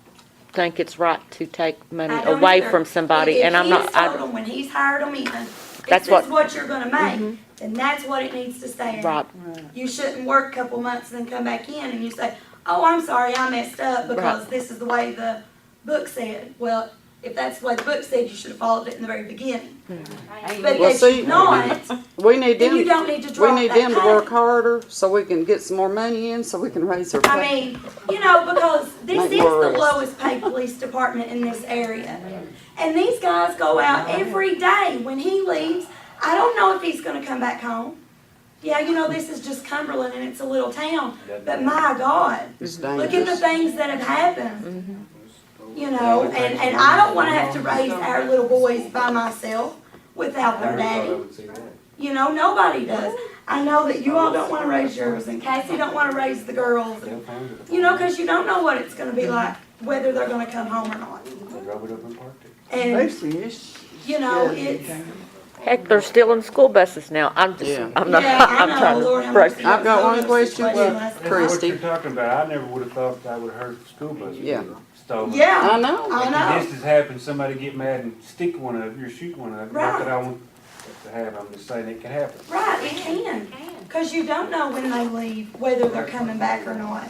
think it's right to take money I don't away either. from somebody, If and I'm he not, has told them when he's hired them in, That's this what- is what you're gonna make, Mhm. then that's what it needs to stay at. Right. You shouldn't work a couple months and then come back in and you say, oh, I'm sorry, I messed up because Right. this is the way the book said. Well, if that's the way the book said, you should have followed it in the very beginning. But Well, that see, you not, we need then them, you don't need to we drop need that them to pay. work harder so we can get some more money in, so we can raise their pay. I mean, you know, because this Make is more the arrests. lowest paid police department in this area. And these guys go out every day. When he leaves, I don't know if he's gonna come back home. Yeah, you know, this is just Cumberland and it's a little town, but my God, It's look at the dangerous. things that have happened. You know, and I don't wanna have to raise our little boys by myself without their daddy. You know, nobody does. I know that you all don't wanna raise yours, and Cassie don't wanna raise the girls. and- You know, cause you don't know what it's gonna be like, whether they're gonna come home or not. And, Basically, it's. you know, it's, heck, they're still in school buses now. I'm just, Yeah. I'm not, Yeah, I I'm know, trying Lord to have break. mercy. I've got one question Well, for What Christie. you're talking about, I never would have thought that would have hurt the school bus. Yeah. Stolen. yeah, I know. I know. This has happened, somebody get mad and stick one of you or shoot one of you. Not that I want it to happen, I'm just saying it can happen. Right, it can, cause you don't know when they leave, whether they're coming back or not.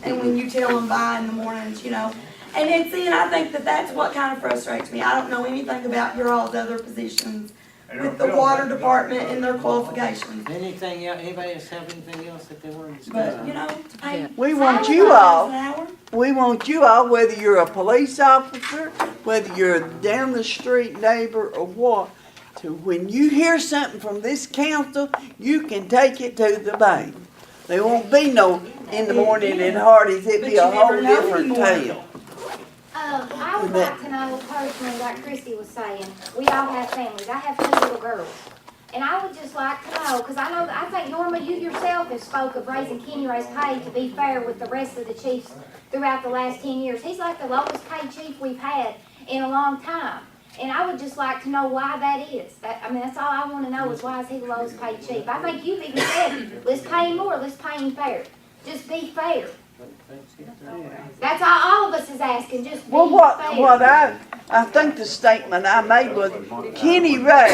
And when you tell them bye in the mornings, you know. And then, see, and I think that that's what kind of frustrates me. I don't know anything about your all's other positions with the water department and their qualifications. Anything else, anybody else have anything else that they want to discuss? But, you know, to pay We want $5 you all, an hour, we want you all, whether you're a police officer, whether you're a down the street neighbor or what, to when you hear something from this council, you can take it to the bank. There won't be no in the morning at Hardee's, it'd be a But you whole never know different anymore. tale. I would like to know personally, like Christy was saying, we all have families. I have 2 little girls. And I would just like to know, because I think Norma, you yourself have spoke of raising Kenny Ray's pay to be fair with the rest of the chiefs throughout the last 10 years. He's like the lowest paid chief we've had in a long time. And I would just like to know why that is. That's all I want to know is why is he the lowest paid chief? I think you've even said, let's pay him more, let's pay him fair. Just be fair. That's all of us is asking, just be Well, Mm-hmm. what fair. I think the statement I made was Kenny Ray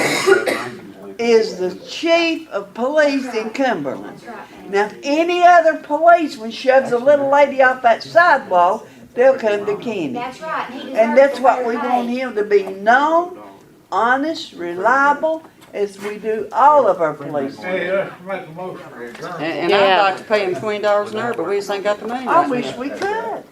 is the chief of police in Cumberland. Now, if any other policeman shoves a little lady off that sidewalk, they'll come to Kenny. That's right. He deserves And that's the what fair we pay. want him to be known, honest, reliable, as we do all of our policemen. Hey, let's make a motion to adjourn. And I'd like to pay him $20 an hour, but we just ain't got the money. I right wish now. we could.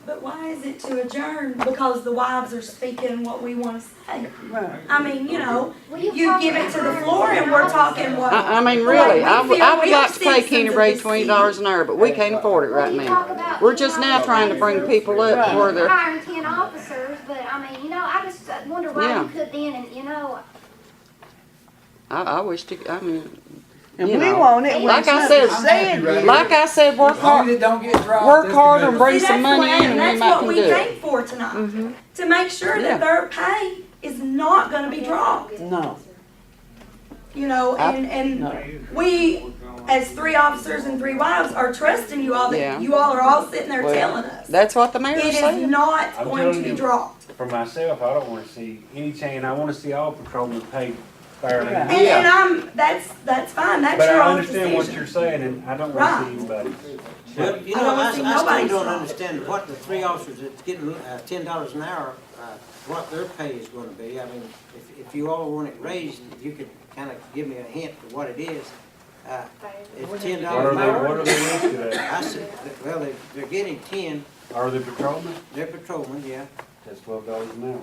But why is it to adjourn? Because the wives are speaking what we want to say. Right. I mean, you know, Well, you talk give it about to the her floor and we're talking what. I mean, what really, we I would feel we're like to pay citizens Kenny of Ray this $20 an hour, but we can't afford it right now. We're just now trying to bring people up where they're, Hiring 10 officers, but I mean, you know, I just wonder why Yeah. you could then, and you know, I wish to, I mean, And you we know, want it when like I something's said, said. right like I said, work As long as hard, it don't get dropped. work that's hard the and good. bring See, some that's money what- in and we that's might what can we do it. came for tonight. To make sure Yeah. that their pay is not gonna be dropped, No, you know, and no. we, as 3 officers and 3 wives, are trusting you all, Yeah. that you all are all sitting there Well, telling us. That's what the mayor's It is saying. not I'm going to telling be you. dropped. For myself, I don't wanna see any change, I wanna see all patrolmen paid fairly. Yeah. And that's fine, that's But your I own understand what you're decision. saying, and I don't Right. wanna see anybody. Well, you I know, don't I see still nobody's don't fault. understand what the 3 officers that's getting $10 an hour, what their pay is gonna be. I mean, if you all want it raised, if you could kinda give me a hint of what it is. It's $10 What an are hour. they listed at? I said, well, they're getting 10, Are they patrolmen? they're patrolmen, yeah. That's $12 an hour.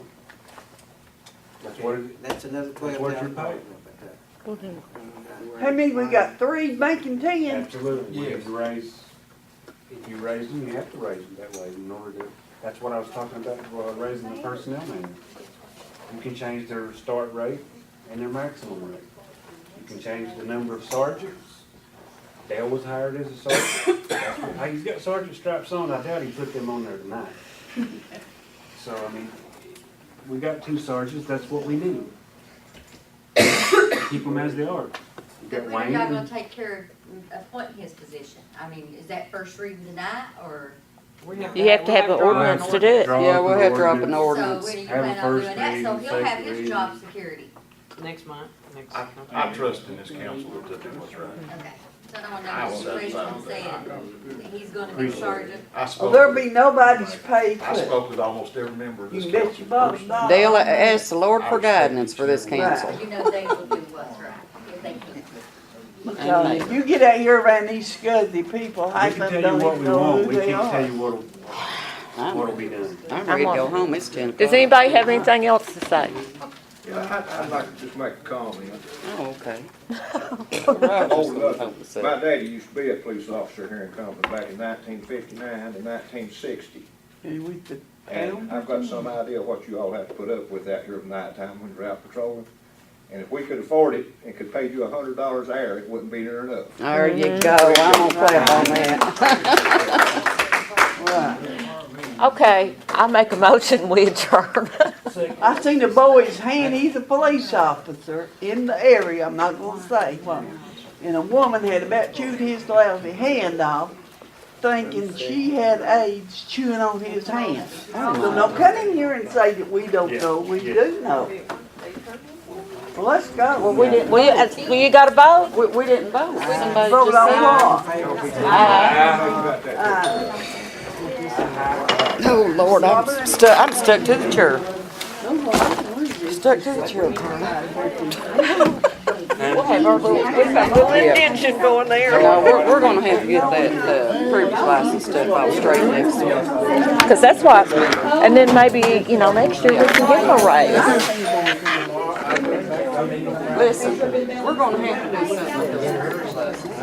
That's what it, That's another That's what you're 12,000 paid. dollars. How many, we got 3 making 10? Absolutely. If you raise them, you have to raise them that way in order to, that's what I was talking about, raising the personnel manual. You can change their start rate and their maximum rate. You can change the number of sergeants. Dale was hired as a sergeant. Hey, he's got sergeant stripes on. I doubt he put them on there tonight. So, I mean, we got 2 sergeants. That's what we need. Keep them as they are. You got When are Wayne. y'all gonna take care of appointing his position? I mean, is that first reading tonight, or? You have to have an ordinance to do it. Yeah, we'll have to drop an So ordinance. when do you Have a plan on first doing that? So reading, he'll have second his reading. job security. Next month, next. I trust in this council to do what's right. Okay. So I don't want no situation saying that he's gonna be sergeant. I Well, spoke, there'll be nobody's pay I cut. spoke with almost every member of You this can bet council. your bottom dollar. Dale asked the Lord for guidance for this council. You know they will do what's right, if they can. I'm telling you, you get out here around these scuzzy people, We half can of them tell you don't what even we know want. who We they can't tell are. you what'll be done. I'm ready to go home, it's 10 o'clock. Does anybody have anything else to say? Yeah, I'd like to just make a comment. Oh, okay. Old enough. My daddy used to be a police officer here in Cumberland back in 1959 to 1960. And we could And I've got some idea what you all have to put up with out here at nighttime when you're out patrolling. And if we could afford it and could pay you $100 an hour, it wouldn't be near enough. There you go, I'm gonna clap on that. Okay, I make a motion, we adjourn. I seen a boy's hand, he's a police officer in the area, I'm not gonna say. And a woman had about chewed his lousy hand off, thinking she had AIDS chewing on his hand. So don't come in here and say that we don't know, we do know. Well, let's go. Well, we didn't, You got a vote? we didn't vote. Somebody Vote just said. on what? Oh, Lord, I'm stuck to the chair. Stuck to the chair, Carla. We'll have our little, we've got a little indention going there. No, we're gonna have to get that, previous license stuff all straight next year. Because that's what, and then maybe, you know, next year we can give them a raise. Listen, we're gonna have to do something with this license.